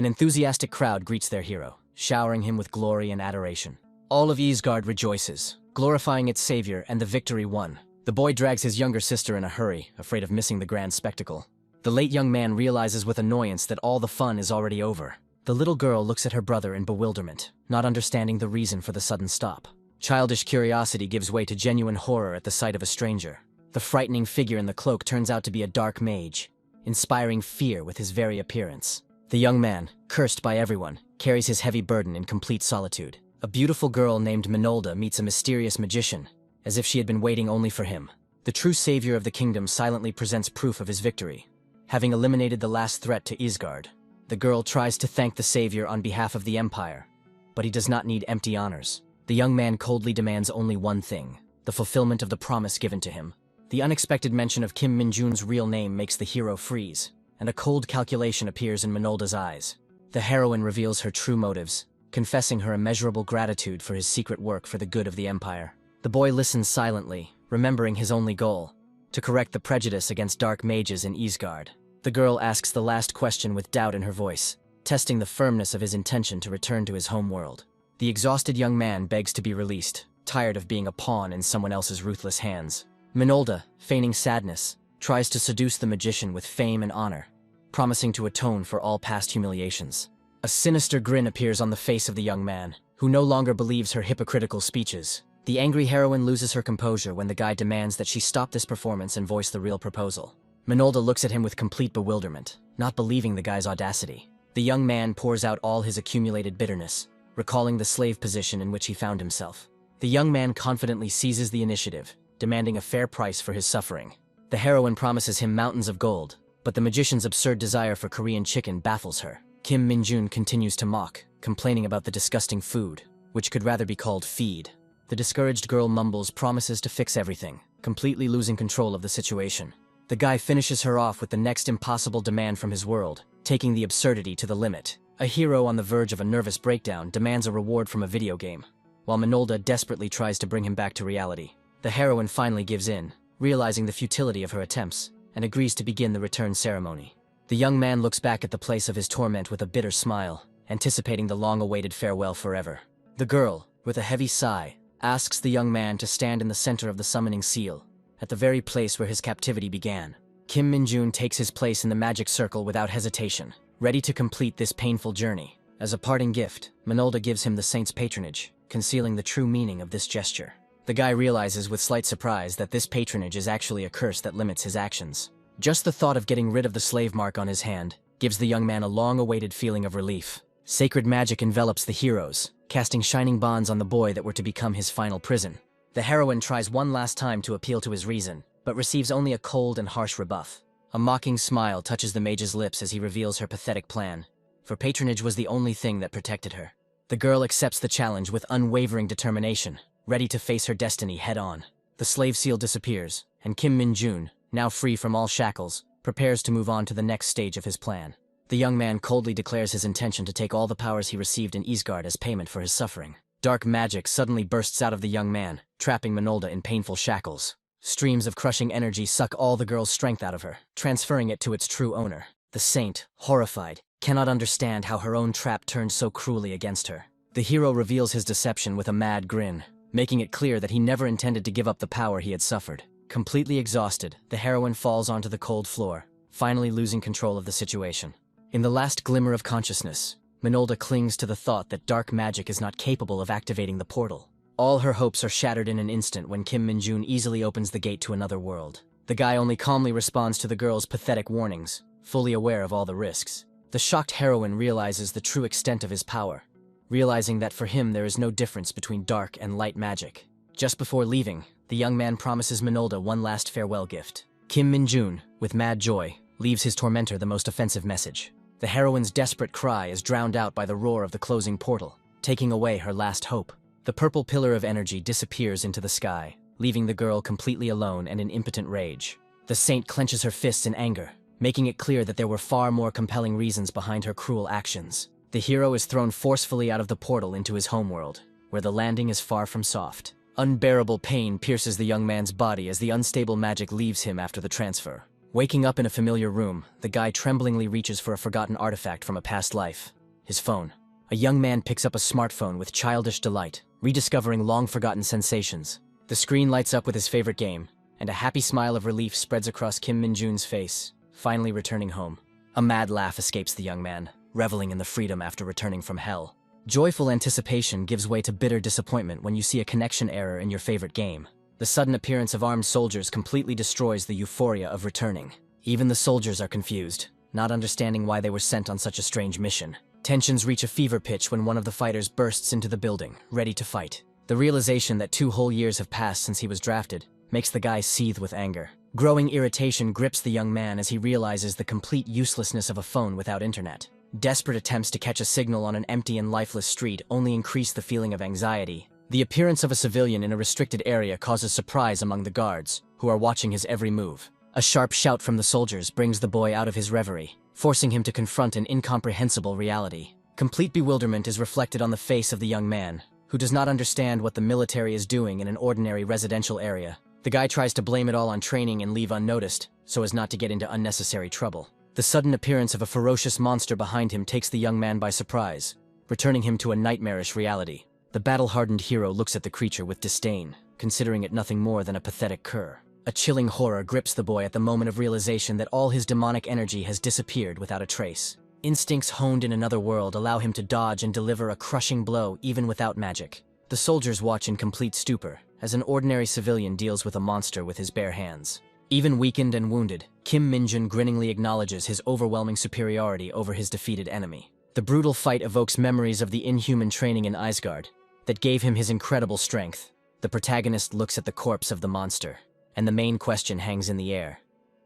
enthusiastic crowd greets their hero, showering him with glory and adoration. All of Isgard rejoices, glorifying its savior and the victory won. The boy drags his younger sister in a hurry, afraid of missing the grand spectacle. The late young man realizes with annoyance that all the fun is already over. The little girl looks at her brother in bewilderment, not understanding the reason for the sudden stop. Childish curiosity gives way to genuine horror at the sight of a stranger. The frightening figure in the cloak turns out to be a dark mage, inspiring fear with his very appearance. The young man, cursed by everyone, carries his heavy burden in complete solitude. A beautiful girl named Minolda meets a mysterious magician, as if she had been waiting only for him. The true savior of the kingdom silently presents proof of his victory. Having eliminated the last threat to Isgard, the girl tries to thank the savior on behalf of the empire, but he does not need empty honors. The young man coldly demands only one thing, the fulfillment of the promise given to him. The unexpected mention of Kim Min-jun's real name makes the hero freeze, and a cold calculation appears in Minolda's eyes. The heroine reveals her true motives, confessing her immeasurable gratitude for his secret work for the good of the empire. The boy listens silently, remembering his only goal, to correct the prejudice against dark mages in Isgard. The girl asks the last question with doubt in her voice, testing the firmness of his intention to return to his home world. The exhausted young man begs to be released, tired of being a pawn in someone else's ruthless hands. Minolda, feigning sadness, tries to seduce the magician with fame and honor, promising to atone for all past humiliations. A sinister grin appears on the face of the young man, who no longer believes her hypocritical speeches. The angry heroine loses her composure when the guy demands that she stop this performance and voice the real proposal. Minolda looks at him with complete bewilderment, not believing the guy's audacity. The young man pours out all his accumulated bitterness, recalling the slave position in which he found himself. The young man confidently seizes the initiative, demanding a fair price for his suffering. The heroine promises him mountains of gold, but the magician's absurd desire for Korean chicken baffles her. Kim Min-jun continues to mock, complaining about the disgusting food, which could rather be called feed. The discouraged girl mumbles promises to fix everything, completely losing control of the situation. The guy finishes her off with the next impossible demand from his world, taking the absurdity to the limit. A hero on the verge of a nervous breakdown demands a reward from a video game, while Minolda desperately tries to bring him back to reality. The heroine finally gives in, realizing the futility of her attempts, and agrees to begin the return ceremony. The young man looks back at the place of his torment with a bitter smile, anticipating the long-awaited farewell forever. The girl, with a heavy sigh, asks the young man to stand in the center of the summoning seal, at the very place where his captivity began. Kim Min-jun takes his place in the magic circle without hesitation, ready to complete this painful journey. As a parting gift, Minolda gives him the saint's patronage, concealing the true meaning of this gesture. The guy realizes with slight surprise that this patronage is actually a curse that limits his actions. Just the thought of getting rid of the slave mark on his hand gives the young man a long-awaited feeling of relief. Sacred magic envelops the heroes, casting shining bonds on the boy that were to become his final prison. The heroine tries one last time to appeal to his reason, but receives only a cold and harsh rebuff. A mocking smile touches the mage's lips as he reveals her pathetic plan, for patronage was the only thing that protected her. The girl accepts the challenge with unwavering determination, ready to face her destiny head-on. The slave seal disappears, and Kim Min-jun, now free from all shackles, prepares to move on to the next stage of his plan. The young man coldly declares his intention to take all the powers he received in Isgard as payment for his suffering. Dark magic suddenly bursts out of the young man, trapping Minolda in painful shackles. Streams of crushing energy suck all the girl's strength out of her, transferring it to its true owner. The saint, horrified, cannot understand how her own trap turned so cruelly against her. The hero reveals his deception with a mad grin, making it clear that he never intended to give up the power he had suffered. Completely exhausted, the heroine falls onto the cold floor, finally losing control of the situation. In the last glimmer of consciousness, Minolda clings to the thought that dark magic is not capable of activating the portal. All her hopes are shattered in an instant when Kim Min-jun easily opens the gate to another world. The guy only calmly responds to the girl's pathetic warnings, fully aware of all the risks. The shocked heroine realizes the true extent of his power, realizing that for him there is no difference between dark and light magic. Just before leaving, the young man promises Minolda one last farewell gift. Kim Min-jun, with mad joy, leaves his tormentor the most offensive message. The heroine's desperate cry is drowned out by the roar of the closing portal, taking away her last hope. The purple pillar of energy disappears into the sky, leaving the girl completely alone and in impotent rage. The saint clenches her fists in anger, making it clear that there were far more compelling reasons behind her cruel actions. The hero is thrown forcefully out of the portal into his homeworld, where the landing is far from soft. Unbearable pain pierces the young man's body as the unstable magic leaves him after the transfer. Waking up in a familiar room, the guy tremblingly reaches for a forgotten artifact from a past life. his phone. A young man picks up a smartphone with childish delight, rediscovering long-forgotten sensations. The screen lights up with his favorite game, and a happy smile of relief spreads across Kim Min-jun's face, finally returning home. A mad laugh escapes the young man, reveling in the freedom after returning from hell. Joyful anticipation gives way to bitter disappointment when you see a connection error in your favorite game. The sudden appearance of armed soldiers completely destroys the euphoria of returning. Even the soldiers are confused, not understanding why they were sent on such a strange mission. Tensions reach a fever pitch when one of the fighters bursts into the building, ready to fight. The realization that 2 whole years have passed since he was drafted makes the guy seethe with anger. Growing irritation grips the young man as he realizes the complete uselessness of a phone without internet. Desperate attempts to catch a signal on an empty and lifeless street only increase the feeling of anxiety. The appearance of a civilian in a restricted area causes surprise among the guards, who are watching his every move. A sharp shout from the soldiers brings the boy out of his reverie, forcing him to confront an incomprehensible reality. Complete bewilderment is reflected on the face of the young man, who does not understand what the military is doing in an ordinary residential area. The guy tries to blame it all on training and leave unnoticed, so as not to get into unnecessary trouble. The sudden appearance of a ferocious monster behind him takes the young man by surprise, returning him to a nightmarish reality. The battle-hardened hero looks at the creature with disdain, considering it nothing more than a pathetic cur. A chilling horror grips the boy at the moment of realization that all his demonic energy has disappeared without a trace. Instincts honed in another world allow him to dodge and deliver a crushing blow even without magic. The soldiers watch in complete stupor, as an ordinary civilian deals with a monster with his bare hands. Even weakened and wounded, Kim Min-jun grinningly acknowledges his overwhelming superiority over his defeated enemy. The brutal fight evokes memories of the inhuman training in Isgard that gave him his incredible strength. The protagonist looks at the corpse of the monster, and the main question hangs in the air.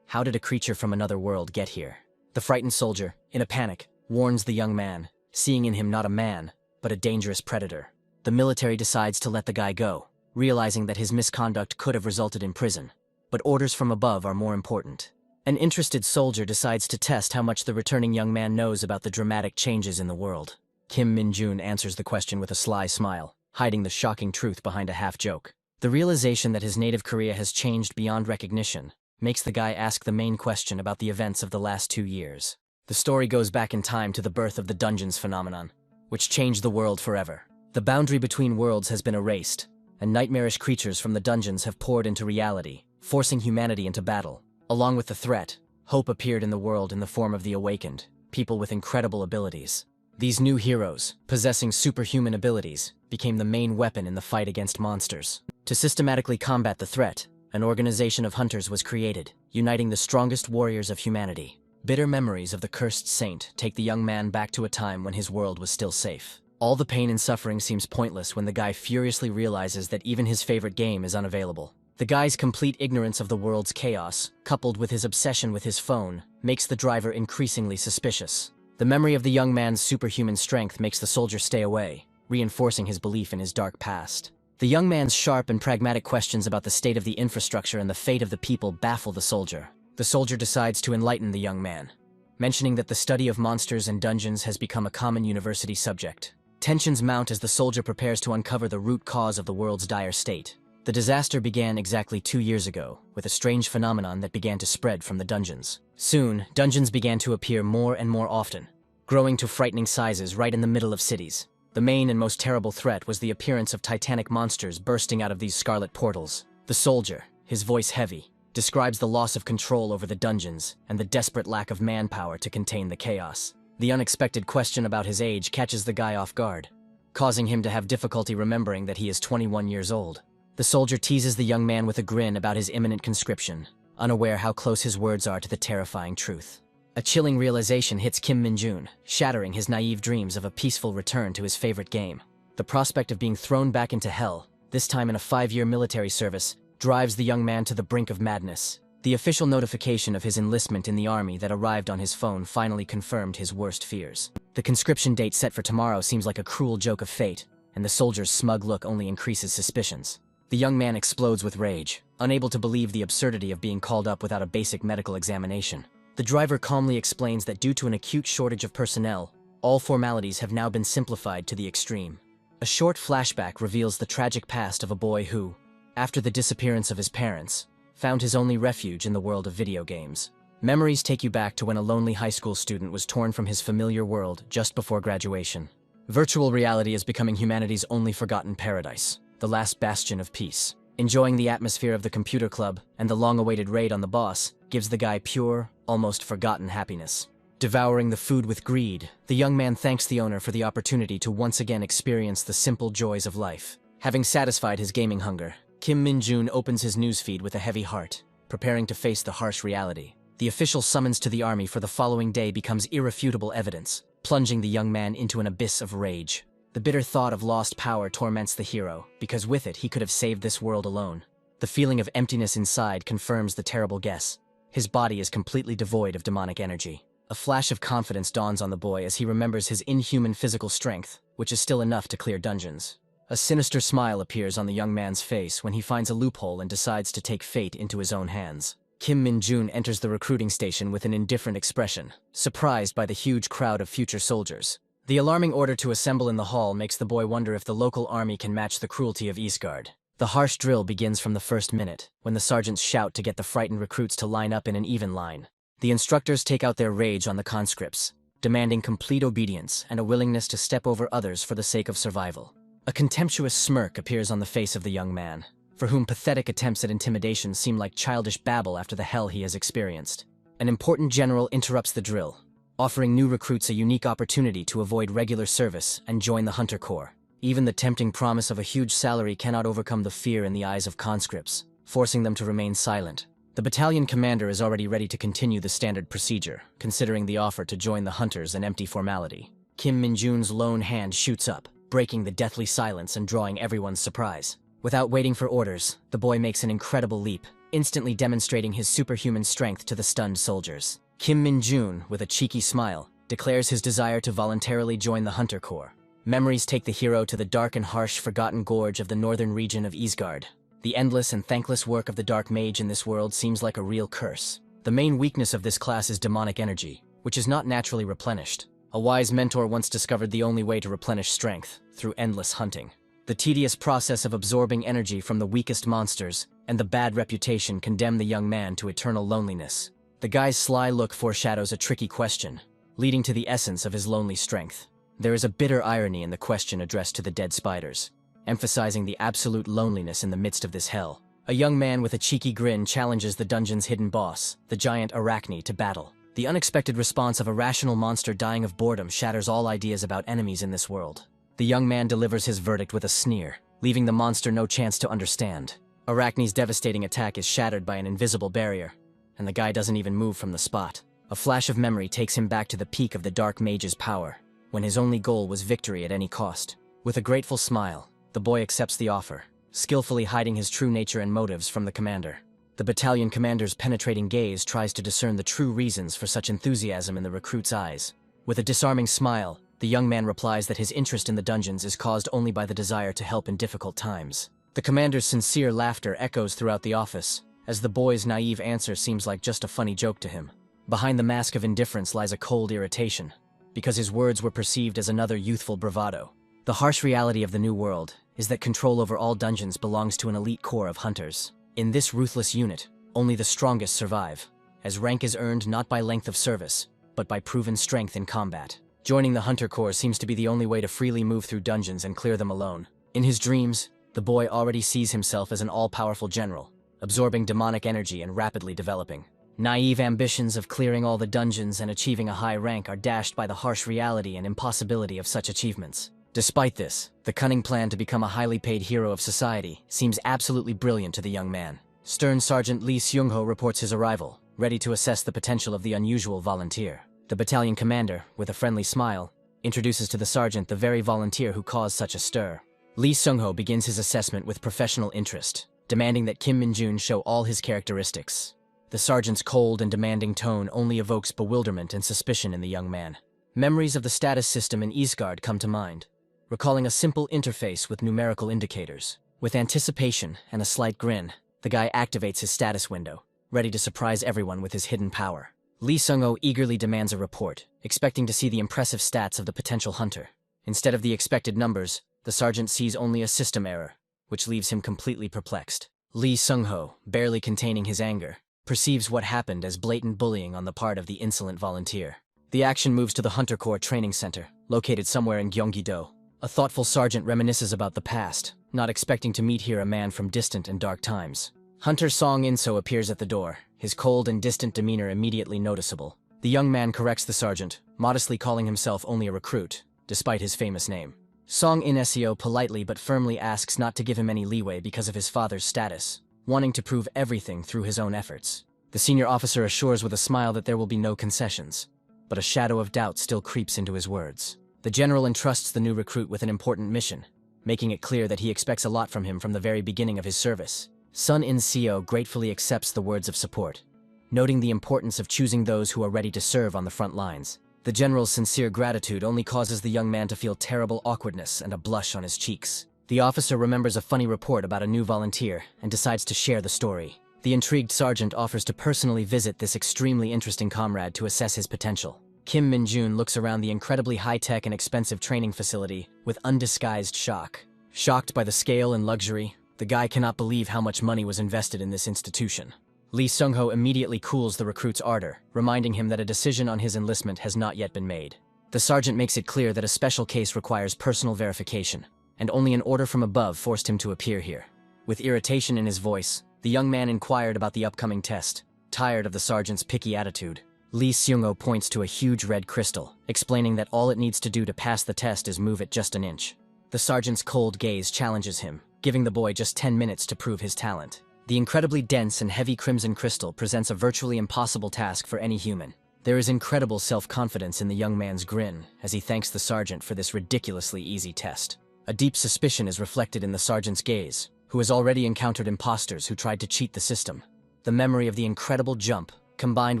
How did a creature from another world get here? The frightened soldier, in a panic, warns the young man, seeing in him not a man, but a dangerous predator. The military decides to let the guy go, realizing that his misconduct could have resulted in prison. But orders from above are more important. An interested soldier decides to test how much the returning young man knows about the dramatic changes in the world. Kim Min-jun answers the question with a sly smile, hiding the shocking truth behind a half-joke. The realization that his native Korea has changed beyond recognition makes the guy ask the main question about the events of the last 2 years. The story goes back in time to the birth of the dungeons phenomenon, which changed the world forever. The boundary between worlds has been erased, and nightmarish creatures from the dungeons have poured into reality, forcing humanity into battle. Along with the threat, hope appeared in the world in the form of the awakened, people with incredible abilities. These new heroes, possessing superhuman abilities, became the main weapon in the fight against monsters. To systematically combat the threat, an organization of hunters was created, uniting the strongest warriors of humanity. Bitter memories of the cursed saint take the young man back to a time when his world was still safe. All the pain and suffering seems pointless when the guy furiously realizes that even his favorite game is unavailable. The guy's complete ignorance of the world's chaos, coupled with his obsession with his phone, makes the driver increasingly suspicious. The memory of the young man's superhuman strength makes the soldier stay away, reinforcing his belief in his dark past. The young man's sharp and pragmatic questions about the state of the infrastructure and the fate of the people baffle the soldier. The soldier decides to enlighten the young man, mentioning that the study of monsters and dungeons has become a common university subject. Tensions mount as the soldier prepares to uncover the root cause of the world's dire state. The disaster began exactly 2 years ago, with a strange phenomenon that began to spread from the dungeons. Soon, dungeons began to appear more and more often, growing to frightening sizes right in the middle of cities. The main and most terrible threat was the appearance of titanic monsters bursting out of these scarlet portals. The soldier, his voice heavy, describes the loss of control over the dungeons and the desperate lack of manpower to contain the chaos. The unexpected question about his age catches the guy off guard, causing him to have difficulty remembering that he is 21 years old. The soldier teases the young man with a grin about his imminent conscription, unaware how close his words are to the terrifying truth. A chilling realization hits Kim Min-jun, shattering his naive dreams of a peaceful return to his favorite game. The prospect of being thrown back into hell, this time in a 5-year military service, drives the young man to the brink of madness. The official notification of his enlistment in the army that arrived on his phone finally confirmed his worst fears. The conscription date set for tomorrow seems like a cruel joke of fate, and the soldier's smug look only increases suspicions. The young man explodes with rage, unable to believe the absurdity of being called up without a basic medical examination. The driver calmly explains that due to an acute shortage of personnel, all formalities have now been simplified to the extreme. A short flashback reveals the tragic past of a boy who, after the disappearance of his parents, found his only refuge in the world of video games. Memories take you back to when a lonely high school student was torn from his familiar world just before graduation. Virtual reality is becoming humanity's only forgotten paradise, the last bastion of peace. Enjoying the atmosphere of the computer club and the long-awaited raid on the boss gives the guy pure, almost forgotten happiness. Devouring the food with greed, the young man thanks the owner for the opportunity to once again experience the simple joys of life. Having satisfied his gaming hunger, Kim Min-jun opens his newsfeed with a heavy heart, preparing to face the harsh reality. The official summons to the army for the following day becomes irrefutable evidence, plunging the young man into an abyss of rage. The bitter thought of lost power torments the hero, because with it he could have saved this world alone. The feeling of emptiness inside confirms the terrible guess. His body is completely devoid of demonic energy. A flash of confidence dawns on the boy as he remembers his inhuman physical strength, which is still enough to clear dungeons. A sinister smile appears on the young man's face when he finds a loophole and decides to take fate into his own hands. Kim Min-jun enters the recruiting station with an indifferent expression, surprised by the huge crowd of future soldiers. The alarming order to assemble in the hall makes the boy wonder if the local army can match the cruelty of Eastgard. The harsh drill begins from the first minute, when the sergeants shout to get the frightened recruits to line up in an even line. The instructors take out their rage on the conscripts, demanding complete obedience and a willingness to step over others for the sake of survival. A contemptuous smirk appears on the face of the young man, for whom pathetic attempts at intimidation seem like childish babble after the hell he has experienced. An important general interrupts the drill, offering new recruits a unique opportunity to avoid regular service and join the Hunter Corps. Even the tempting promise of a huge salary cannot overcome the fear in the eyes of conscripts, forcing them to remain silent. The battalion commander is already ready to continue the standard procedure, considering the offer to join the Hunters an empty formality. Kim Min-jun's lone hand shoots up, breaking the deathly silence and drawing everyone's surprise. Without waiting for orders, the boy makes an incredible leap, instantly demonstrating his superhuman strength to the stunned soldiers. Kim Min-jun, with a cheeky smile, declares his desire to voluntarily join the Hunter Corps. Memories take the hero to the dark and harsh forgotten gorge of the northern region of Eastgard. The endless and thankless work of the Dark Mage in this world seems like a real curse. The main weakness of this class is demonic energy, which is not naturally replenished. A wise mentor once discovered the only way to replenish strength, through endless hunting. The tedious process of absorbing energy from the weakest monsters and the bad reputation condemn the young man to eternal loneliness. The guy's sly look foreshadows a tricky question, leading to the essence of his lonely strength. There is a bitter irony in the question addressed to the dead spiders, emphasizing the absolute loneliness in the midst of this hell. A young man with a cheeky grin challenges the dungeon's hidden boss, the giant Arachne, to battle. The unexpected response of a rational monster dying of boredom shatters all ideas about enemies in this world. The young man delivers his verdict with a sneer, leaving the monster no chance to understand. Arachne's devastating attack is shattered by an invisible barrier, and the guy doesn't even move from the spot. A flash of memory takes him back to the peak of the Dark Mage's power, when his only goal was victory at any cost. With a grateful smile, the boy accepts the offer, skillfully hiding his true nature and motives from the commander. The battalion commander's penetrating gaze tries to discern the true reasons for such enthusiasm in the recruit's eyes. With a disarming smile, the young man replies that his interest in the dungeons is caused only by the desire to help in difficult times. The commander's sincere laughter echoes throughout the office, as the boy's naive answer seems like just a funny joke to him. Behind the mask of indifference lies a cold irritation, because his words were perceived as another youthful bravado. The harsh reality of the new world is that control over all dungeons belongs to an elite corps of hunters. In this ruthless unit, only the strongest survive, as rank is earned not by length of service, but by proven strength in combat. Joining the Hunter Corps seems to be the only way to freely move through dungeons and clear them alone. In his dreams, the boy already sees himself as an all-powerful general, absorbing demonic energy and rapidly developing. Naive ambitions of clearing all the dungeons and achieving a high rank are dashed by the harsh reality and impossibility of such achievements. Despite this, the cunning plan to become a highly paid hero of society seems absolutely brilliant to the young man. Stern Sergeant Lee Seung-ho reports his arrival, ready to assess the potential of the unusual volunteer. The battalion commander, with a friendly smile, introduces to the sergeant the very volunteer who caused such a stir. Lee Seung-ho begins his assessment with professional interest, demanding that Kim Min-jun show all his characteristics. The sergeant's cold and demanding tone only evokes bewilderment and suspicion in the young man. Memories of the status system in Eastgard come to mind, recalling a simple interface with numerical indicators. With anticipation and a slight grin, the guy activates his status window, ready to surprise everyone with his hidden power. Lee Seung-ho eagerly demands a report, expecting to see the impressive stats of the potential hunter. Instead of the expected numbers, the sergeant sees only a system error, which leaves him completely perplexed. Lee Seung-ho, barely containing his anger, perceives what happened as blatant bullying on the part of the insolent volunteer. The action moves to the Hunter Corps Training Center, located somewhere in Gyeonggi-do. A thoughtful sergeant reminisces about the past, not expecting to meet here a man from distant and dark times. Hunter Song In-so appears at the door, his cold and distant demeanor immediately noticeable. The young man corrects the sergeant, modestly calling himself only a recruit, despite his famous name. Song In-seo politely but firmly asks not to give him any leeway because of his father's status, wanting to prove everything through his own efforts. The senior officer assures with a smile that there will be no concessions, but a shadow of doubt still creeps into his words. The general entrusts the new recruit with an important mission, making it clear that he expects a lot from him from the very beginning of his service. Sun In-seo gratefully accepts the words of support, noting the importance of choosing those who are ready to serve on the front lines. The general's sincere gratitude only causes the young man to feel terrible awkwardness and a blush on his cheeks. The officer remembers a funny report about a new volunteer and decides to share the story. The intrigued sergeant offers to personally visit this extremely interesting comrade to assess his potential. Kim Min-jun looks around the incredibly high-tech and expensive training facility with undisguised shock. Shocked by the scale and luxury, the guy cannot believe how much money was invested in this institution. Lee Sung-ho immediately cools the recruit's ardor, reminding him that a decision on his enlistment has not yet been made. The sergeant makes it clear that a special case requires personal verification, and only an order from above forced him to appear here. With irritation in his voice, the young man inquired about the upcoming test. Tired of the sergeant's picky attitude, Lee Seung-ho points to a huge red crystal, explaining that all it needs to do to pass the test is move it just an inch. The sergeant's cold gaze challenges him, giving the boy just 10 minutes to prove his talent. The incredibly dense and heavy crimson crystal presents a virtually impossible task for any human. There is incredible self-confidence in the young man's grin as he thanks the sergeant for this ridiculously easy test. A deep suspicion is reflected in the sergeant's gaze, who has already encountered imposters who tried to cheat the system. The memory of the incredible jump, combined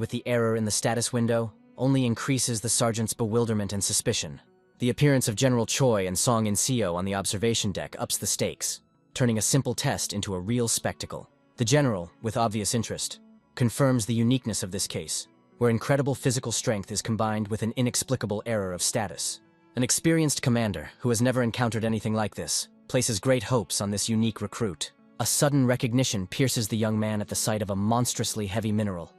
with the error in the status window, only increases the sergeant's bewilderment and suspicion. The appearance of General Choi and Song In-seo on the observation deck ups the stakes, turning a simple test into a real spectacle. The general, with obvious interest, confirms the uniqueness of this case, where incredible physical strength is combined with an inexplicable error of status. An experienced commander, who has never encountered anything like this, places great hopes on this unique recruit. A sudden recognition pierces the young man at the sight of a monstrously heavy mineral,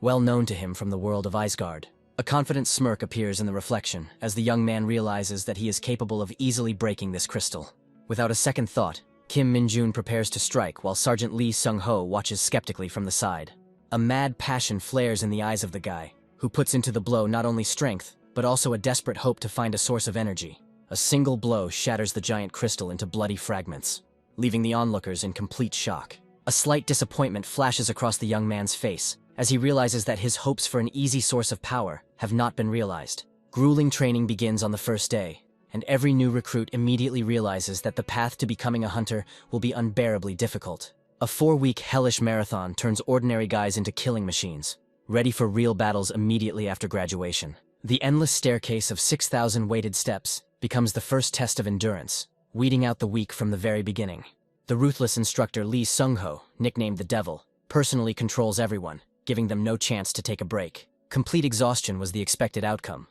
well known to him from the world of Isgard. A confident smirk appears in the reflection as the young man realizes that he is capable of easily breaking this crystal. Without a second thought, Kim Min-jun prepares to strike while Sergeant Lee Sung-ho watches skeptically from the side. A mad passion flares in the eyes of the guy, who puts into the blow not only strength, but also a desperate hope to find a source of energy. A single blow shatters the giant crystal into bloody fragments, leaving the onlookers in complete shock. A slight disappointment flashes across the young man's face as he realizes that his hopes for an easy source of power have not been realized. Grueling training begins on the first day, and every new recruit immediately realizes that the path to becoming a hunter will be unbearably difficult. A 4-week hellish marathon turns ordinary guys into killing machines, ready for real battles immediately after graduation. The endless staircase of 6,000 weighted steps becomes the first test of endurance, weeding out the weak from the very beginning. The ruthless instructor Lee Sung-ho, nicknamed the Devil, personally controls everyone, giving them no chance to take a break. Complete exhaustion was the expected outcome,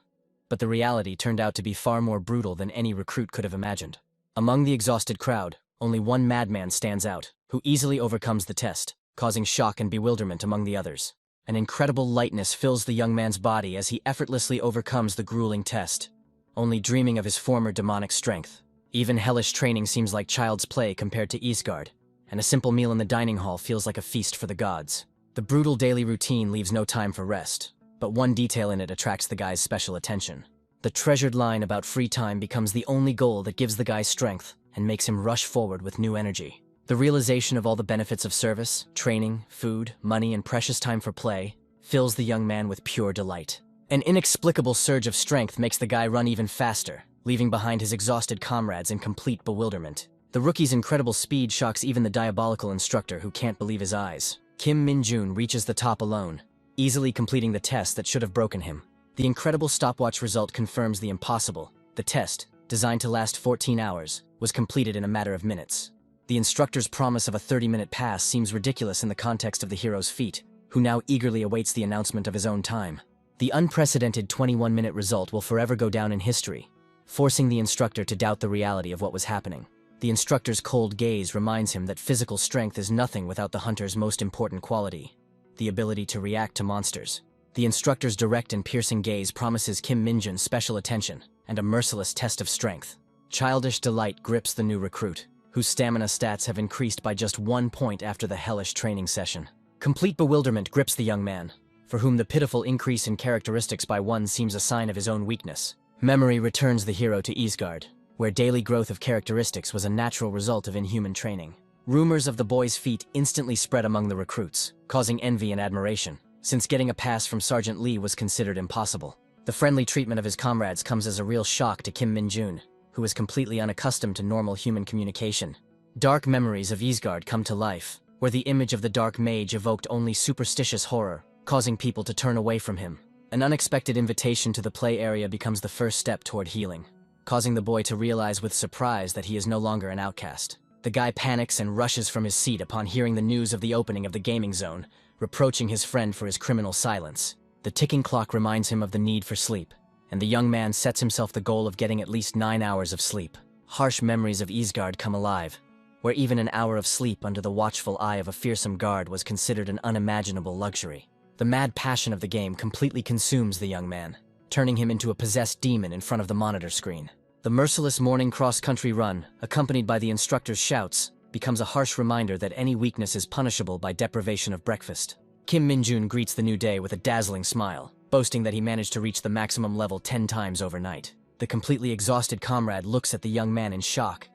but the reality turned out to be far more brutal than any recruit could have imagined. Among the exhausted crowd, only one madman stands out, who easily overcomes the test, causing shock and bewilderment among the others. An incredible lightness fills the young man's body as he effortlessly overcomes the grueling test, only dreaming of his former demonic strength. Even hellish training seems like child's play compared to Isgard, and a simple meal in the dining hall feels like a feast for the gods. The brutal daily routine leaves no time for rest, but one detail in it attracts the guy's special attention. The treasured line about free time becomes the only goal that gives the guy strength and makes him rush forward with new energy. The realization of all the benefits of service, training, food, money, and precious time for play fills the young man with pure delight. An inexplicable surge of strength makes the guy run even faster, leaving behind his exhausted comrades in complete bewilderment. The rookie's incredible speed shocks even the diabolical instructor who can't believe his eyes. Kim Min-jun reaches the top alone, easily completing the test that should have broken him. The incredible stopwatch result confirms the impossible. The test, designed to last 14 hours, was completed in a matter of minutes. The instructor's promise of a 30-minute pass seems ridiculous in the context of the hero's feat, who now eagerly awaits the announcement of his own time. The unprecedented 21-minute result will forever go down in history, forcing the instructor to doubt the reality of what was happening. The instructor's cold gaze reminds him that physical strength is nothing without the hunter's most important quality, the ability to react to monsters. The instructor's direct and piercing gaze promises Kim Minjun special attention and a merciless test of strength. Childish delight grips the new recruit, whose stamina stats have increased by just 1 point after the hellish training session. Complete bewilderment grips the young man, for whom the pitiful increase in characteristics by 1 seems a sign of his own weakness. Memory returns the hero to Isgard, where daily growth of characteristics was a natural result of inhuman training. Rumors of the boy's feat instantly spread among the recruits, causing envy and admiration, since getting a pass from Sergeant Lee was considered impossible. The friendly treatment of his comrades comes as a real shock to Kim Min-jun, who is completely unaccustomed to normal human communication. Dark memories of Isgard come to life, where the image of the dark mage evoked only superstitious horror, causing people to turn away from him. An unexpected invitation to the play area becomes the first step toward healing, causing the boy to realize with surprise that he is no longer an outcast. The guy panics and rushes from his seat upon hearing the news of the opening of the gaming zone, reproaching his friend for his criminal silence. The ticking clock reminds him of the need for sleep, and the young man sets himself the goal of getting at least 9 hours of sleep. Harsh memories of Isgard come alive, where even an hour of sleep under the watchful eye of a fearsome guard was considered an unimaginable luxury. The mad passion of the game completely consumes the young man, turning him into a possessed demon in front of the monitor screen. The merciless morning cross-country run, accompanied by the instructor's shouts, becomes a harsh reminder that any weakness is punishable by deprivation of breakfast. Kim Min-jun greets the new day with a dazzling smile, boasting that he managed to reach the maximum level 10 times overnight. The completely exhausted comrade looks at the young man in shock,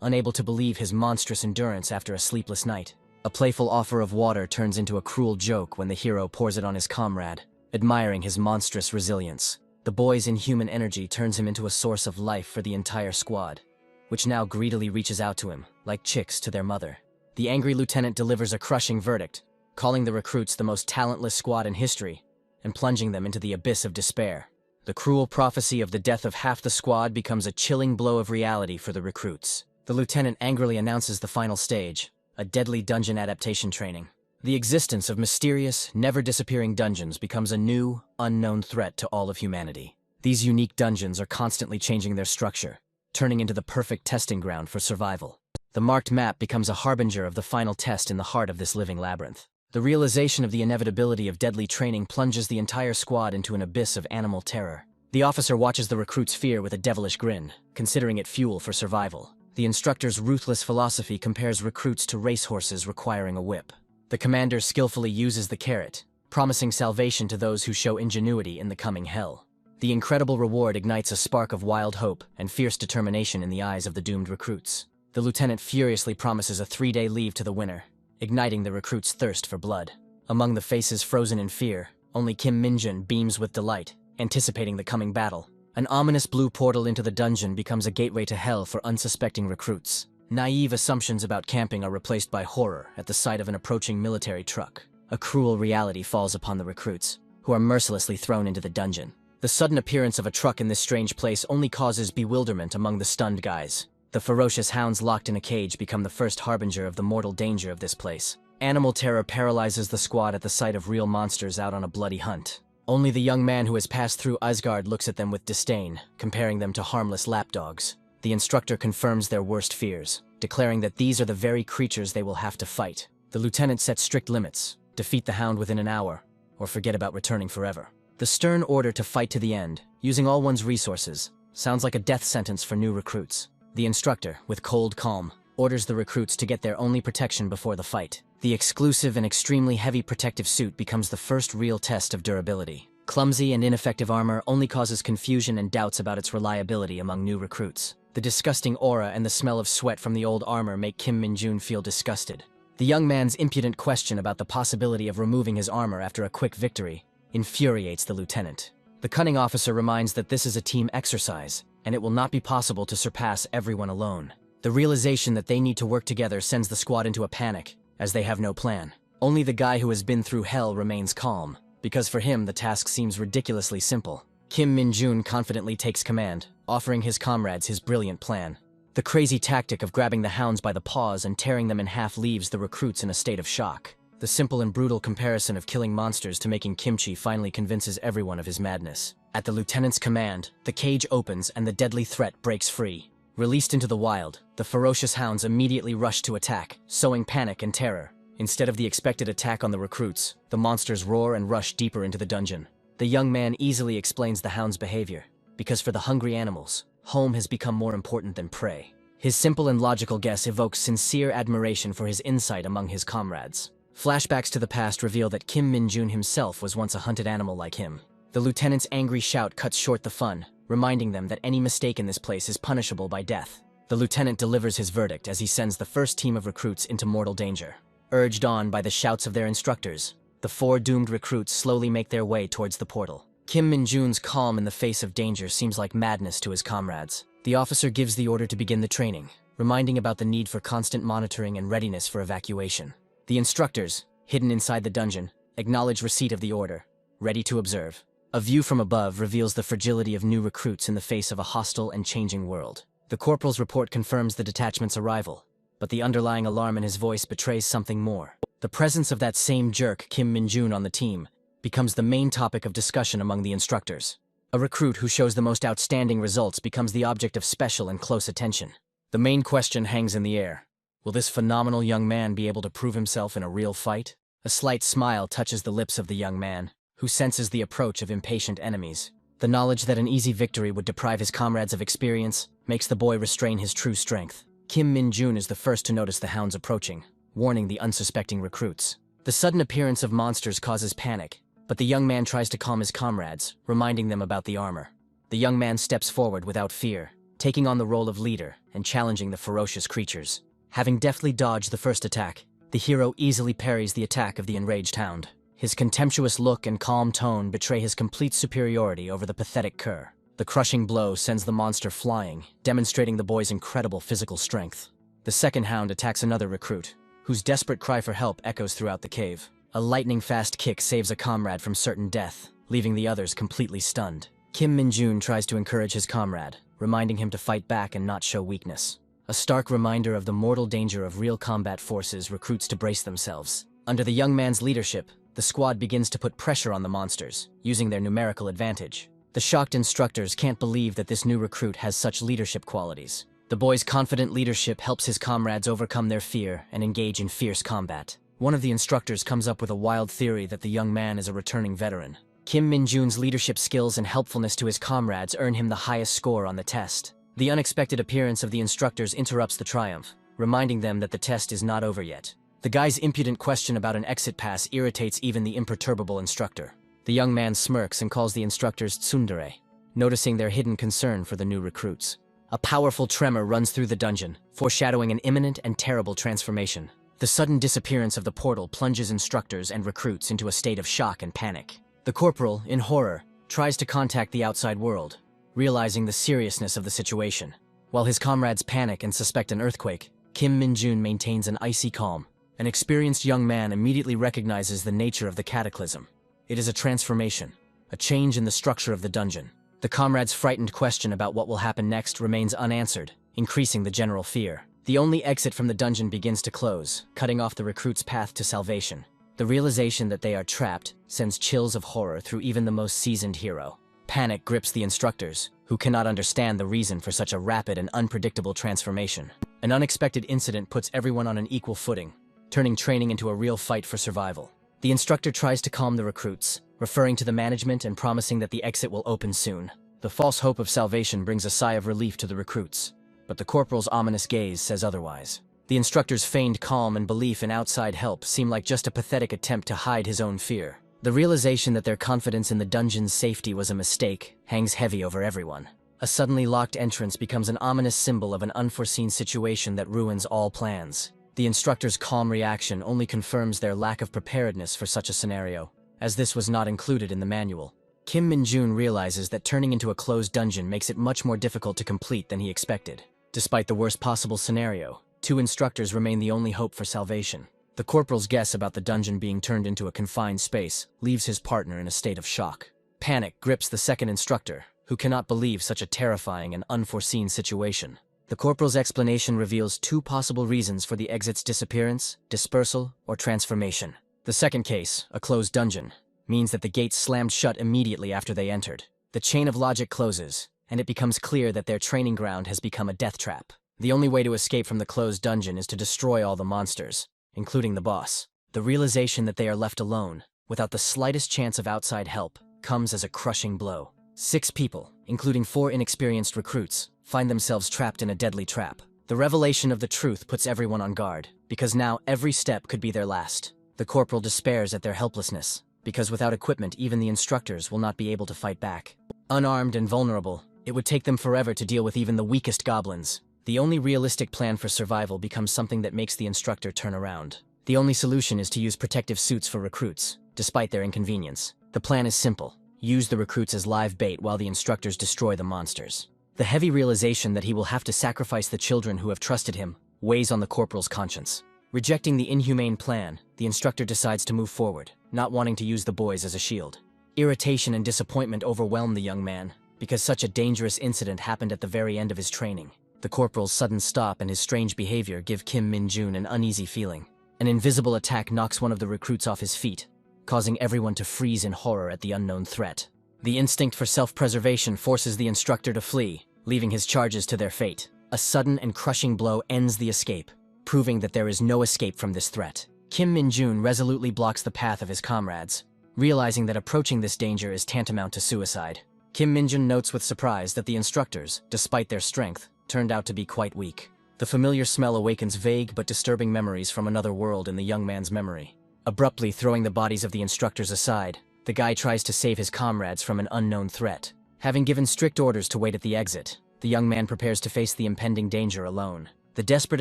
unable to believe his monstrous endurance after a sleepless night. A playful offer of water turns into a cruel joke when the hero pours it on his comrade, admiring his monstrous resilience. The boy's inhuman energy turns him into a source of life for the entire squad, which now greedily reaches out to him, like chicks to their mother. The angry lieutenant delivers a crushing verdict, calling the recruits the most talentless squad in history, and plunging them into the abyss of despair. The cruel prophecy of the death of half the squad becomes a chilling blow of reality for the recruits. The lieutenant angrily announces the final stage, a deadly dungeon adaptation training. The existence of mysterious, never-disappearing dungeons becomes a new, unknown threat to all of humanity. These unique dungeons are constantly changing their structure, turning into the perfect testing ground for survival. The marked map becomes a harbinger of the final test in the heart of this living labyrinth. The realization of the inevitability of deadly training plunges the entire squad into an abyss of animal terror. The officer watches the recruits' fear with a devilish grin, considering it fuel for survival. The instructor's ruthless philosophy compares recruits to racehorses requiring a whip. The commander skillfully uses the carrot, promising salvation to those who show ingenuity in the coming hell. The incredible reward ignites a spark of wild hope and fierce determination in the eyes of the doomed recruits. The lieutenant furiously promises a 3-day leave to the winner, igniting the recruits' thirst for blood. Among the faces frozen in fear, only Kim Min-jun beams with delight, anticipating the coming battle. An ominous blue portal into the dungeon becomes a gateway to hell for unsuspecting recruits. Naive assumptions about camping are replaced by horror at the sight of an approaching military truck. A cruel reality falls upon the recruits, who are mercilessly thrown into the dungeon. The sudden appearance of a truck in this strange place only causes bewilderment among the stunned guys. The ferocious hounds locked in a cage become the first harbinger of the mortal danger of this place. Animal terror paralyzes the squad at the sight of real monsters out on a bloody hunt. Only the young man who has passed through Asgard looks at them with disdain, comparing them to harmless lapdogs. The instructor confirms their worst fears, declaring that these are the very creatures they will have to fight. The lieutenant sets strict limits: defeat the hound within an hour, or forget about returning forever. The stern order to fight to the end, using all one's resources, sounds like a death sentence for new recruits. The instructor, with cold calm, orders the recruits to get their only protection before the fight. The exclusive and extremely heavy protective suit becomes the first real test of durability. Clumsy and ineffective armor only causes confusion and doubts about its reliability among new recruits. The disgusting aura and the smell of sweat from the old armor make Kim Min-jun feel disgusted. The young man's impudent question about the possibility of removing his armor after a quick victory infuriates the lieutenant. The cunning officer reminds that this is a team exercise, and it will not be possible to surpass everyone alone. The realization that they need to work together sends the squad into a panic, as they have no plan. Only the guy who has been through hell remains calm, because for him the task seems ridiculously simple. Kim Min-jun confidently takes command, offering his comrades his brilliant plan. The crazy tactic of grabbing the hounds by the paws and tearing them in half leaves the recruits in a state of shock. The simple and brutal comparison of killing monsters to making kimchi finally convinces everyone of his madness. At the lieutenant's command, the cage opens and the deadly threat breaks free. Released into the wild, the ferocious hounds immediately rush to attack, sowing panic and terror. Instead of the expected attack on the recruits, the monsters roar and rush deeper into the dungeon. The young man easily explains the hound's behavior, because for the hungry animals, home has become more important than prey. His simple and logical guess evokes sincere admiration for his insight among his comrades. Flashbacks to the past reveal that Kim Min-jun himself was once a hunted animal like him. The lieutenant's angry shout cuts short the fun, reminding them that any mistake in this place is punishable by death. The lieutenant delivers his verdict as he sends the first team of recruits into mortal danger. Urged on by the shouts of their instructors, the 4 doomed recruits slowly make their way towards the portal. Kim Min-jun's calm in the face of danger seems like madness to his comrades. The officer gives the order to begin the training, reminding about the need for constant monitoring and readiness for evacuation. The instructors, hidden inside the dungeon, acknowledge receipt of the order, ready to observe. A view from above reveals the fragility of new recruits in the face of a hostile and changing world. The corporal's report confirms the detachment's arrival, but the underlying alarm in his voice betrays something more. The presence of that same jerk, Kim Min-jun, on the team becomes the main topic of discussion among the instructors. A recruit who shows the most outstanding results becomes the object of special and close attention. The main question hangs in the air. Will this phenomenal young man be able to prove himself in a real fight? A slight smile touches the lips of the young man, who senses the approach of impatient enemies. The knowledge that an easy victory would deprive his comrades of experience makes the boy restrain his true strength. Kim Min-jun is the first to notice the hounds approaching, warning the unsuspecting recruits. The sudden appearance of monsters causes panic, but the young man tries to calm his comrades, reminding them about the armor. The young man steps forward without fear, taking on the role of leader and challenging the ferocious creatures. Having deftly dodged the first attack, the hero easily parries the attack of the enraged hound. His contemptuous look and calm tone betray his complete superiority over the pathetic cur. The crushing blow sends the monster flying, demonstrating the boy's incredible physical strength. The second hound attacks another recruit, whose desperate cry for help echoes throughout the cave. A lightning-fast kick saves a comrade from certain death, leaving the others completely stunned. Kim Min-jun tries to encourage his comrade, reminding him to fight back and not show weakness. A stark reminder of the mortal danger of real combat forces recruits to brace themselves. Under the young man's leadership, the squad begins to put pressure on the monsters, using their numerical advantage. The shocked instructors can't believe that this new recruit has such leadership qualities. The boy's confident leadership helps his comrades overcome their fear and engage in fierce combat. One of the instructors comes up with a wild theory that the young man is a returning veteran. Kim Min-jun's leadership skills and helpfulness to his comrades earn him the highest score on the test. The unexpected appearance of the instructors interrupts the triumph, reminding them that the test is not over yet. The guy's impudent question about an exit pass irritates even the imperturbable instructor. The young man smirks and calls the instructors tsundere, noticing their hidden concern for the new recruits. A powerful tremor runs through the dungeon, foreshadowing an imminent and terrible transformation. The sudden disappearance of the portal plunges instructors and recruits into a state of shock and panic. The corporal, in horror, tries to contact the outside world, realizing the seriousness of the situation. While his comrades panic and suspect an earthquake, Kim Min-jun maintains an icy calm. An experienced young man immediately recognizes the nature of the cataclysm. It is a transformation, a change in the structure of the dungeon. The comrades' frightened question about what will happen next remains unanswered, increasing the general fear. The only exit from the dungeon begins to close, cutting off the recruits' path to salvation. The realization that they are trapped sends chills of horror through even the most seasoned hero. Panic grips the instructors, who cannot understand the reason for such a rapid and unpredictable transformation. An unexpected incident puts everyone on an equal footing, turning training into a real fight for survival. The instructor tries to calm the recruits, referring to the management and promising that the exit will open soon. The false hope of salvation brings a sigh of relief to the recruits, but the corporal's ominous gaze says otherwise. The instructor's feigned calm and belief in outside help seem like just a pathetic attempt to hide his own fear. The realization that their confidence in the dungeon's safety was a mistake hangs heavy over everyone. A suddenly locked entrance becomes an ominous symbol of an unforeseen situation that ruins all plans. The instructor's calm reaction only confirms their lack of preparedness for such a scenario, as this was not included in the manual. Kim Min-jun realizes that turning into a closed dungeon makes it much more difficult to complete than he expected. Despite the worst possible scenario, 2 instructors remain the only hope for salvation. The corporal's guess about the dungeon being turned into a confined space leaves his partner in a state of shock. Panic grips the second instructor, who cannot believe such a terrifying and unforeseen situation. The corporal's explanation reveals 2 possible reasons for the exit's disappearance, dispersal, or transformation. The second case, a closed dungeon, means that the gates slammed shut immediately after they entered. The chain of logic closes, and it becomes clear that their training ground has become a death trap. The only way to escape from the closed dungeon is to destroy all the monsters, including the boss. The realization that they are left alone, without the slightest chance of outside help, comes as a crushing blow. 6 people, including 4 inexperienced recruits, find themselves trapped in a deadly trap. The revelation of the truth puts everyone on guard, because now every step could be their last. The corporal despairs at their helplessness, because without equipment even the instructors will not be able to fight back. Unarmed and vulnerable, it would take them forever to deal with even the weakest goblins. The only realistic plan for survival becomes something that makes the instructor turn around. The only solution is to use protective suits for recruits, despite their inconvenience. The plan is simple. Use the recruits as live bait while the instructors destroy the monsters. The heavy realization that he will have to sacrifice the children who have trusted him weighs on the corporal's conscience. Rejecting the inhumane plan, the instructor decides to move forward, not wanting to use the boys as a shield. Irritation and disappointment overwhelm the young man, because such a dangerous incident happened at the very end of his training. The corporal's sudden stop and his strange behavior give Kim Min-jun an uneasy feeling. An invisible attack knocks one of the recruits off his feet, causing everyone to freeze in horror at the unknown threat. The instinct for self-preservation forces the instructor to flee, leaving his charges to their fate. A sudden and crushing blow ends the escape, proving that there is no escape from this threat. Kim Min-jun resolutely blocks the path of his comrades, realizing that approaching this danger is tantamount to suicide. Kim Min-jun notes with surprise that the instructors, despite their strength, turned out to be quite weak. The familiar smell awakens vague but disturbing memories from another world in the young man's memory. Abruptly throwing the bodies of the instructors aside, the guy tries to save his comrades from an unknown threat. Having given strict orders to wait at the exit, the young man prepares to face the impending danger alone. The desperate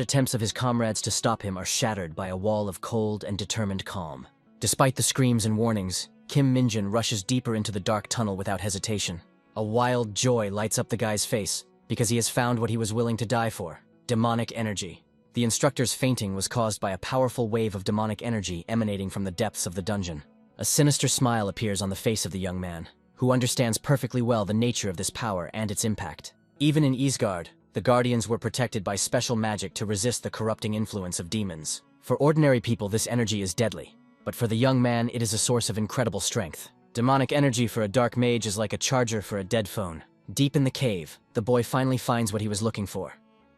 attempts of his comrades to stop him are shattered by a wall of cold and determined calm. Despite the screams and warnings, Kim Min-jun rushes deeper into the dark tunnel without hesitation. A wild joy lights up the guy's face, because he has found what he was willing to die for: demonic energy. The instructor's fainting was caused by a powerful wave of demonic energy emanating from the depths of the dungeon. A sinister smile appears on the face of the young man, who understands perfectly well the nature of this power and its impact. Even in Isgard, the Guardians were protected by special magic to resist the corrupting influence of demons. For ordinary people, this energy is deadly, but for the young man, it is a source of incredible strength. Demonic energy for a dark mage is like a charger for a dead phone. Deep in the cave, the boy finally finds what he was looking for: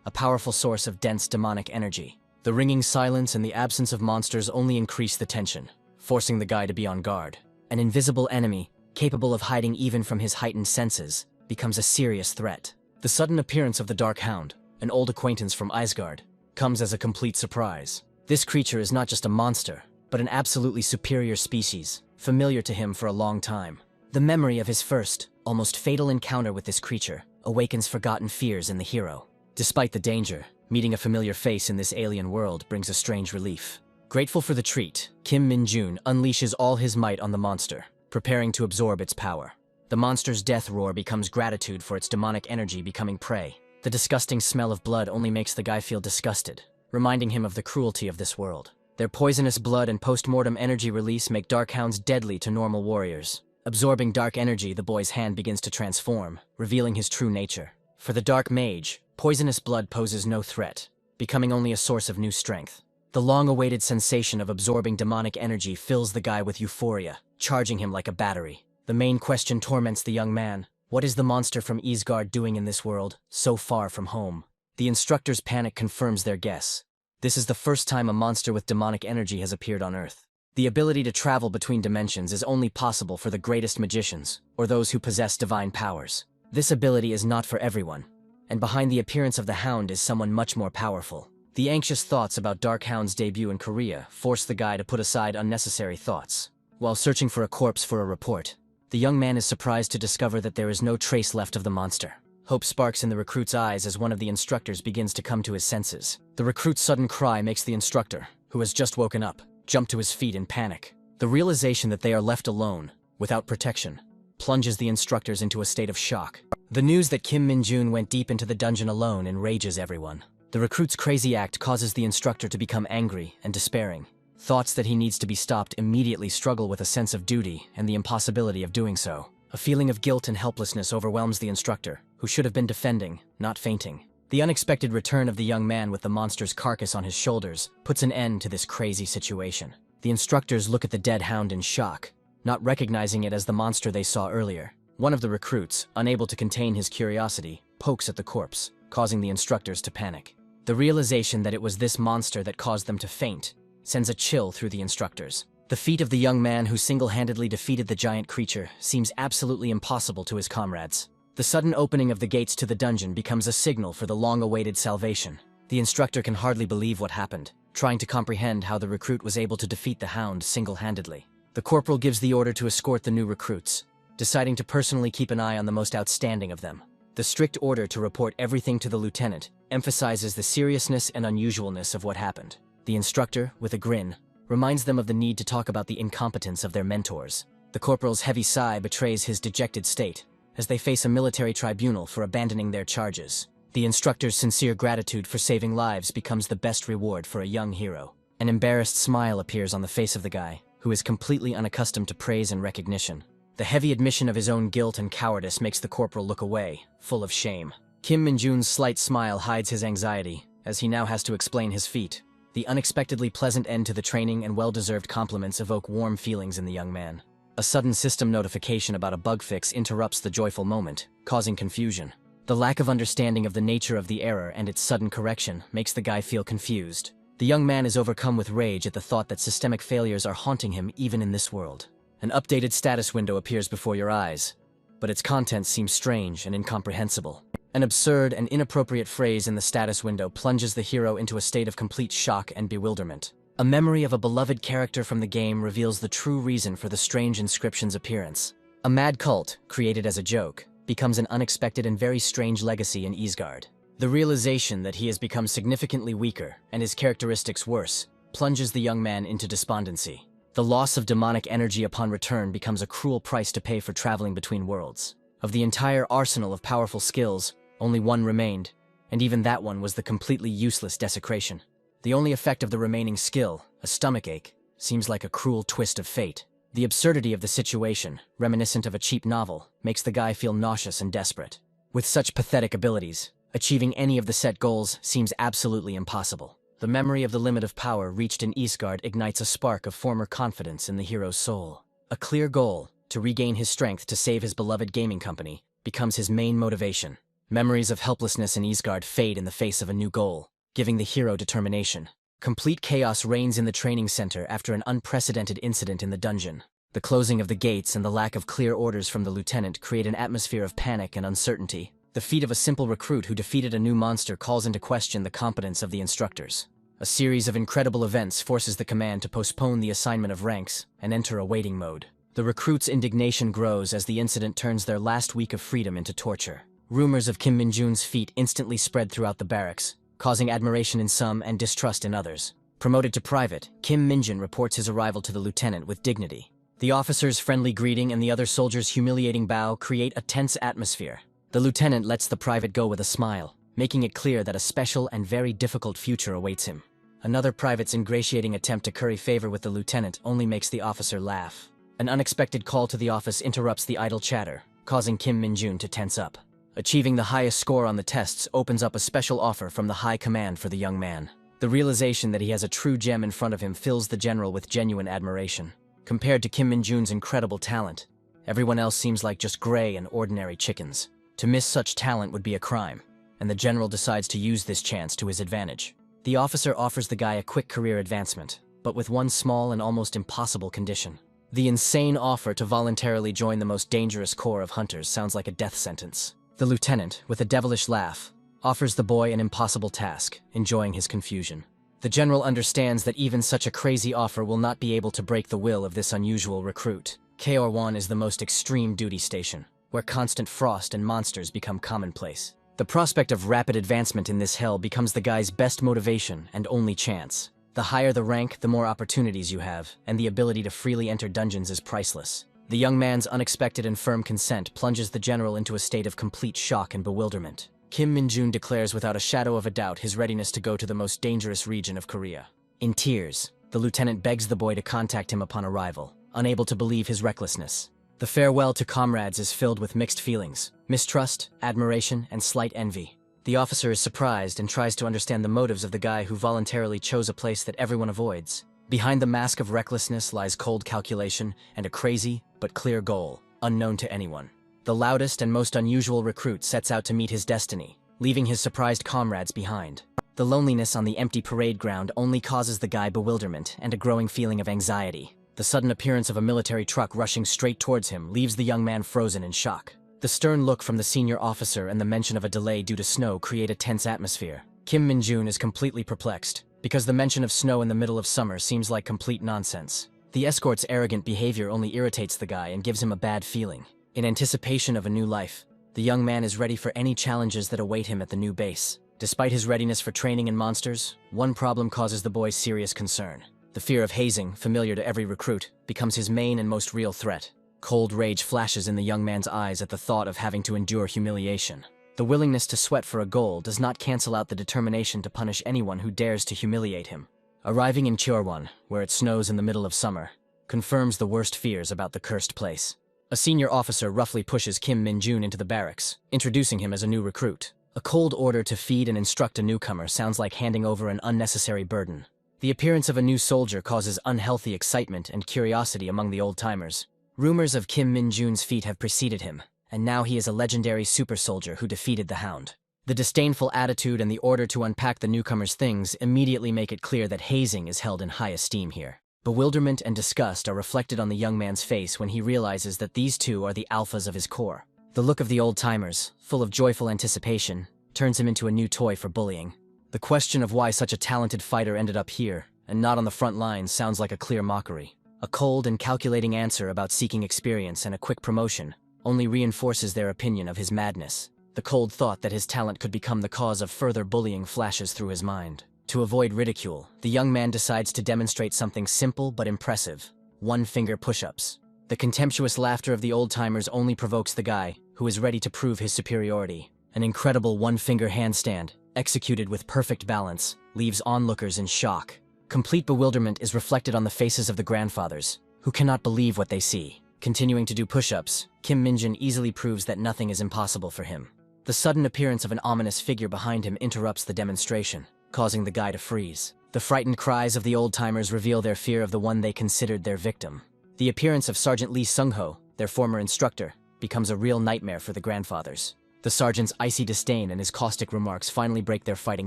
a powerful source of dense demonic energy. The ringing silence and the absence of monsters only increase the tension, forcing the guy to be on guard. An invisible enemy, capable of hiding even from his heightened senses, becomes a serious threat. The sudden appearance of the Dark Hound, an old acquaintance from Isgard, comes as a complete surprise. This creature is not just a monster, but an absolutely superior species, familiar to him for a long time. The memory of his first, almost fatal encounter with this creature awakens forgotten fears in the hero. Despite the danger, meeting a familiar face in this alien world brings a strange relief. Grateful for the treat, Kim Min-jun unleashes all his might on the monster, preparing to absorb its power. The monster's death roar becomes gratitude for its demonic energy becoming prey. The disgusting smell of blood only makes the guy feel disgusted, reminding him of the cruelty of this world. Their poisonous blood and post-mortem energy release make dark hounds deadly to normal warriors. Absorbing dark energy, the boy's hand begins to transform, revealing his true nature. For the dark mage, poisonous blood poses no threat, becoming only a source of new strength. The long-awaited sensation of absorbing demonic energy fills the guy with euphoria, charging him like a battery. The main question torments the young man: what is the monster from Isgard doing in this world, so far from home? The instructor's panic confirms their guess. This is the first time a monster with demonic energy has appeared on Earth. The ability to travel between dimensions is only possible for the greatest magicians, or those who possess divine powers. This ability is not for everyone, and behind the appearance of the Hound is someone much more powerful. The anxious thoughts about Dark Hound's debut in Korea force the guy to put aside unnecessary thoughts. While searching for a corpse for a report, the young man is surprised to discover that there is no trace left of the monster. Hope sparks in the recruit's eyes as one of the instructors begins to come to his senses. The recruit's sudden cry makes the instructor, who has just woken up, jump to his feet in panic. The realization that they are left alone, without protection, plunges the instructors into a state of shock. The news that Kim Min-jun went deep into the dungeon alone enrages everyone. The recruit's crazy act causes the instructor to become angry and despairing. Thoughts that he needs to be stopped immediately struggle with a sense of duty and the impossibility of doing so. A feeling of guilt and helplessness overwhelms the instructor, who should have been defending, not fainting. The unexpected return of the young man with the monster's carcass on his shoulders puts an end to this crazy situation. The instructors look at the dead hound in shock, not recognizing it as the monster they saw earlier. One of the recruits, unable to contain his curiosity, pokes at the corpse, causing the instructors to panic. The realization that it was this monster that caused them to faint sends a chill through the instructors. The feat of the young man who single-handedly defeated the giant creature seems absolutely impossible to his comrades. The sudden opening of the gates to the dungeon becomes a signal for the long-awaited salvation. The instructor can hardly believe what happened, trying to comprehend how the recruit was able to defeat the hound single-handedly. The corporal gives the order to escort the new recruits, deciding to personally keep an eye on the most outstanding of them. The strict order to report everything to the lieutenant emphasizes the seriousness and unusualness of what happened. The instructor, with a grin, reminds them of the need to talk about the incompetence of their mentors. The corporal's heavy sigh betrays his dejected state, as they face a military tribunal for abandoning their charges. The instructor's sincere gratitude for saving lives becomes the best reward for a young hero. An embarrassed smile appears on the face of the guy, who is completely unaccustomed to praise and recognition. The heavy admission of his own guilt and cowardice makes the corporal look away, full of shame. Kim Min-jun's slight smile hides his anxiety, as he now has to explain his feat. The unexpectedly pleasant end to the training and well-deserved compliments evoke warm feelings in the young man. A sudden system notification about a bug fix interrupts the joyful moment, causing confusion. The lack of understanding of the nature of the error and its sudden correction makes the guy feel confused. The young man is overcome with rage at the thought that systemic failures are haunting him even in this world. An updated status window appears before your eyes, but its contents seem strange and incomprehensible. An absurd and inappropriate phrase in the status window plunges the hero into a state of complete shock and bewilderment. A memory of a beloved character from the game reveals the true reason for the strange inscription's appearance. A mad cult, created as a joke, becomes an unexpected and very strange legacy in Isgard. The realization that he has become significantly weaker and his characteristics worse plunges the young man into despondency. The loss of demonic energy upon return becomes a cruel price to pay for traveling between worlds. Of the entire arsenal of powerful skills, only one remained, and even that one was the completely useless desecration. The only effect of the remaining skill, a stomachache, seems like a cruel twist of fate. The absurdity of the situation, reminiscent of a cheap novel, makes the guy feel nauseous and desperate. With such pathetic abilities, achieving any of the set goals seems absolutely impossible. The memory of the limit of power reached in Isgard ignites a spark of former confidence in the hero's soul. A clear goal, to regain his strength to save his beloved gaming company, becomes his main motivation. Memories of helplessness in Isgard fade in the face of a new goal, giving the hero determination. Complete chaos reigns in the training center after an unprecedented incident in the dungeon. The closing of the gates and the lack of clear orders from the lieutenant create an atmosphere of panic and uncertainty. The feat of a simple recruit who defeated a new monster calls into question the competence of the instructors. A series of incredible events forces the command to postpone the assignment of ranks and enter a waiting mode. The recruits' indignation grows as the incident turns their last week of freedom into torture. Rumors of Kim Min-jun's feat instantly spread throughout the barracks, causing admiration in some and distrust in others. Promoted to private, Kim Min-jun reports his arrival to the lieutenant with dignity. The officer's friendly greeting and the other soldiers' humiliating bow create a tense atmosphere. The lieutenant lets the private go with a smile, making it clear that a special and very difficult future awaits him. Another private's ingratiating attempt to curry favor with the lieutenant only makes the officer laugh. An unexpected call to the office interrupts the idle chatter, causing Kim Min-jun to tense up. Achieving the highest score on the tests opens up a special offer from the high command for the young man. The realization that he has a true gem in front of him fills the general with genuine admiration. Compared to Kim Min-jun's incredible talent, everyone else seems like just gray and ordinary chickens. To miss such talent would be a crime, and the general decides to use this chance to his advantage. The officer offers the guy a quick career advancement, but with one small and almost impossible condition. The insane offer to voluntarily join the most dangerous corps of hunters sounds like a death sentence. The lieutenant, with a devilish laugh, offers the boy an impossible task, enjoying his confusion. The general understands that even such a crazy offer will not be able to break the will of this unusual recruit. Kaor-1 is the most extreme duty station, where constant frost and monsters become commonplace. The prospect of rapid advancement in this hell becomes the guy's best motivation and only chance. The higher the rank, the more opportunities you have, and the ability to freely enter dungeons is priceless. The young man's unexpected and firm consent plunges the general into a state of complete shock and bewilderment. Kim Min-jun declares without a shadow of a doubt his readiness to go to the most dangerous region of Korea. In tears, the lieutenant begs the boy to contact him upon arrival, unable to believe his recklessness. The farewell to comrades is filled with mixed feelings, mistrust, admiration, and slight envy. The officer is surprised and tries to understand the motives of the guy who voluntarily chose a place that everyone avoids. Behind the mask of recklessness lies cold calculation and a crazy but clear goal, unknown to anyone. The loudest and most unusual recruit sets out to meet his destiny, leaving his surprised comrades behind. The loneliness on the empty parade ground only causes the guy bewilderment and a growing feeling of anxiety. The sudden appearance of a military truck rushing straight towards him leaves the young man frozen in shock. The stern look from the senior officer and the mention of a delay due to snow create a tense atmosphere. Kim Min-jun is completely perplexed, because the mention of snow in the middle of summer seems like complete nonsense. The escort's arrogant behavior only irritates the guy and gives him a bad feeling. In anticipation of a new life, the young man is ready for any challenges that await him at the new base. Despite his readiness for training in monsters, one problem causes the boy serious concern. The fear of hazing, familiar to every recruit, becomes his main and most real threat. Cold rage flashes in the young man's eyes at the thought of having to endure humiliation. The willingness to sweat for a goal does not cancel out the determination to punish anyone who dares to humiliate him. Arriving in Cheorwon, where it snows in the middle of summer, confirms the worst fears about the cursed place. A senior officer roughly pushes Kim Min-jun into the barracks, introducing him as a new recruit. A cold order to feed and instruct a newcomer sounds like handing over an unnecessary burden. The appearance of a new soldier causes unhealthy excitement and curiosity among the old-timers. Rumors of Kim Min-jun's feat have preceded him, and now he is a legendary super soldier who defeated the Hound. The disdainful attitude and the order to unpack the newcomer's things immediately make it clear that hazing is held in high esteem here. Bewilderment and disgust are reflected on the young man's face when he realizes that these two are the alphas of his corps. The look of the old-timers, full of joyful anticipation, turns him into a new toy for bullying. The question of why such a talented fighter ended up here, and not on the front lines, sounds like a clear mockery. A cold and calculating answer about seeking experience and a quick promotion only reinforces their opinion of his madness. The cold thought that his talent could become the cause of further bullying flashes through his mind. To avoid ridicule, the young man decides to demonstrate something simple but impressive: one-finger push-ups. The contemptuous laughter of the old-timers only provokes the guy, who is ready to prove his superiority. An incredible one-finger handstand, executed with perfect balance, leaves onlookers in shock. Complete bewilderment is reflected on the faces of the grandfathers, who cannot believe what they see. Continuing to do push-ups, Kim Min-jun easily proves that nothing is impossible for him. The sudden appearance of an ominous figure behind him interrupts the demonstration, causing the guy to freeze. The frightened cries of the old-timers reveal their fear of the one they considered their victim. The appearance of Sergeant Lee Sung-ho, their former instructor, becomes a real nightmare for the grandfathers. The sergeant's icy disdain and his caustic remarks finally break their fighting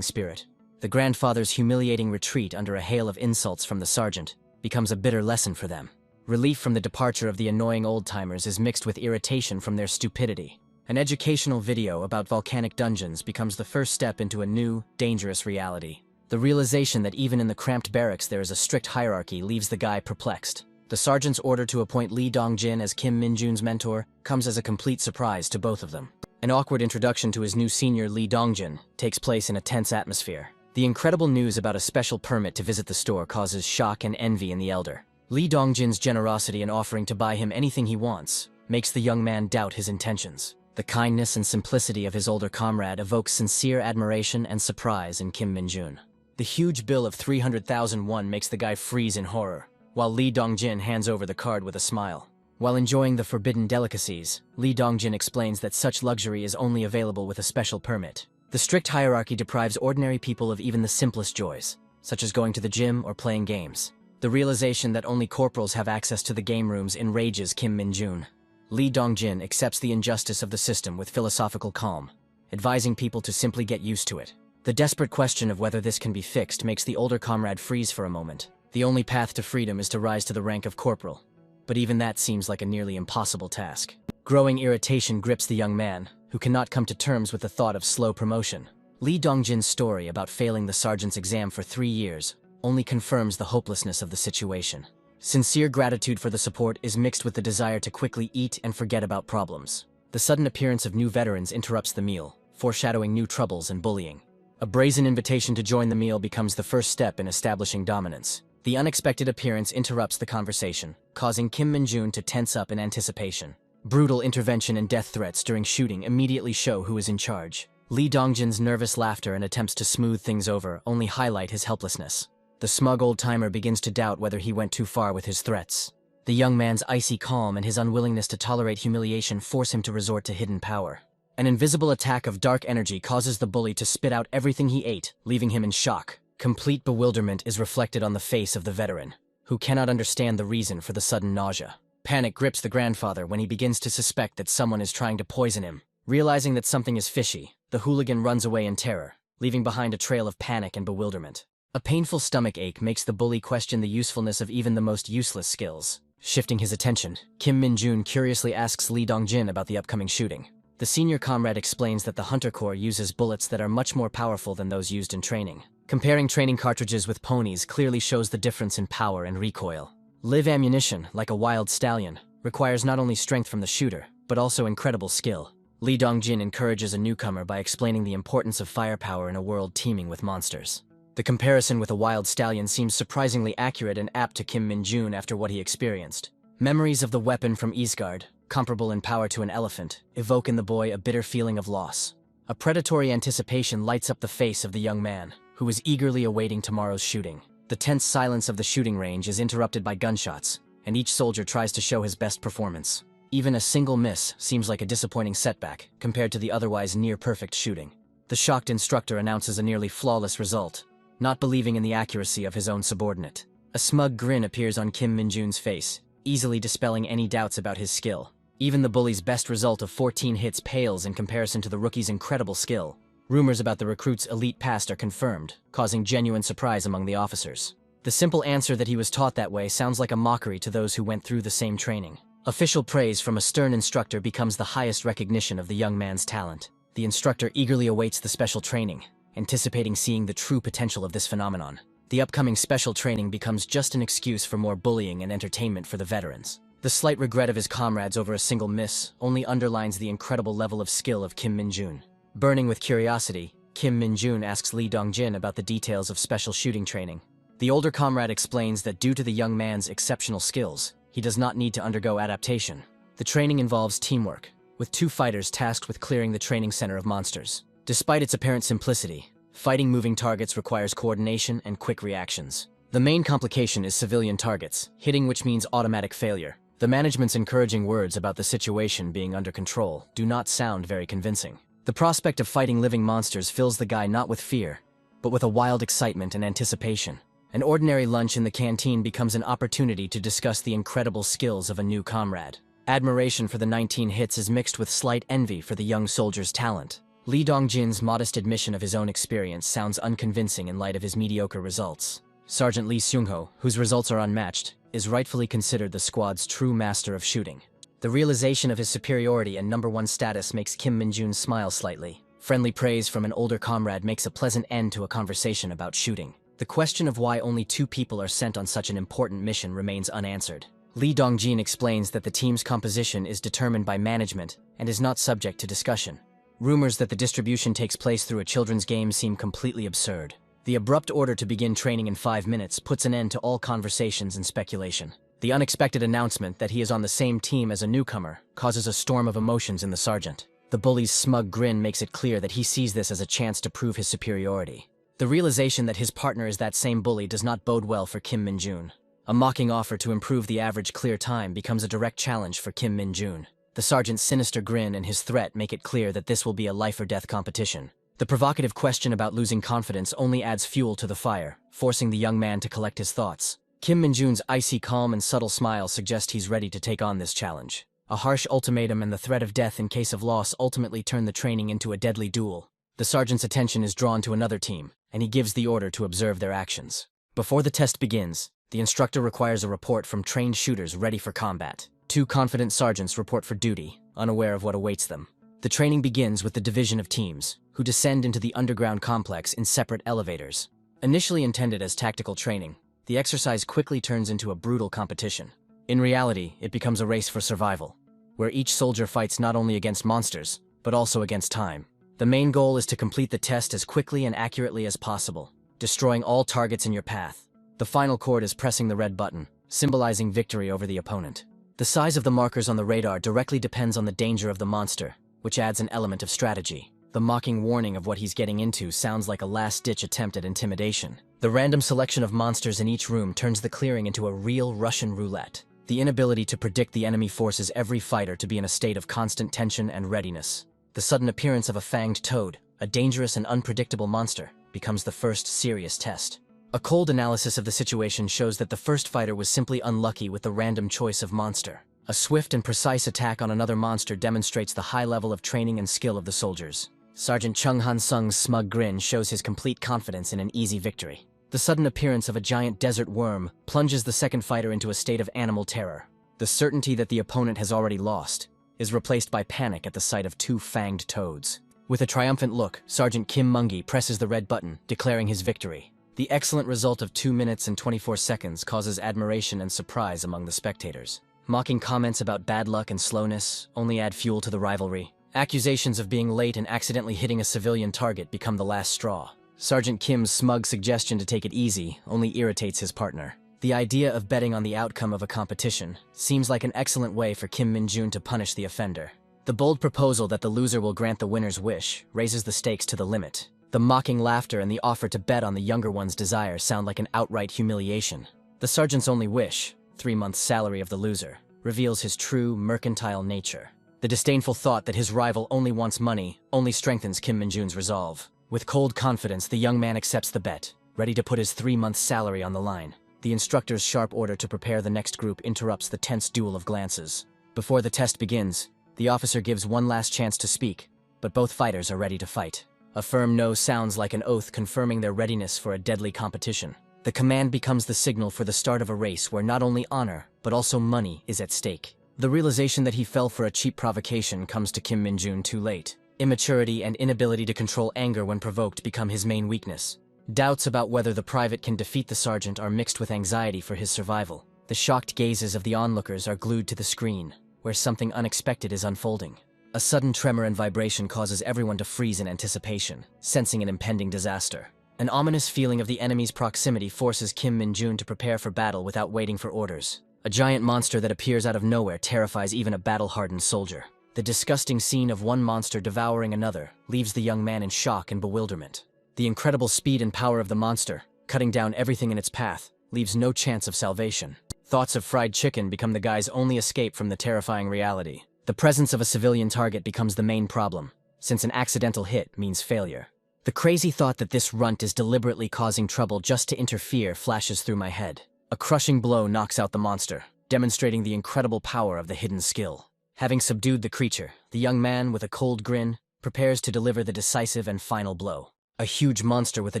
spirit. The grandfather's humiliating retreat under a hail of insults from the sergeant becomes a bitter lesson for them. Relief from the departure of the annoying old-timers is mixed with irritation from their stupidity. An educational video about volcanic dungeons becomes the first step into a new, dangerous reality. The realization that even in the cramped barracks there is a strict hierarchy leaves the guy perplexed. The sergeant's order to appoint Lee Dong-jin as Kim Min-jun's mentor comes as a complete surprise to both of them. An awkward introduction to his new senior Lee Dong-jin takes place in a tense atmosphere. The incredible news about a special permit to visit the store causes shock and envy in the elder. Lee Dong-jin's generosity in offering to buy him anything he wants makes the young man doubt his intentions. The kindness and simplicity of his older comrade evokes sincere admiration and surprise in Kim Min-jun. The huge bill of 300,000 won makes the guy freeze in horror, while Lee Dong-jin hands over the card with a smile. While enjoying the forbidden delicacies, Lee Dong-jin explains that such luxury is only available with a special permit. The strict hierarchy deprives ordinary people of even the simplest joys, such as going to the gym or playing games. The realization that only corporals have access to the game rooms enrages Kim Min-jun. Lee Dong-jin accepts the injustice of the system with philosophical calm, advising people to simply get used to it. The desperate question of whether this can be fixed makes the older comrade freeze for a moment. The only path to freedom is to rise to the rank of corporal, but even that seems like a nearly impossible task. Growing irritation grips the young man, who cannot come to terms with the thought of slow promotion. Lee Dong-jin's story about failing the sergeant's exam for 3 years only confirms the hopelessness of the situation. Sincere gratitude for the support is mixed with the desire to quickly eat and forget about problems. The sudden appearance of new veterans interrupts the meal, foreshadowing new troubles and bullying. A brazen invitation to join the meal becomes the first step in establishing dominance. The unexpected appearance interrupts the conversation, causing Kim Min-jun to tense up in anticipation. Brutal intervention and death threats during shooting immediately show who is in charge. Lee Dong-jin's nervous laughter and attempts to smooth things over only highlight his helplessness. The smug old-timer begins to doubt whether he went too far with his threats. The young man's icy calm and his unwillingness to tolerate humiliation force him to resort to hidden power. An invisible attack of dark energy causes the bully to spit out everything he ate, leaving him in shock. Complete bewilderment is reflected on the face of the veteran, who cannot understand the reason for the sudden nausea. Panic grips the grandfather when he begins to suspect that someone is trying to poison him. Realizing that something is fishy, the hooligan runs away in terror, leaving behind a trail of panic and bewilderment. A painful stomach ache makes the bully question the usefulness of even the most useless skills. Shifting his attention, Kim Min-jun curiously asks Lee Dong-jin about the upcoming shooting. The senior comrade explains that the Hunter Corps uses bullets that are much more powerful than those used in training. Comparing training cartridges with ponies clearly shows the difference in power and recoil. Live ammunition, like a wild stallion, requires not only strength from the shooter, but also incredible skill. Lee Dong-jin encourages a newcomer by explaining the importance of firepower in a world teeming with monsters. The comparison with a wild stallion seems surprisingly accurate and apt to Kim Min-jun after what he experienced. Memories of the weapon from Isgard, comparable in power to an elephant, evoke in the boy a bitter feeling of loss. A predatory anticipation lights up the face of the young man, who is eagerly awaiting tomorrow's shooting. The tense silence of the shooting range is interrupted by gunshots, and each soldier tries to show his best performance. Even a single miss seems like a disappointing setback compared to the otherwise near-perfect shooting. The shocked instructor announces a nearly flawless result, not believing in the accuracy of his own subordinate. A smug grin appears on Kim Min-jun's face, easily dispelling any doubts about his skill. Even the bully's best result of 14 hits pales in comparison to the rookie's incredible skill. Rumors about the recruit's elite past are confirmed, causing genuine surprise among the officers. The simple answer that he was taught that way sounds like a mockery to those who went through the same training. Official praise from a stern instructor becomes the highest recognition of the young man's talent. The instructor eagerly awaits the special training, anticipating seeing the true potential of this phenomenon. The upcoming special training becomes just an excuse for more bullying and entertainment for the veterans. The slight regret of his comrades over a single miss only underlines the incredible level of skill of Kim Min-jun. Burning with curiosity, Kim Min-jun asks Lee Dong-jin about the details of special shooting training. The older comrade explains that due to the young man's exceptional skills, he does not need to undergo adaptation. The training involves teamwork, with 2 fighters tasked with clearing the training center of monsters. Despite its apparent simplicity, fighting moving targets requires coordination and quick reactions. The main complication is civilian targets, hitting which means automatic failure. The management's encouraging words about the situation being under control do not sound very convincing. The prospect of fighting living monsters fills the guy not with fear, but with a wild excitement and anticipation. An ordinary lunch in the canteen becomes an opportunity to discuss the incredible skills of a new comrade. Admiration for the 19 hits is mixed with slight envy for the young soldier's talent. Lee Dong-jin's modest admission of his own experience sounds unconvincing in light of his mediocre results. Sergeant Lee Seung-ho, whose results are unmatched, is rightfully considered the squad's true master of shooting. The realization of his superiority and #1 status makes Kim Min-jun smile slightly. Friendly praise from an older comrade makes a pleasant end to a conversation about shooting. The question of why only 2 people are sent on such an important mission remains unanswered. Lee Dong-jin explains that the team's composition is determined by management and is not subject to discussion. Rumors that the distribution takes place through a children's game seem completely absurd. The abrupt order to begin training in 5 minutes puts an end to all conversations and speculation. The unexpected announcement that he is on the same team as a newcomer causes a storm of emotions in the sergeant. The bully's smug grin makes it clear that he sees this as a chance to prove his superiority. The realization that his partner is that same bully does not bode well for Kim Min-jun. A mocking offer to improve the average clear time becomes a direct challenge for Kim Min-jun. The sergeant's sinister grin and his threat make it clear that this will be a life-or-death competition. The provocative question about losing confidence only adds fuel to the fire, forcing the young man to collect his thoughts. Kim Min-jun's icy calm and subtle smile suggest he's ready to take on this challenge. A harsh ultimatum and the threat of death in case of loss ultimately turn the training into a deadly duel. The sergeant's attention is drawn to another team, and he gives the order to observe their actions. Before the test begins, the instructor requires a report from trained shooters ready for combat. 2 confident sergeants report for duty, unaware of what awaits them. The training begins with the division of teams, who descend into the underground complex in separate elevators. Initially intended as tactical training, the exercise quickly turns into a brutal competition. In reality, it becomes a race for survival, where each soldier fights not only against monsters, but also against time. The main goal is to complete the test as quickly and accurately as possible, destroying all targets in your path. The final chord is pressing the red button, symbolizing victory over the opponent. The size of the markers on the radar directly depends on the danger of the monster, which adds an element of strategy. The mocking warning of what he's getting into sounds like a last-ditch attempt at intimidation. The random selection of monsters in each room turns the clearing into a real Russian roulette. The inability to predict the enemy forces every fighter to be in a state of constant tension and readiness. The sudden appearance of a fanged toad, a dangerous and unpredictable monster, becomes the first serious test. A cold analysis of the situation shows that the first fighter was simply unlucky with the random choice of monster. A swift and precise attack on another monster demonstrates the high level of training and skill of the soldiers. Sergeant Chung Han Sung's smug grin shows his complete confidence in an easy victory. The sudden appearance of a giant desert worm plunges the second fighter into a state of animal terror. The certainty that the opponent has already lost is replaced by panic at the sight of two fanged toads. With a triumphant look, Sergeant Kim Mungi presses the red button, declaring his victory. The excellent result of 2 minutes and 24 seconds causes admiration and surprise among the spectators. Mocking comments about bad luck and slowness only add fuel to the rivalry. Accusations of being late and accidentally hitting a civilian target become the last straw. Sergeant Kim's smug suggestion to take it easy only irritates his partner. The idea of betting on the outcome of a competition seems like an excellent way for Kim Min-jun to punish the offender. The bold proposal that the loser will grant the winner's wish raises the stakes to the limit. The mocking laughter and the offer to bet on the younger one's desire sound like an outright humiliation. The sergeant's only wish, 3 months' salary of the loser, reveals his true mercantile nature. The disdainful thought that his rival only wants money only strengthens Kim Min-jun's resolve. With cold confidence, the young man accepts the bet, ready to put his 3 months' salary on the line. The instructor's sharp order to prepare the next group interrupts the tense duel of glances. Before the test begins, the officer gives one last chance to speak, but both fighters are ready to fight. A firm no sounds like an oath confirming their readiness for a deadly competition. The command becomes the signal for the start of a race where not only honor, but also money is at stake. The realization that he fell for a cheap provocation comes to Kim Min-jun too late. Immaturity and inability to control anger when provoked become his main weakness. Doubts about whether the private can defeat the sergeant are mixed with anxiety for his survival. The shocked gazes of the onlookers are glued to the screen, where something unexpected is unfolding. A sudden tremor and vibration causes everyone to freeze in anticipation, sensing an impending disaster. An ominous feeling of the enemy's proximity forces Kim Min-jun to prepare for battle without waiting for orders. A giant monster that appears out of nowhere terrifies even a battle-hardened soldier. The disgusting scene of one monster devouring another leaves the young man in shock and bewilderment. The incredible speed and power of the monster, cutting down everything in its path, leaves no chance of salvation. Thoughts of fried chicken become the guy's only escape from the terrifying reality. The presence of a civilian target becomes the main problem, since an accidental hit means failure. The crazy thought that this runt is deliberately causing trouble just to interfere flashes through my head. A crushing blow knocks out the monster, demonstrating the incredible power of the hidden skill. Having subdued the creature, the young man, with a cold grin, prepares to deliver the decisive and final blow. A huge monster with a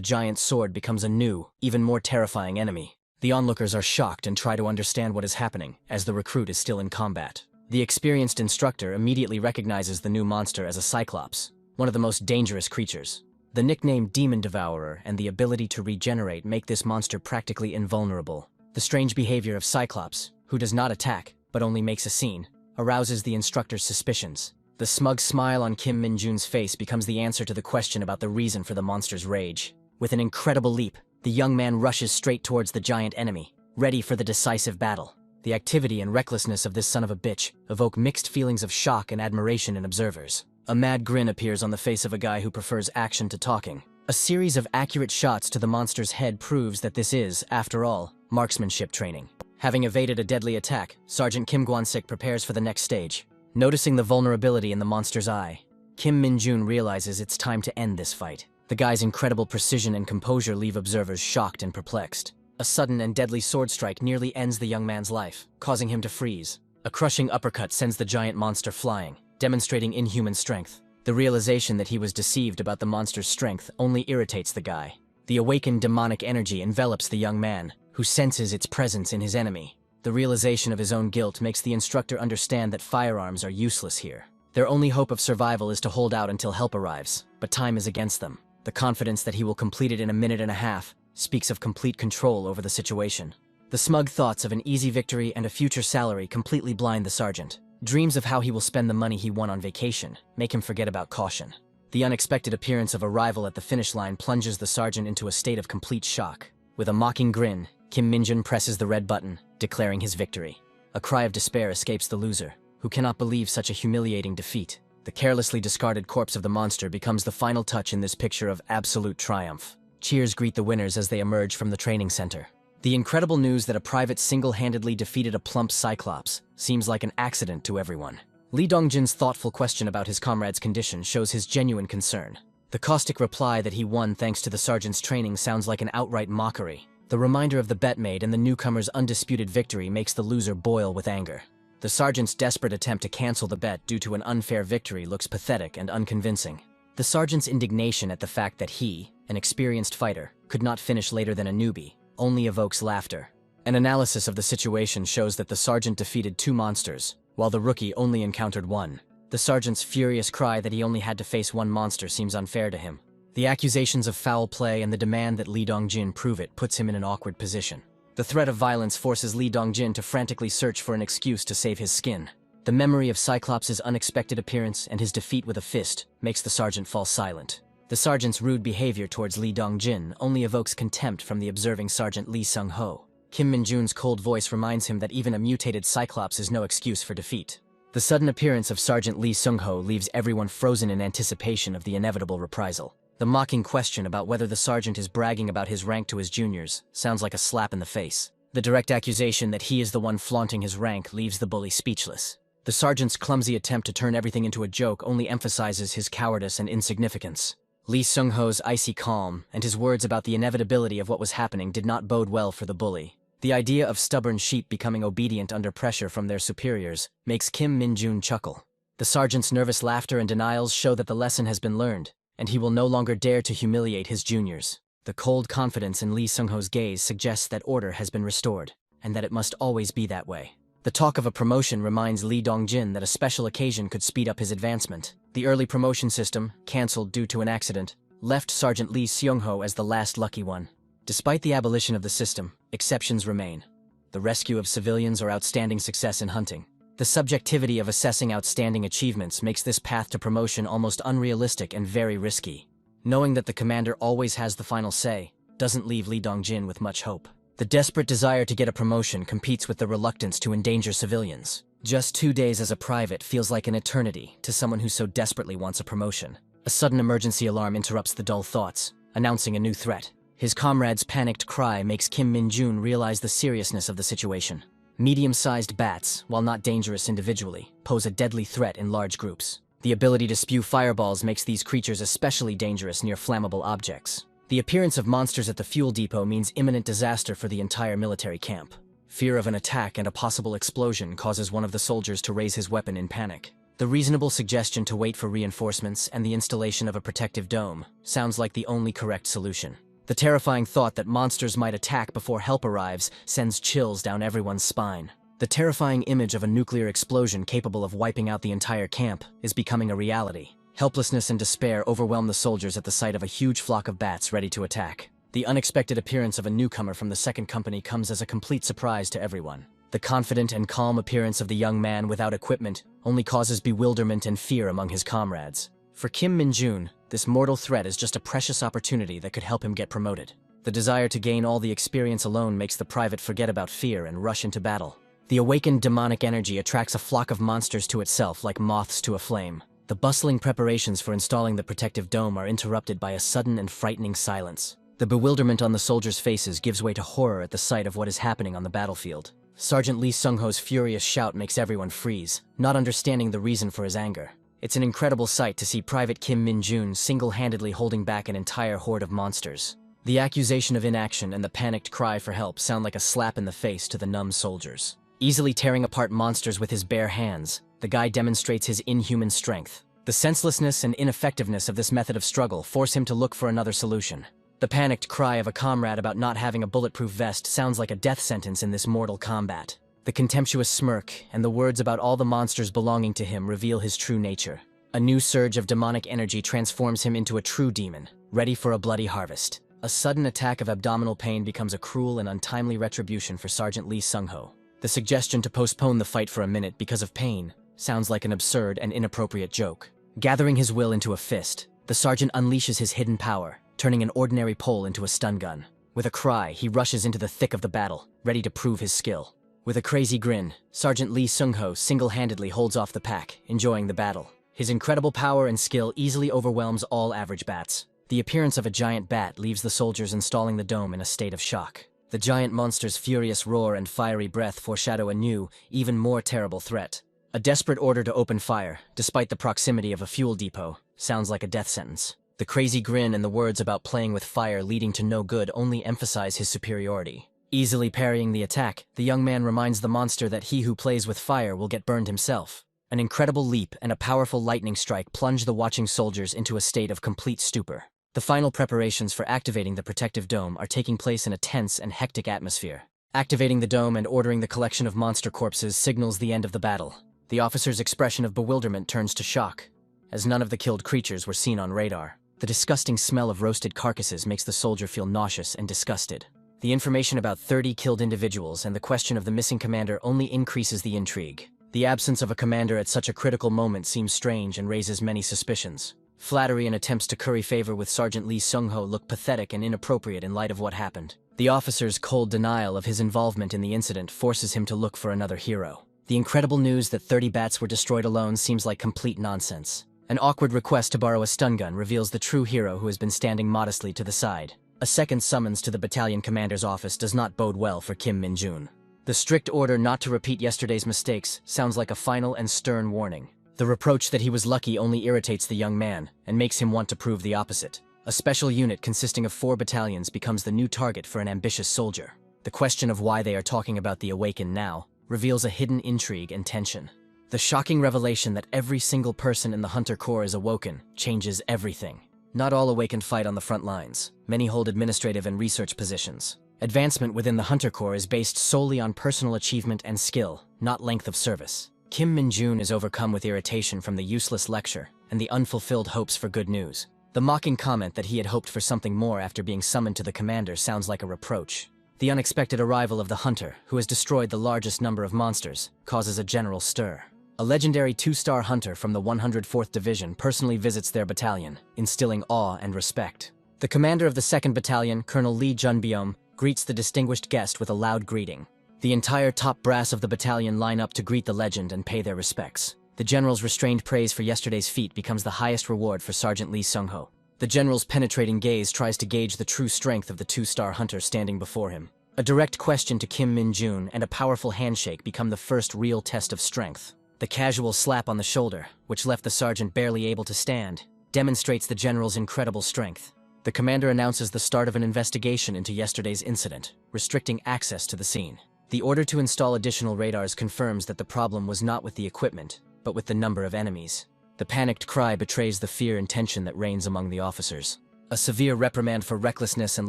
giant sword becomes a new, even more terrifying enemy. The onlookers are shocked and try to understand what is happening, as the recruit is still in combat. The experienced instructor immediately recognizes the new monster as a Cyclops, one of the most dangerous creatures. The nickname Demon Devourer and the ability to regenerate make this monster practically invulnerable. The strange behavior of Cyclops, who does not attack, but only makes a scene, arouses the instructor's suspicions. The smug smile on Kim Min-jun's face becomes the answer to the question about the reason for the monster's rage. With an incredible leap, the young man rushes straight towards the giant enemy, ready for the decisive battle. The activity and recklessness of this son of a bitch evoke mixed feelings of shock and admiration in observers. A mad grin appears on the face of a guy who prefers action to talking. A series of accurate shots to the monster's head proves that this is, after all, marksmanship training. Having evaded a deadly attack, Sergeant Kim Gwon-sik prepares for the next stage. Noticing the vulnerability in the monster's eye, Kim Min-jun realizes it's time to end this fight. The guy's incredible precision and composure leave observers shocked and perplexed. A sudden and deadly sword strike nearly ends the young man's life, causing him to freeze. A crushing uppercut sends the giant monster flying, demonstrating inhuman strength. The realization that he was deceived about the monster's strength only irritates the guy. The awakened demonic energy envelops the young man, who senses its presence in his enemy. The realization of his own guilt makes the instructor understand that firearms are useless here. Their only hope of survival is to hold out until help arrives, but time is against them. The confidence that he will complete it in a minute and a half speaks of complete control over the situation. The smug thoughts of an easy victory and a future salary completely blind the sergeant. Dreams of how he will spend the money he won on vacation make him forget about caution. The unexpected appearance of a rival at the finish line plunges the sergeant into a state of complete shock. With a mocking grin, Kim Min-jun presses the red button, declaring his victory. A cry of despair escapes the loser, who cannot believe such a humiliating defeat. The carelessly discarded corpse of the monster becomes the final touch in this picture of absolute triumph. Cheers greet the winners as they emerge from the training center. The incredible news that a private single-handedly defeated a plump Cyclops seems like an accident to everyone. Lee Dongjin's thoughtful question about his comrade's condition shows his genuine concern. The caustic reply that he won thanks to the sergeant's training sounds like an outright mockery. The reminder of the bet made and the newcomer's undisputed victory makes the loser boil with anger. The sergeant's desperate attempt to cancel the bet due to an unfair victory looks pathetic and unconvincing. The sergeant's indignation at the fact that he, an experienced fighter, could not finish later than a newbie, only evokes laughter. An analysis of the situation shows that the sergeant defeated 2 monsters, while the rookie only encountered 1. The sergeant's furious cry that he only had to face 1 monster seems unfair to him. The accusations of foul play and the demand that Lee Dongjin prove it puts him in an awkward position. The threat of violence forces Lee Dongjin to frantically search for an excuse to save his skin. The memory of Cyclops' unexpected appearance and his defeat with a fist makes the sergeant fall silent. The sergeant's rude behavior towards Lee Dongjin only evokes contempt from the observing Sergeant Lee Sung-ho. Kim Min-jun's cold voice reminds him that even a mutated Cyclops is no excuse for defeat. The sudden appearance of Sergeant Lee Sung-ho leaves everyone frozen in anticipation of the inevitable reprisal. The mocking question about whether the sergeant is bragging about his rank to his juniors sounds like a slap in the face. The direct accusation that he is the one flaunting his rank leaves the bully speechless. The sergeant's clumsy attempt to turn everything into a joke only emphasizes his cowardice and insignificance. Lee Sung-ho's icy calm and his words about the inevitability of what was happening did not bode well for the bully. The idea of stubborn sheep becoming obedient under pressure from their superiors makes Kim Min-jun chuckle. The sergeant's nervous laughter and denials show that the lesson has been learned, and he will no longer dare to humiliate his juniors. The cold confidence in Lee Sung-ho's gaze suggests that order has been restored, and that it must always be that way. The talk of a promotion reminds Lee Dongjin that a special occasion could speed up his advancement. The early promotion system, cancelled due to an accident, left Sergeant Lee Seung-ho as the last lucky one. Despite the abolition of the system, exceptions remain. The rescue of civilians or outstanding success in hunting. The subjectivity of assessing outstanding achievements makes this path to promotion almost unrealistic and very risky. Knowing that the commander always has the final say doesn't leave Lee Dongjin with much hope. The desperate desire to get a promotion competes with the reluctance to endanger civilians. Just 2 days as a private feels like an eternity to someone who so desperately wants a promotion. A sudden emergency alarm interrupts the dull thoughts, announcing a new threat. His comrade's panicked cry makes Kim Min-jun realize the seriousness of the situation. Medium-sized bats, while not dangerous individually, pose a deadly threat in large groups. The ability to spew fireballs makes these creatures especially dangerous near flammable objects. The appearance of monsters at the fuel depot means imminent disaster for the entire military camp. Fear of an attack and a possible explosion causes one of the soldiers to raise his weapon in panic. The reasonable suggestion to wait for reinforcements and the installation of a protective dome sounds like the only correct solution. The terrifying thought that monsters might attack before help arrives sends chills down everyone's spine. The terrifying image of a nuclear explosion capable of wiping out the entire camp is becoming a reality. Helplessness and despair overwhelm the soldiers at the sight of a huge flock of bats ready to attack. The unexpected appearance of a newcomer from the second company comes as a complete surprise to everyone. The confident and calm appearance of the young man without equipment only causes bewilderment and fear among his comrades. For Kim Min-jun, this mortal threat is just a precious opportunity that could help him get promoted. The desire to gain all the experience alone makes the private forget about fear and rush into battle. The awakened demonic energy attracts a flock of monsters to itself like moths to a flame. The bustling preparations for installing the protective dome are interrupted by a sudden and frightening silence. The bewilderment on the soldiers' faces gives way to horror at the sight of what is happening on the battlefield. Sergeant Lee Sung-ho's furious shout makes everyone freeze, not understanding the reason for his anger. It's an incredible sight to see Private Kim Min-jun single-handedly holding back an entire horde of monsters. The accusation of inaction and the panicked cry for help sound like a slap in the face to the numb soldiers. Easily tearing apart monsters with his bare hands, the guy demonstrates his inhuman strength. The senselessness and ineffectiveness of this method of struggle force him to look for another solution. The panicked cry of a comrade about not having a bulletproof vest sounds like a death sentence in this mortal combat. The contemptuous smirk and the words about all the monsters belonging to him reveal his true nature. A new surge of demonic energy transforms him into a true demon, ready for a bloody harvest. A sudden attack of abdominal pain becomes a cruel and untimely retribution for Sergeant Lee Sung-ho. The suggestion to postpone the fight for a minute because of pain sounds like an absurd and inappropriate joke. Gathering his will into a fist, the sergeant unleashes his hidden power, turning an ordinary pole into a stun gun. With a cry, he rushes into the thick of the battle, ready to prove his skill. With a crazy grin, Sergeant Lee Sung-ho single-handedly holds off the pack, enjoying the battle. His incredible power and skill easily overwhelms all average bats. The appearance of a giant bat leaves the soldiers installing the dome in a state of shock. The giant monster's furious roar and fiery breath foreshadow a new, even more terrible threat. A desperate order to open fire, despite the proximity of a fuel depot, sounds like a death sentence. The crazy grin and the words about playing with fire leading to no good only emphasize his superiority. Easily parrying the attack, the young man reminds the monster that he who plays with fire will get burned himself. An incredible leap and a powerful lightning strike plunge the watching soldiers into a state of complete stupor. The final preparations for activating the protective dome are taking place in a tense and hectic atmosphere. Activating the dome and ordering the collection of monster corpses signals the end of the battle. The officer's expression of bewilderment turns to shock, as none of the killed creatures were seen on radar. The disgusting smell of roasted carcasses makes the soldier feel nauseous and disgusted. The information about 30 killed individuals and the question of the missing commander only increases the intrigue. The absence of a commander at such a critical moment seems strange and raises many suspicions. Flattery and attempts to curry favor with Sergeant Lee Sung-ho look pathetic and inappropriate in light of what happened. The officer's cold denial of his involvement in the incident forces him to look for another hero. The incredible news that 30 bats were destroyed alone seems like complete nonsense. An awkward request to borrow a stun gun reveals the true hero who has been standing modestly to the side. A second summons to the battalion commander's office does not bode well for Kim Min-jun. The strict order not to repeat yesterday's mistakes sounds like a final and stern warning. The reproach that he was lucky only irritates the young man and makes him want to prove the opposite. A special unit consisting of 4 battalions becomes the new target for an ambitious soldier. The question of why they are talking about the Awakened now reveals a hidden intrigue and tension. The shocking revelation that every single person in the Hunter Corps is awoken changes everything. Not all Awakened fight on the front lines. Many hold administrative and research positions. Advancement within the Hunter Corps is based solely on personal achievement and skill, not length of service. Kim Min-jun is overcome with irritation from the useless lecture and the unfulfilled hopes for good news. The mocking comment that he had hoped for something more after being summoned to the commander sounds like a reproach. The unexpected arrival of the hunter, who has destroyed the largest number of monsters, causes a general stir. A legendary 2-star hunter from the 104th Division personally visits their battalion, instilling awe and respect. The commander of the 2nd Battalion, Colonel Lee Junbyom, greets the distinguished guest with a loud greeting. The entire top brass of the battalion line up to greet the legend and pay their respects. The general's restrained praise for yesterday's feat becomes the highest reward for Sergeant Lee Sung-ho. The general's penetrating gaze tries to gauge the true strength of the 2-star hunter standing before him. A direct question to Kim Min-jun and a powerful handshake become the first real test of strength. The casual slap on the shoulder, which left the sergeant barely able to stand, demonstrates the general's incredible strength. The commander announces the start of an investigation into yesterday's incident, restricting access to the scene. The order to install additional radars confirms that the problem was not with the equipment, but with the number of enemies. The panicked cry betrays the fear and tension that reigns among the officers. A severe reprimand for recklessness and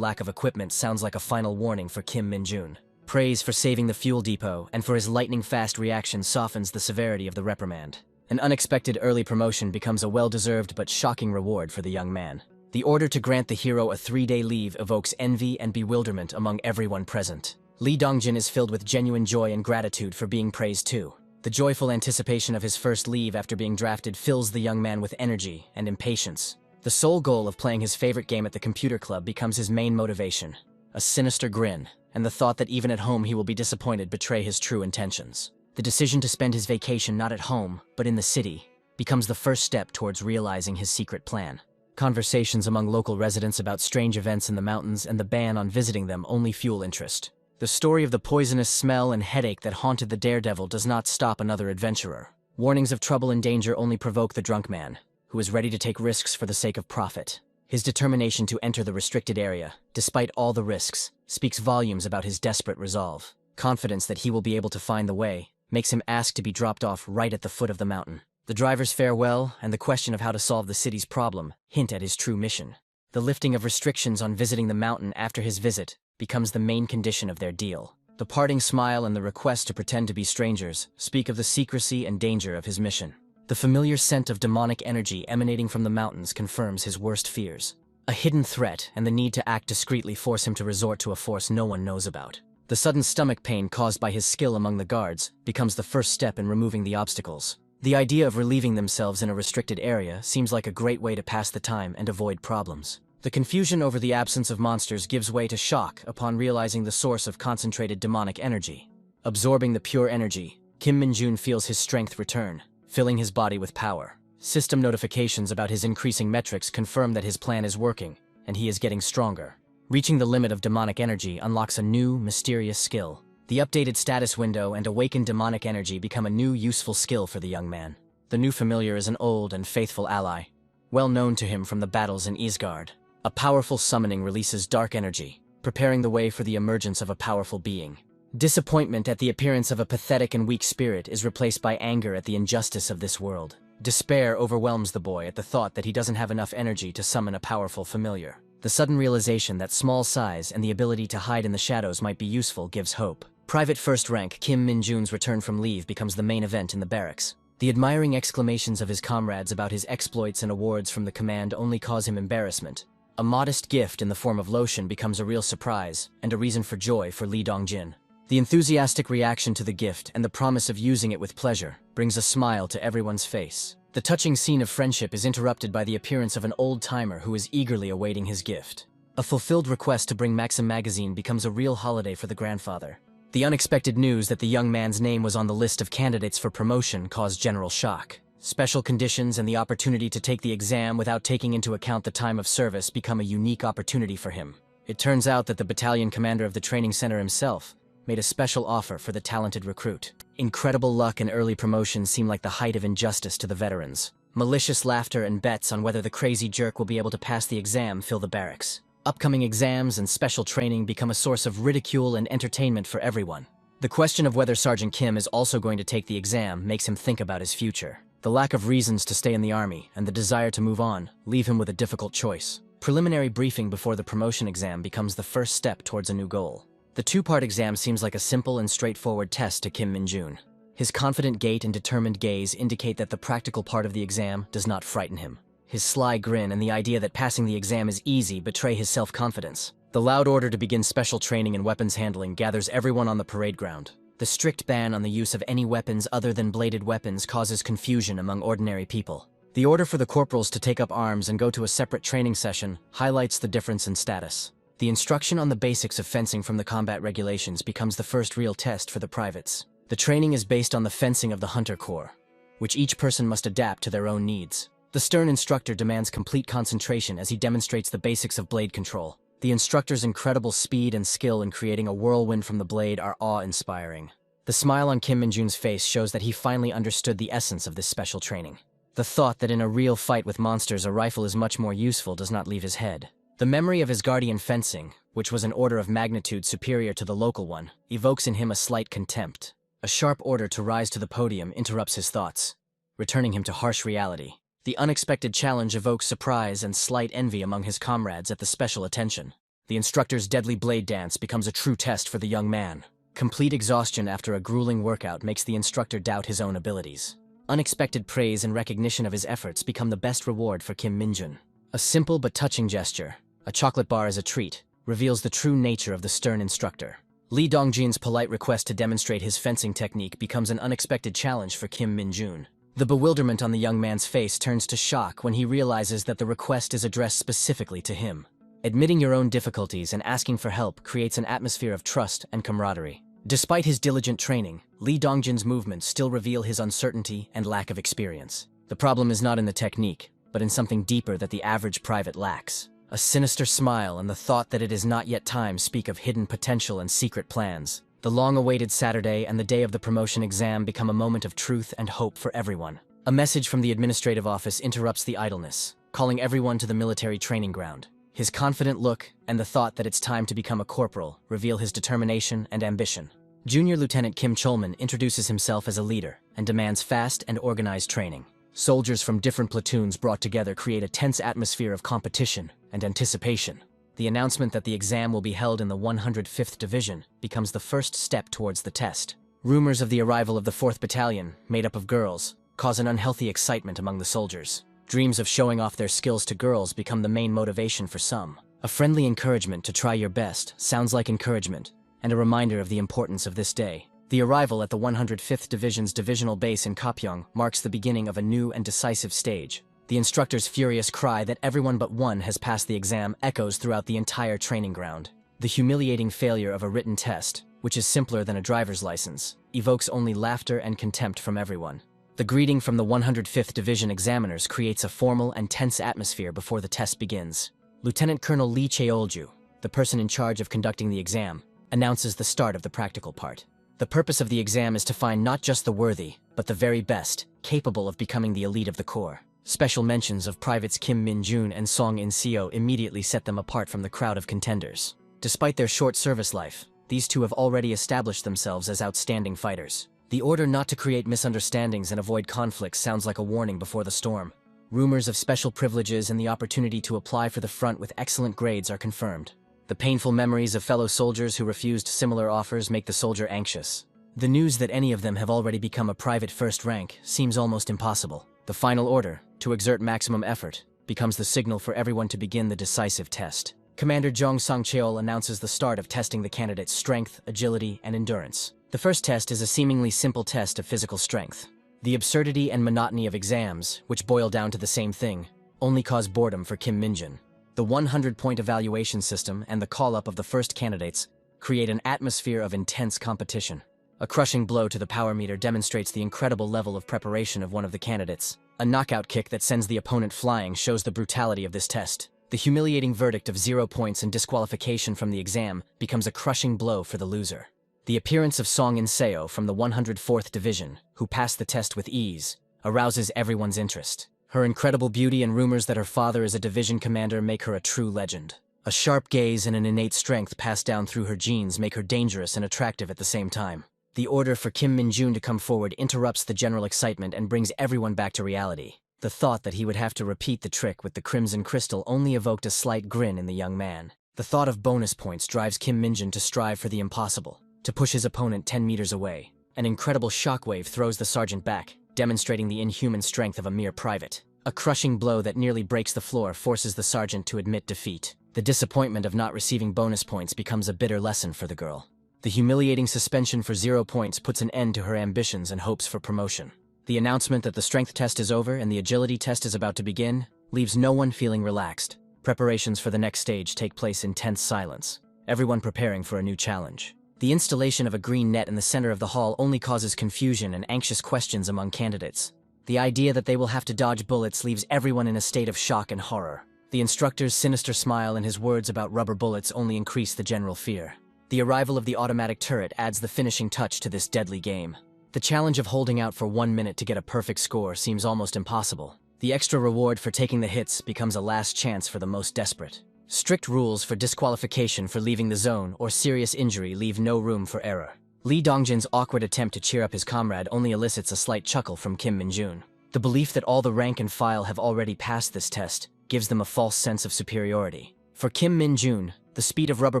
lack of equipment sounds like a final warning for Kim Min-jun. Praise for saving the fuel depot and for his lightning-fast reaction softens the severity of the reprimand. An unexpected early promotion becomes a well-deserved but shocking reward for the young man. The order to grant the hero a 3-day leave evokes envy and bewilderment among everyone present. Lee Dongjin is filled with genuine joy and gratitude for being praised too. The joyful anticipation of his first leave after being drafted fills the young man with energy and impatience. The sole goal of playing his favorite game at the computer club becomes his main motivation. A sinister grin, and the thought that even at home he will be disappointed betray his true intentions. The decision to spend his vacation not at home, but in the city, becomes the first step towards realizing his secret plan. Conversations among local residents about strange events in the mountains and the ban on visiting them only fuel interest. The story of the poisonous smell and headache that haunted the daredevil does not stop another adventurer. Warnings of trouble and danger only provoke the drunk man, who is ready to take risks for the sake of profit. His determination to enter the restricted area, despite all the risks, speaks volumes about his desperate resolve. Confidence that he will be able to find the way makes him ask to be dropped off right at the foot of the mountain. The driver's farewell and the question of how to solve the city's problem hint at his true mission. The lifting of restrictions on visiting the mountain after his visit becomes the main condition of their deal. The parting smile and the request to pretend to be strangers speak of the secrecy and danger of his mission. The familiar scent of demonic energy emanating from the mountains confirms his worst fears. A hidden threat and the need to act discreetly force him to resort to a force no one knows about. The sudden stomach pain caused by his skill among the guards becomes the first step in removing the obstacles. The idea of relieving themselves in a restricted area seems like a great way to pass the time and avoid problems. The confusion over the absence of monsters gives way to shock upon realizing the source of concentrated demonic energy. Absorbing the pure energy, Kim Min-jun feels his strength return, filling his body with power. System notifications about his increasing metrics confirm that his plan is working, and he is getting stronger. Reaching the limit of demonic energy unlocks a new, mysterious skill. The updated status window and awakened demonic energy become a new, useful skill for the young man. The new familiar is an old and faithful ally, well known to him from the battles in Isgard. A powerful summoning releases dark energy, preparing the way for the emergence of a powerful being. Disappointment at the appearance of a pathetic and weak spirit is replaced by anger at the injustice of this world. Despair overwhelms the boy at the thought that he doesn't have enough energy to summon a powerful familiar. The sudden realization that small size and the ability to hide in the shadows might be useful gives hope. Private First Rank Kim Min-jun's return from leave becomes the main event in the barracks. The admiring exclamations of his comrades about his exploits and awards from the command only cause him embarrassment. A modest gift in the form of lotion becomes a real surprise and a reason for joy for Lee Dongjin. The enthusiastic reaction to the gift and the promise of using it with pleasure brings a smile to everyone's face. The touching scene of friendship is interrupted by the appearance of an old-timer who is eagerly awaiting his gift. A fulfilled request to bring Maxim magazine becomes a real holiday for the grandfather. The unexpected news that the young man's name was on the list of candidates for promotion caused general shock. Special conditions and the opportunity to take the exam without taking into account the time of service become a unique opportunity for him. It turns out that the battalion commander of the training center himself made a special offer for the talented recruit. Incredible luck and early promotion seem like the height of injustice to the veterans. Malicious laughter and bets on whether the crazy jerk will be able to pass the exam fill the barracks. Upcoming exams and special training become a source of ridicule and entertainment for everyone. The question of whether Sergeant Kim is also going to take the exam makes him think about his future. The lack of reasons to stay in the army and the desire to move on leave him with a difficult choice. Preliminary briefing before the promotion exam becomes the first step towards a new goal. The two-part exam seems like a simple and straightforward test to Kim Min-jun. His confident gait and determined gaze indicate that the practical part of the exam does not frighten him. His sly grin and the idea that passing the exam is easy betray his self-confidence. The loud order to begin special training in weapons handling gathers everyone on the parade ground. The strict ban on the use of any weapons other than bladed weapons causes confusion among ordinary people. The order for the corporals to take up arms and go to a separate training session highlights the difference in status. The instruction on the basics of fencing from the combat regulations becomes the first real test for the privates. The training is based on the fencing of the Hunter Corps, which each person must adapt to their own needs. The stern instructor demands complete concentration as he demonstrates the basics of blade control. The instructor's incredible speed and skill in creating a whirlwind from the blade are awe-inspiring. The smile on Kim Min-jun's face shows that he finally understood the essence of this special training. The thought that in a real fight with monsters a rifle is much more useful does not leave his head. The memory of his guardian fencing, which was an order of magnitude superior to the local one, evokes in him a slight contempt. A sharp order to rise to the podium interrupts his thoughts, returning him to harsh reality. The unexpected challenge evokes surprise and slight envy among his comrades at the special attention. The instructor's deadly blade dance becomes a true test for the young man. Complete exhaustion after a grueling workout makes the instructor doubt his own abilities. Unexpected praise and recognition of his efforts become the best reward for Kim Min-jun. A simple but touching gesture, a chocolate bar as a treat, reveals the true nature of the stern instructor. Lee Dongjin's polite request to demonstrate his fencing technique becomes an unexpected challenge for Kim Min-jun. The bewilderment on the young man's face turns to shock when he realizes that the request is addressed specifically to him. Admitting your own difficulties and asking for help creates an atmosphere of trust and camaraderie. Despite his diligent training, Lee Dongjin's movements still reveal his uncertainty and lack of experience. The problem is not in the technique, but in something deeper that the average private lacks. A sinister smile and the thought that it is not yet time speak of hidden potential and secret plans. The long-awaited Saturday and the day of the promotion exam become a moment of truth and hope for everyone. A message from the administrative office interrupts the idleness, calling everyone to the military training ground. His confident look and the thought that it's time to become a corporal reveal his determination and ambition. Junior Lieutenant Kim Cholman introduces himself as a leader and demands fast and organized training. Soldiers from different platoons brought together create a tense atmosphere of competition and anticipation. The announcement that the exam will be held in the 105th Division becomes the first step towards the test. Rumors of the arrival of the 4th Battalion, made up of girls, cause an unhealthy excitement among the soldiers. Dreams of showing off their skills to girls become the main motivation for some. A friendly encouragement to try your best sounds like encouragement, and a reminder of the importance of this day. The arrival at the 105th Division's divisional base in Kapyeong marks the beginning of a new and decisive stage. The instructor's furious cry that everyone but one has passed the exam echoes throughout the entire training ground. The humiliating failure of a written test, which is simpler than a driver's license, evokes only laughter and contempt from everyone. The greeting from the 105th Division examiners creates a formal and tense atmosphere before the test begins. Lieutenant Colonel Lee Cheolju, the person in charge of conducting the exam, announces the start of the practical part. The purpose of the exam is to find not just the worthy, but the very best, capable of becoming the elite of the Corps. Special mentions of Privates Kim Min-jun and Song In-seo immediately set them apart from the crowd of contenders. Despite their short service life, these two have already established themselves as outstanding fighters. The order not to create misunderstandings and avoid conflicts sounds like a warning before the storm. Rumors of special privileges and the opportunity to apply for the front with excellent grades are confirmed. The painful memories of fellow soldiers who refused similar offers make the soldier anxious. The news that any of them have already become a private first rank seems almost impossible. The final order, to exert maximum effort, becomes the signal for everyone to begin the decisive test. Commander Jong Sang-cheol announces the start of testing the candidate's strength, agility, and endurance. The first test is a seemingly simple test of physical strength. The absurdity and monotony of exams, which boil down to the same thing, only cause boredom for Kim Min-jun. The 100-point evaluation system and the call-up of the first candidates create an atmosphere of intense competition. A crushing blow to the power meter demonstrates the incredible level of preparation of one of the candidates. A knockout kick that sends the opponent flying shows the brutality of this test. The humiliating verdict of 0 points and disqualification from the exam becomes a crushing blow for the loser. The appearance of Song In-seo from the 104th Division, who passed the test with ease, arouses everyone's interest. Her incredible beauty and rumors that her father is a division commander make her a true legend. A sharp gaze and an innate strength passed down through her genes make her dangerous and attractive at the same time. The order for Kim Min-jun to come forward interrupts the general excitement and brings everyone back to reality. The thought that he would have to repeat the trick with the crimson crystal only evoked a slight grin in the young man. The thought of bonus points drives Kim Min-jun to strive for the impossible, to push his opponent 10 meters away. An incredible shockwave throws the sergeant back, demonstrating the inhuman strength of a mere private. A crushing blow that nearly breaks the floor forces the sergeant to admit defeat. The disappointment of not receiving bonus points becomes a bitter lesson for the girl. The humiliating suspension for 0 points puts an end to her ambitions and hopes for promotion. The announcement that the strength test is over and the agility test is about to begin leaves no one feeling relaxed. Preparations for the next stage take place in tense silence, everyone preparing for a new challenge. The installation of a green net in the center of the hall only causes confusion and anxious questions among candidates. The idea that they will have to dodge bullets leaves everyone in a state of shock and horror. The instructor's sinister smile and his words about rubber bullets only increase the general fear. The arrival of the automatic turret adds the finishing touch to this deadly game. The challenge of holding out for 1 minute to get a perfect score seems almost impossible. The extra reward for taking the hits becomes a last chance for the most desperate. Strict rules for disqualification for leaving the zone or serious injury leave no room for error. Lee Dongjin's awkward attempt to cheer up his comrade only elicits a slight chuckle from Kim Min-jun. The belief that all the rank and file have already passed this test gives them a false sense of superiority. For Kim Min-jun, the speed of rubber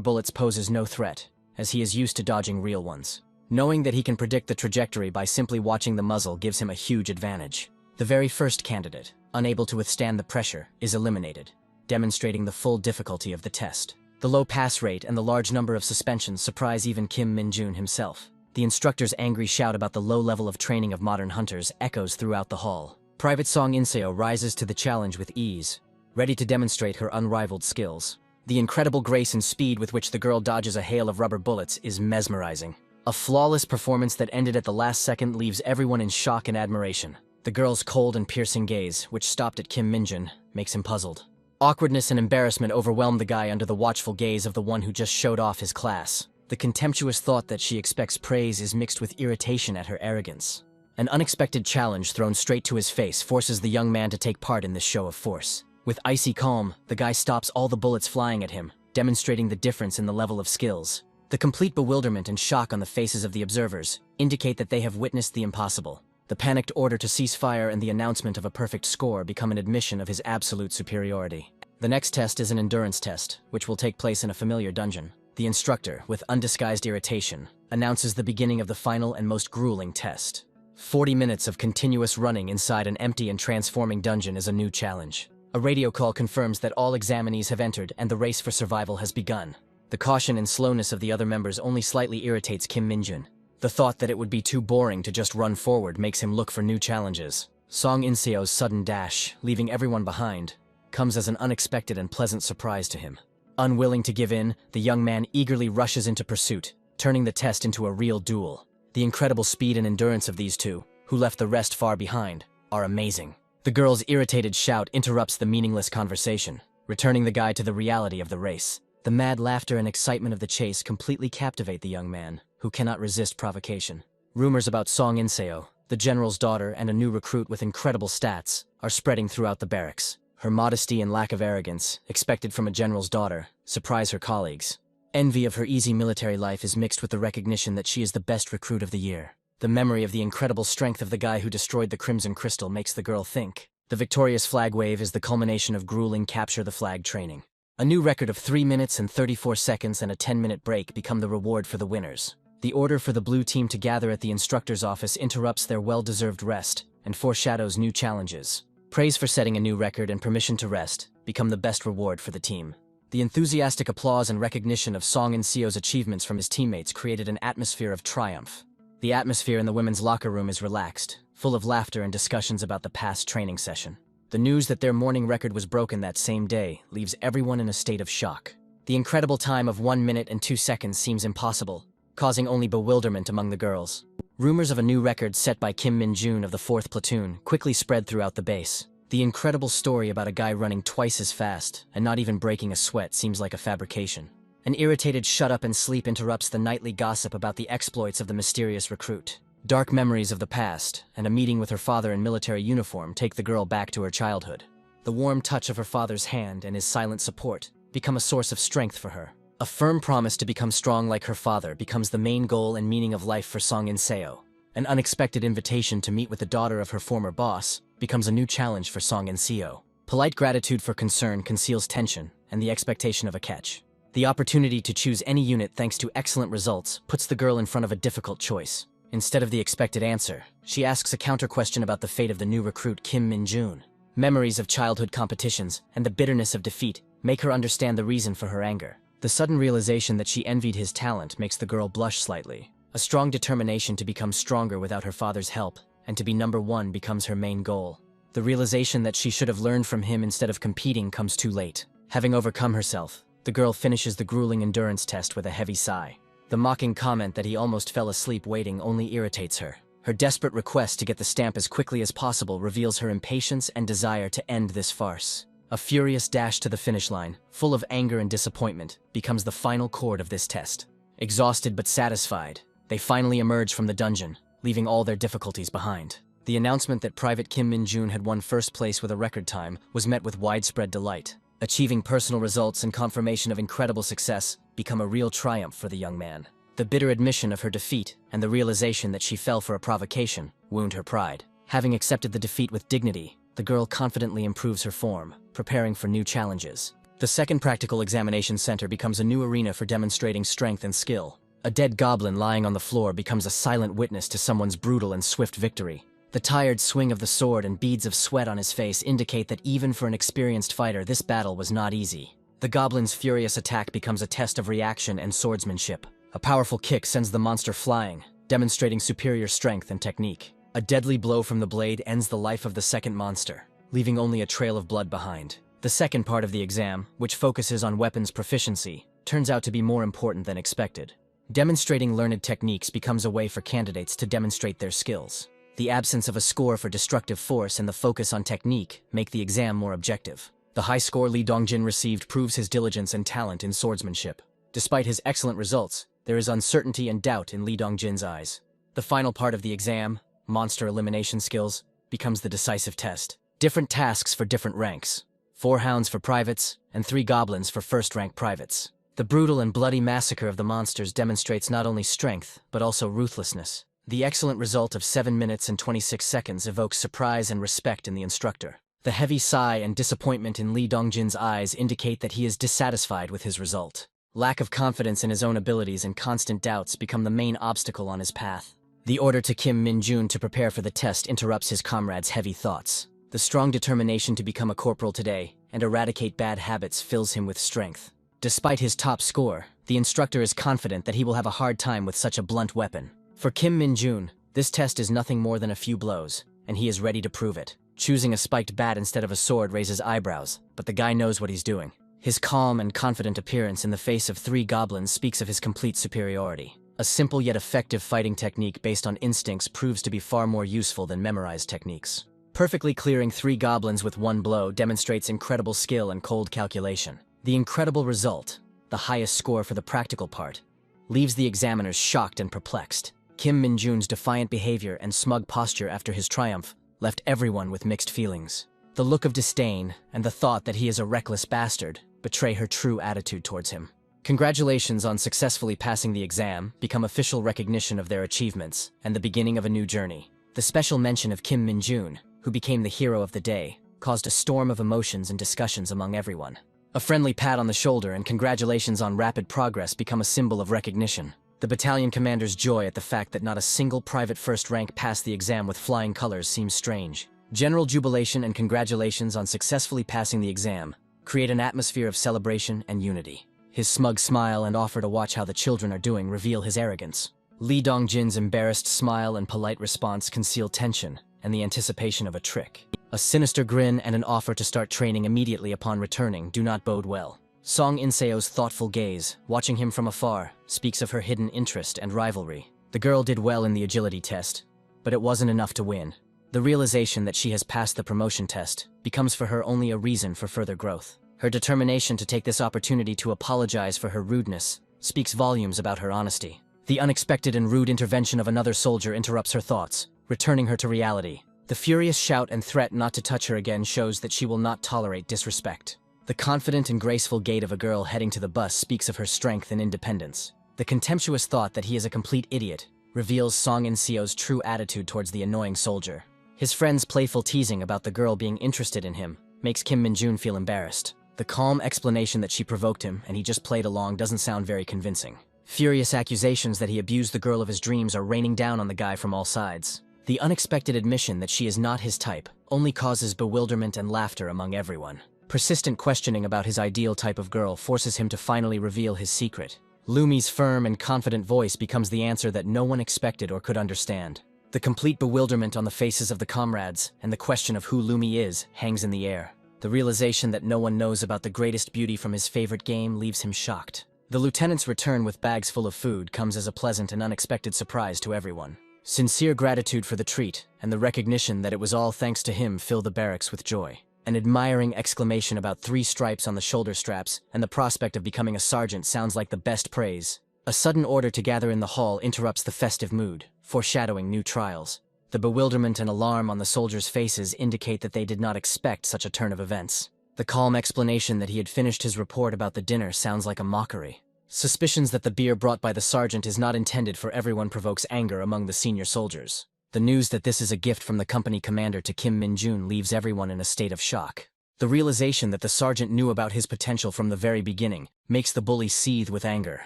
bullets poses no threat, as he is used to dodging real ones. Knowing that he can predict the trajectory by simply watching the muzzle gives him a huge advantage. The very first candidate, unable to withstand the pressure, is eliminated, demonstrating the full difficulty of the test. The low pass rate and the large number of suspensions surprise even Kim Min-jun himself. The instructor's angry shout about the low level of training of modern hunters echoes throughout the hall. Private Song In-seo rises to the challenge with ease, ready to demonstrate her unrivaled skills. The incredible grace and speed with which the girl dodges a hail of rubber bullets is mesmerizing. A flawless performance that ended at the last second leaves everyone in shock and admiration. The girl's cold and piercing gaze, which stopped at Kim Min-jun, makes him puzzled. Awkwardness and embarrassment overwhelm the guy under the watchful gaze of the one who just showed off his class. The contemptuous thought that she expects praise is mixed with irritation at her arrogance. An unexpected challenge thrown straight to his face forces the young man to take part in this show of force. With icy calm, the guy stops all the bullets flying at him, demonstrating the difference in the level of skills. The complete bewilderment and shock on the faces of the observers indicate that they have witnessed the impossible. The panicked order to cease fire and the announcement of a perfect score become an admission of his absolute superiority. The next test is an endurance test, which will take place in a familiar dungeon. The instructor, with undisguised irritation, announces the beginning of the final and most grueling test. 40 minutes of continuous running inside an empty and transforming dungeon is a new challenge. A radio call confirms that all examinees have entered and the race for survival has begun. The caution and slowness of the other members only slightly irritates Kim Min-jun. The thought that it would be too boring to just run forward makes him look for new challenges. Song In-seo's sudden dash, leaving everyone behind, comes as an unexpected and pleasant surprise to him. Unwilling to give in, the young man eagerly rushes into pursuit, turning the test into a real duel. The incredible speed and endurance of these two, who left the rest far behind, are amazing. The girl's irritated shout interrupts the meaningless conversation, returning the guy to the reality of the race. The mad laughter and excitement of the chase completely captivate the young man, who cannot resist provocation. Rumors about Song In-seo, the general's daughter and a new recruit with incredible stats, are spreading throughout the barracks. Her modesty and lack of arrogance, expected from a general's daughter, surprise her colleagues. Envy of her easy military life is mixed with the recognition that she is the best recruit of the year. The memory of the incredible strength of the guy who destroyed the Crimson Crystal makes the girl think. The victorious flag wave is the culmination of grueling capture the flag training. A new record of 3 minutes and 34 seconds and a 10-minute break become the reward for the winners. The order for the blue team to gather at the instructor's office interrupts their well-deserved rest and foreshadows new challenges. Praise for setting a new record and permission to rest become the best reward for the team. The enthusiastic applause and recognition of Song In-seo's achievements from his teammates created an atmosphere of triumph. The atmosphere in the women's locker room is relaxed, full of laughter and discussions about the past training session. The news that their morning record was broken that same day leaves everyone in a state of shock. The incredible time of 1 minute and 2 seconds seems impossible, causing only bewilderment among the girls. Rumors of a new record set by Kim Min-jun of the 4th Platoon quickly spread throughout the base. The incredible story about a guy running twice as fast and not even breaking a sweat seems like a fabrication. An irritated shut up and sleep interrupts the nightly gossip about the exploits of the mysterious recruit. Dark memories of the past and a meeting with her father in military uniform take the girl back to her childhood. The warm touch of her father's hand and his silent support become a source of strength for her. A firm promise to become strong like her father becomes the main goal and meaning of life for Song In-seo. An unexpected invitation to meet with the daughter of her former boss becomes a new challenge for Song In-seo. Polite gratitude for concern conceals tension and the expectation of a catch. The opportunity to choose any unit thanks to excellent results puts the girl in front of a difficult choice. Instead of the expected answer, she asks a counter-question about the fate of the new recruit Kim Min-jun. Memories of childhood competitions and the bitterness of defeat make her understand the reason for her anger. The sudden realization that she envied his talent makes the girl blush slightly. A strong determination to become stronger without her father's help and to be number one becomes her main goal. The realization that she should have learned from him instead of competing comes too late. Having overcome herself, the girl finishes the grueling endurance test with a heavy sigh. The mocking comment that he almost fell asleep waiting only irritates her. Her desperate request to get the stamp as quickly as possible reveals her impatience and desire to end this farce. A furious dash to the finish line, full of anger and disappointment, becomes the final chord of this test. Exhausted but satisfied, they finally emerge from the dungeon, leaving all their difficulties behind. The announcement that Private Kim Min-jun had won first place with a record time was met with widespread delight. Achieving personal results and confirmation of incredible success become a real triumph for the young man. The bitter admission of her defeat and the realization that she fell for a provocation wound her pride. Having accepted the defeat with dignity, the girl confidently improves her form, preparing for new challenges. The second practical examination center becomes a new arena for demonstrating strength and skill. A dead goblin lying on the floor becomes a silent witness to someone's brutal and swift victory. The tired swing of the sword and beads of sweat on his face indicate that even for an experienced fighter, this battle was not easy. The goblin's furious attack becomes a test of reaction and swordsmanship. A powerful kick sends the monster flying, demonstrating superior strength and technique. A deadly blow from the blade ends the life of the second monster, leaving only a trail of blood behind. The second part of the exam, which focuses on weapons proficiency, turns out to be more important than expected. Demonstrating learned techniques becomes a way for candidates to demonstrate their skills. The absence of a score for destructive force and the focus on technique make the exam more objective. The high score Lee Dongjin received proves his diligence and talent in swordsmanship. Despite his excellent results, there is uncertainty and doubt in Lee Dongjin's eyes. The final part of the exam, monster elimination skills, becomes the decisive test. Different tasks for different ranks. 4 hounds for privates, and 3 goblins for first-rank privates. The brutal and bloody massacre of the monsters demonstrates not only strength, but also ruthlessness. The excellent result of 7 minutes and 26 seconds evokes surprise and respect in the instructor. The heavy sigh and disappointment in Lee Dongjin's eyes indicate that he is dissatisfied with his result. Lack of confidence in his own abilities and constant doubts become the main obstacle on his path. The order to Kim Min-jun to prepare for the test interrupts his comrade's heavy thoughts. The strong determination to become a corporal today and eradicate bad habits fills him with strength. Despite his top score, the instructor is confident that he will have a hard time with such a blunt weapon. For Kim Min-jun, this test is nothing more than a few blows, and he is ready to prove it. Choosing a spiked bat instead of a sword raises eyebrows, but the guy knows what he's doing. His calm and confident appearance in the face of 3 goblins speaks of his complete superiority. A simple yet effective fighting technique based on instincts proves to be far more useful than memorized techniques. Perfectly clearing 3 goblins with 1 blow demonstrates incredible skill and cold calculation. The incredible result, the highest score for the practical part, leaves the examiners shocked and perplexed. Kim Min-jun's defiant behavior and smug posture after his triumph left everyone with mixed feelings. The look of disdain and the thought that he is a reckless bastard betray her true attitude towards him. Congratulations on successfully passing the exam become official recognition of their achievements and the beginning of a new journey. The special mention of Kim Min-jun, who became the hero of the day, caused a storm of emotions and discussions among everyone. A friendly pat on the shoulder and congratulations on rapid progress become a symbol of recognition. The battalion commander's joy at the fact that not a single private first rank passed the exam with flying colors seems strange. General jubilation and congratulations on successfully passing the exam create an atmosphere of celebration and unity. His smug smile and offer to watch how the children are doing reveal his arrogance. Lee Dongjin's embarrassed smile and polite response conceal tension and the anticipation of a trick. A sinister grin and an offer to start training immediately upon returning do not bode well. Song In-seo's thoughtful gaze, watching him from afar, speaks of her hidden interest and rivalry. The girl did well in the agility test, but it wasn't enough to win. The realization that she has passed the promotion test becomes for her only a reason for further growth. Her determination to take this opportunity to apologize for her rudeness speaks volumes about her honesty. The unexpected and rude intervention of another soldier interrupts her thoughts, returning her to reality. The furious shout and threat not to touch her again shows that she will not tolerate disrespect. The confident and graceful gait of a girl heading to the bus speaks of her strength and independence. The contemptuous thought that he is a complete idiot reveals Song In-seo's true attitude towards the annoying soldier. His friend's playful teasing about the girl being interested in him makes Kim Min-jun feel embarrassed. The calm explanation that she provoked him and he just played along doesn't sound very convincing. Furious accusations that he abused the girl of his dreams are raining down on the guy from all sides. The unexpected admission that she is not his type only causes bewilderment and laughter among everyone. Persistent questioning about his ideal type of girl forces him to finally reveal his secret. Lumi's firm and confident voice becomes the answer that no one expected or could understand. The complete bewilderment on the faces of the comrades and the question of who Lumi is hangs in the air. The realization that no one knows about the greatest beauty from his favorite game leaves him shocked. The lieutenant's return with bags full of food comes as a pleasant and unexpected surprise to everyone. Sincere gratitude for the treat and the recognition that it was all thanks to him fill the barracks with joy. An admiring exclamation about 3 stripes on the shoulder straps and the prospect of becoming a sergeant sounds like the best praise. A sudden order to gather in the hall interrupts the festive mood, foreshadowing new trials. The bewilderment and alarm on the soldiers' faces indicate that they did not expect such a turn of events. The calm explanation that he had finished his report about the dinner sounds like a mockery. Suspicions that the beer brought by the sergeant is not intended for everyone provokes anger among the senior soldiers. The news that this is a gift from the company commander to Kim Min-jun leaves everyone in a state of shock. The realization that the sergeant knew about his potential from the very beginning makes the bully seethe with anger.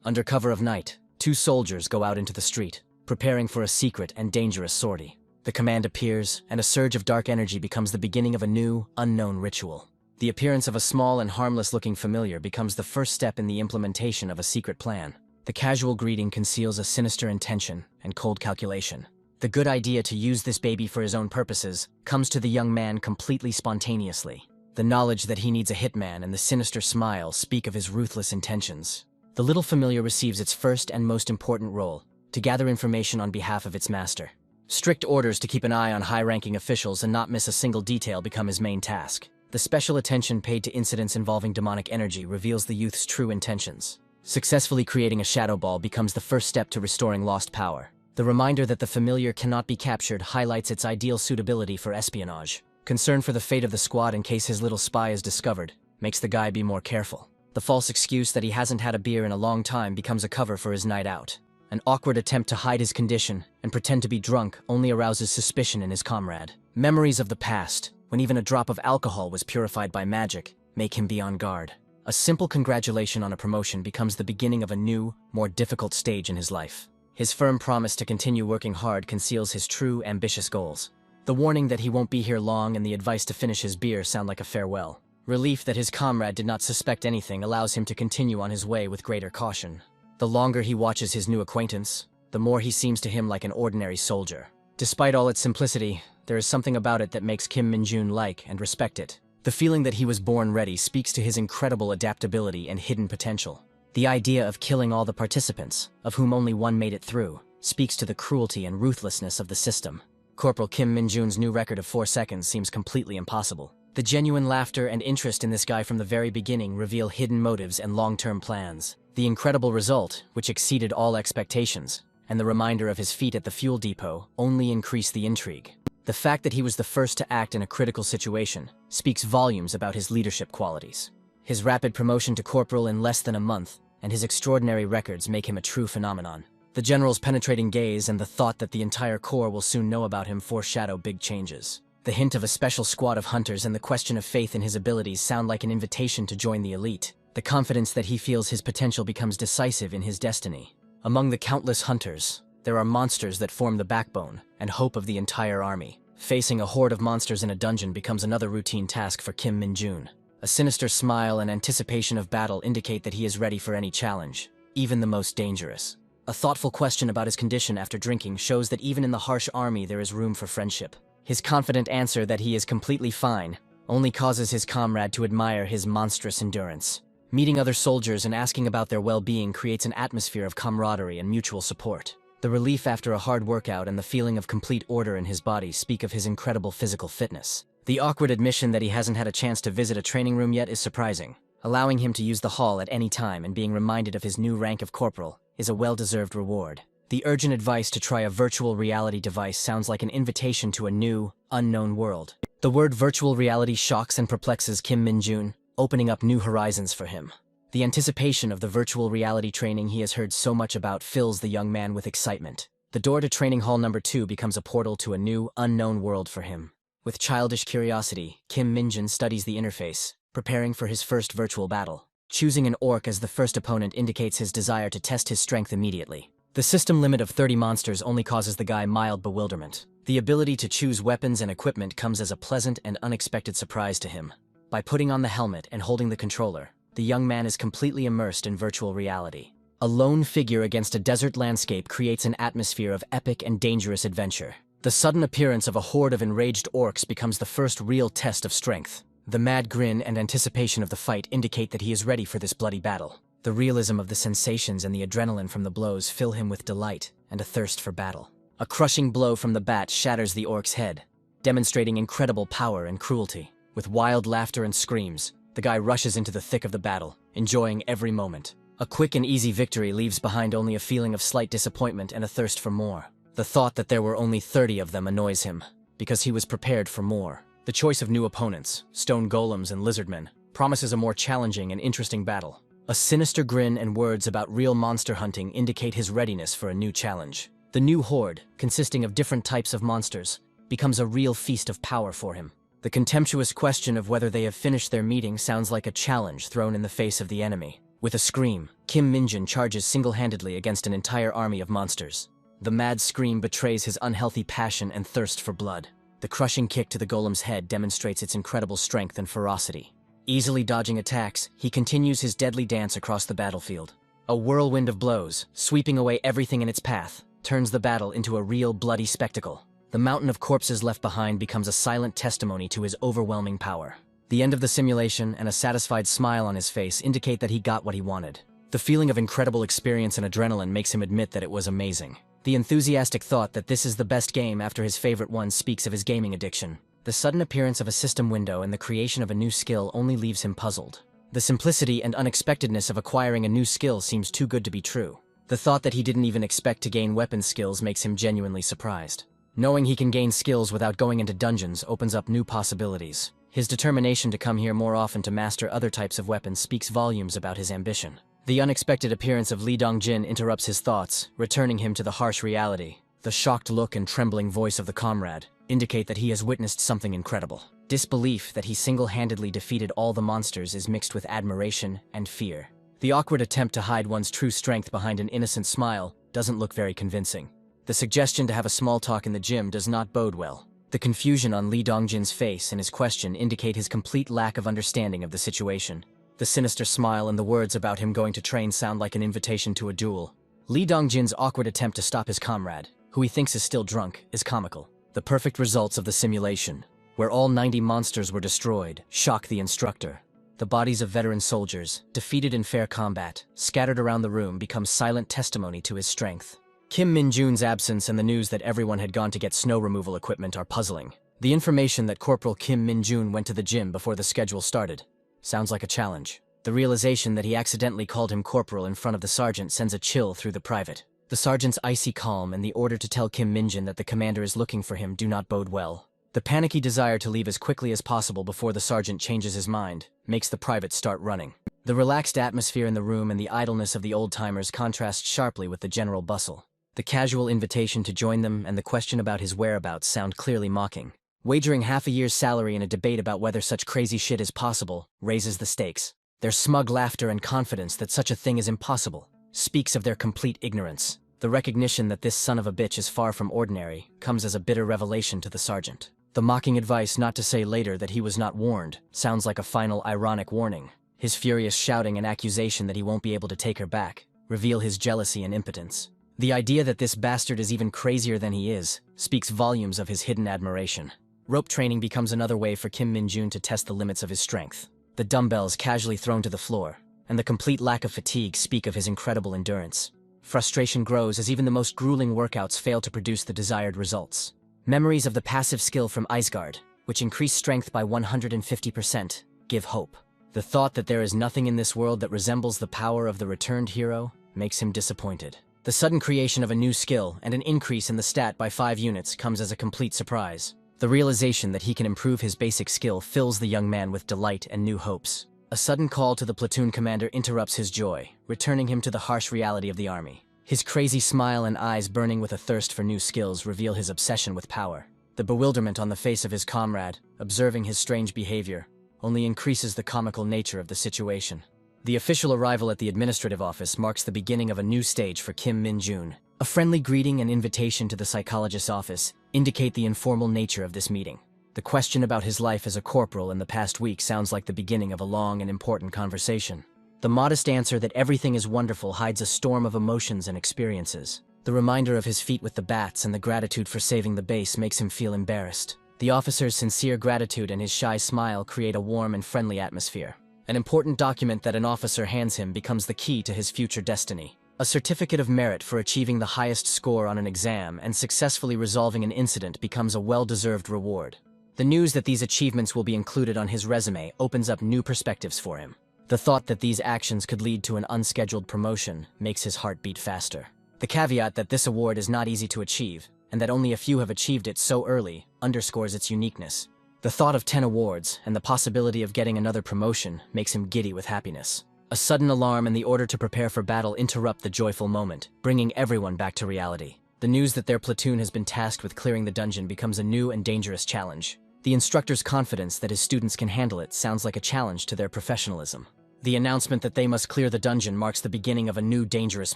Under cover of night, 2 soldiers go out into the street, preparing for a secret and dangerous sortie. The command appears, and a surge of dark energy becomes the beginning of a new, unknown ritual. The appearance of a small and harmless-looking familiar becomes the first step in the implementation of a secret plan. The casual greeting conceals a sinister intention and cold calculation. The good idea to use this baby for his own purposes comes to the young man completely spontaneously. The knowledge that he needs a hitman and the sinister smile speak of his ruthless intentions. The little familiar receives its first and most important role, to gather information on behalf of its master. Strict orders to keep an eye on high-ranking officials and not miss a single detail become his main task. The special attention paid to incidents involving demonic energy reveals the youth's true intentions. Successfully creating a shadow ball becomes the first step to restoring lost power. The reminder that the familiar cannot be captured highlights its ideal suitability for espionage. Concern for the fate of the squad in case his little spy is discovered makes the guy be more careful. The false excuse that he hasn't had a beer in a long time becomes a cover for his night out. An awkward attempt to hide his condition and pretend to be drunk only arouses suspicion in his comrade. Memories of the past, when even a drop of alcohol was purified by magic, make him be on guard. A simple congratulation on a promotion becomes the beginning of a new, more difficult stage in his life. His firm promise to continue working hard conceals his true, ambitious goals. The warning that he won't be here long and the advice to finish his beer sound like a farewell. Relief that his comrade did not suspect anything allows him to continue on his way with greater caution. The longer he watches his new acquaintance, the more he seems to him like an ordinary soldier. Despite all its simplicity, there is something about it that makes Kim Min-jun like and respect it. The feeling that he was born ready speaks to his incredible adaptability and hidden potential. The idea of killing all the participants, of whom only one made it through, speaks to the cruelty and ruthlessness of the system. Corporal Kim Min-jun's new record of 4 seconds seems completely impossible. The genuine laughter and interest in this guy from the very beginning reveal hidden motives and long-term plans. The incredible result, which exceeded all expectations, and the reminder of his feat at the fuel depot only increased the intrigue. The fact that he was the first to act in a critical situation speaks volumes about his leadership qualities. His rapid promotion to corporal in less than a month and his extraordinary records make him a true phenomenon. The general's penetrating gaze and the thought that the entire corps will soon know about him foreshadow big changes. The hint of a special squad of hunters and the question of faith in his abilities sound like an invitation to join the elite. The confidence that he feels his potential becomes decisive in his destiny. Among the countless hunters, there are monsters that form the backbone and hope of the entire army. Facing a horde of monsters in a dungeon becomes another routine task for Kim Min-jun. A sinister smile and anticipation of battle indicate that he is ready for any challenge, even the most dangerous. A thoughtful question about his condition after drinking shows that even in the harsh army there is room for friendship. His confident answer that he is completely fine only causes his comrade to admire his monstrous endurance. Meeting other soldiers and asking about their well-being creates an atmosphere of camaraderie and mutual support. The relief after a hard workout and the feeling of complete order in his body speak of his incredible physical fitness. The awkward admission that he hasn't had a chance to visit a training room yet is surprising. Allowing him to use the hall at any time and being reminded of his new rank of corporal is a well-deserved reward. The urgent advice to try a virtual reality device sounds like an invitation to a new, unknown world. The word virtual reality shocks and perplexes Kim Min-jun, opening up new horizons for him. The anticipation of the virtual reality training he has heard so much about fills the young man with excitement. The door to training hall number 2 becomes a portal to a new, unknown world for him. With childish curiosity, Kim Min-jun studies the interface, preparing for his first virtual battle. Choosing an orc as the first opponent indicates his desire to test his strength immediately. The system limit of 30 monsters only causes the guy mild bewilderment. The ability to choose weapons and equipment comes as a pleasant and unexpected surprise to him. By putting on the helmet and holding the controller, the young man is completely immersed in virtual reality. A lone figure against a desert landscape creates an atmosphere of epic and dangerous adventure. The sudden appearance of a horde of enraged orcs becomes the first real test of strength. The mad grin and anticipation of the fight indicate that he is ready for this bloody battle. The realism of the sensations and the adrenaline from the blows fill him with delight and a thirst for battle. A crushing blow from the bat shatters the orc's head, demonstrating incredible power and cruelty. With wild laughter and screams, the guy rushes into the thick of the battle, enjoying every moment. A quick and easy victory leaves behind only a feeling of slight disappointment and a thirst for more. The thought that there were only 30 of them annoys him, because he was prepared for more. The choice of new opponents, stone golems and lizardmen, promises a more challenging and interesting battle. A sinister grin and words about real monster hunting indicate his readiness for a new challenge. The new horde, consisting of different types of monsters, becomes a real feast of power for him. The contemptuous question of whether they have finished their meeting sounds like a challenge thrown in the face of the enemy. With a scream, Kim Min-jun charges single-handedly against an entire army of monsters. The mad scream betrays his unhealthy passion and thirst for blood. The crushing kick to the golem's head demonstrates its incredible strength and ferocity. Easily dodging attacks, he continues his deadly dance across the battlefield. A whirlwind of blows, sweeping away everything in its path, turns the battle into a real bloody spectacle. The mountain of corpses left behind becomes a silent testimony to his overwhelming power. The end of the simulation and a satisfied smile on his face indicate that he got what he wanted. The feeling of incredible experience and adrenaline makes him admit that it was amazing. The enthusiastic thought that this is the best game after his favorite one speaks of his gaming addiction. The sudden appearance of a system window and the creation of a new skill only leaves him puzzled. The simplicity and unexpectedness of acquiring a new skill seems too good to be true. The thought that he didn't even expect to gain weapon skills makes him genuinely surprised. Knowing he can gain skills without going into dungeons opens up new possibilities. His determination to come here more often to master other types of weapons speaks volumes about his ambition. The unexpected appearance of Lee Dong-jin interrupts his thoughts, returning him to the harsh reality. The shocked look and trembling voice of the comrade indicate that he has witnessed something incredible. Disbelief that he single-handedly defeated all the monsters is mixed with admiration and fear. The awkward attempt to hide one's true strength behind an innocent smile doesn't look very convincing. The suggestion to have a small talk in the gym does not bode well. The confusion on Lee Dong-jin's face and his question indicate his complete lack of understanding of the situation. The sinister smile and the words about him going to train sound like an invitation to a duel. Lee Dong-jin's awkward attempt to stop his comrade, who he thinks is still drunk, is comical. The perfect results of the simulation, where all 90 monsters were destroyed, shock the instructor. The bodies of veteran soldiers, defeated in fair combat, scattered around the room become silent testimony to his strength. Kim Min-jun's absence and the news that everyone had gone to get snow removal equipment are puzzling. The information that Corporal Kim Min-jun went to the gym before the schedule started sounds like a challenge. The realization that he accidentally called him corporal in front of the sergeant sends a chill through the private. The sergeant's icy calm and the order to tell Kim Min-jun that the commander is looking for him do not bode well. The panicky desire to leave as quickly as possible before the sergeant changes his mind makes the private start running. The relaxed atmosphere in the room and the idleness of the old-timers contrast sharply with the general bustle. The casual invitation to join them and the question about his whereabouts sound clearly mocking. Wagering half a year's salary in a debate about whether such crazy shit is possible raises the stakes. Their smug laughter and confidence that such a thing is impossible speaks of their complete ignorance. The recognition that this son of a bitch is far from ordinary comes as a bitter revelation to the sergeant. The mocking advice not to say later that he was not warned sounds like a final ironic warning. His furious shouting and accusation that he won't be able to take her back reveal his jealousy and impotence. The idea that this bastard is even crazier than he is speaks volumes of his hidden admiration. Rope training becomes another way for Kim Min-jun to test the limits of his strength. The dumbbells casually thrown to the floor, and the complete lack of fatigue speak of his incredible endurance. Frustration grows as even the most grueling workouts fail to produce the desired results. Memories of the passive skill from Iceguard, which increase strength by 150%, give hope. The thought that there is nothing in this world that resembles the power of the returned hero makes him disappointed. The sudden creation of a new skill and an increase in the stat by 5 units comes as a complete surprise. The realization that he can improve his basic skill fills the young man with delight and new hopes. A sudden call to the platoon commander interrupts his joy, returning him to the harsh reality of the army. His crazy smile and eyes burning with a thirst for new skills reveal his obsession with power. The bewilderment on the face of his comrade, observing his strange behavior, only increases the comical nature of the situation. The official arrival at the administrative office marks the beginning of a new stage for Kim Min-jun. A friendly greeting and invitation to the psychologist's office indicate the informal nature of this meeting. The question about his life as a corporal in the past week sounds like the beginning of a long and important conversation. The modest answer that everything is wonderful hides a storm of emotions and experiences. The reminder of his feat with the bats and the gratitude for saving the base makes him feel embarrassed. The officer's sincere gratitude and his shy smile create a warm and friendly atmosphere. An important document that an officer hands him becomes the key to his future destiny. A certificate of merit for achieving the highest score on an exam and successfully resolving an incident becomes a well-deserved reward. The news that these achievements will be included on his resume opens up new perspectives for him. The thought that these actions could lead to an unscheduled promotion makes his heart beat faster. The caveat that this award is not easy to achieve, and that only a few have achieved it so early, underscores its uniqueness. The thought of 10 awards and the possibility of getting another promotion makes him giddy with happiness. A sudden alarm and the order to prepare for battle interrupt the joyful moment, bringing everyone back to reality. The news that their platoon has been tasked with clearing the dungeon becomes a new and dangerous challenge. The instructor's confidence that his students can handle it sounds like a challenge to their professionalism. The announcement that they must clear the dungeon marks the beginning of a new dangerous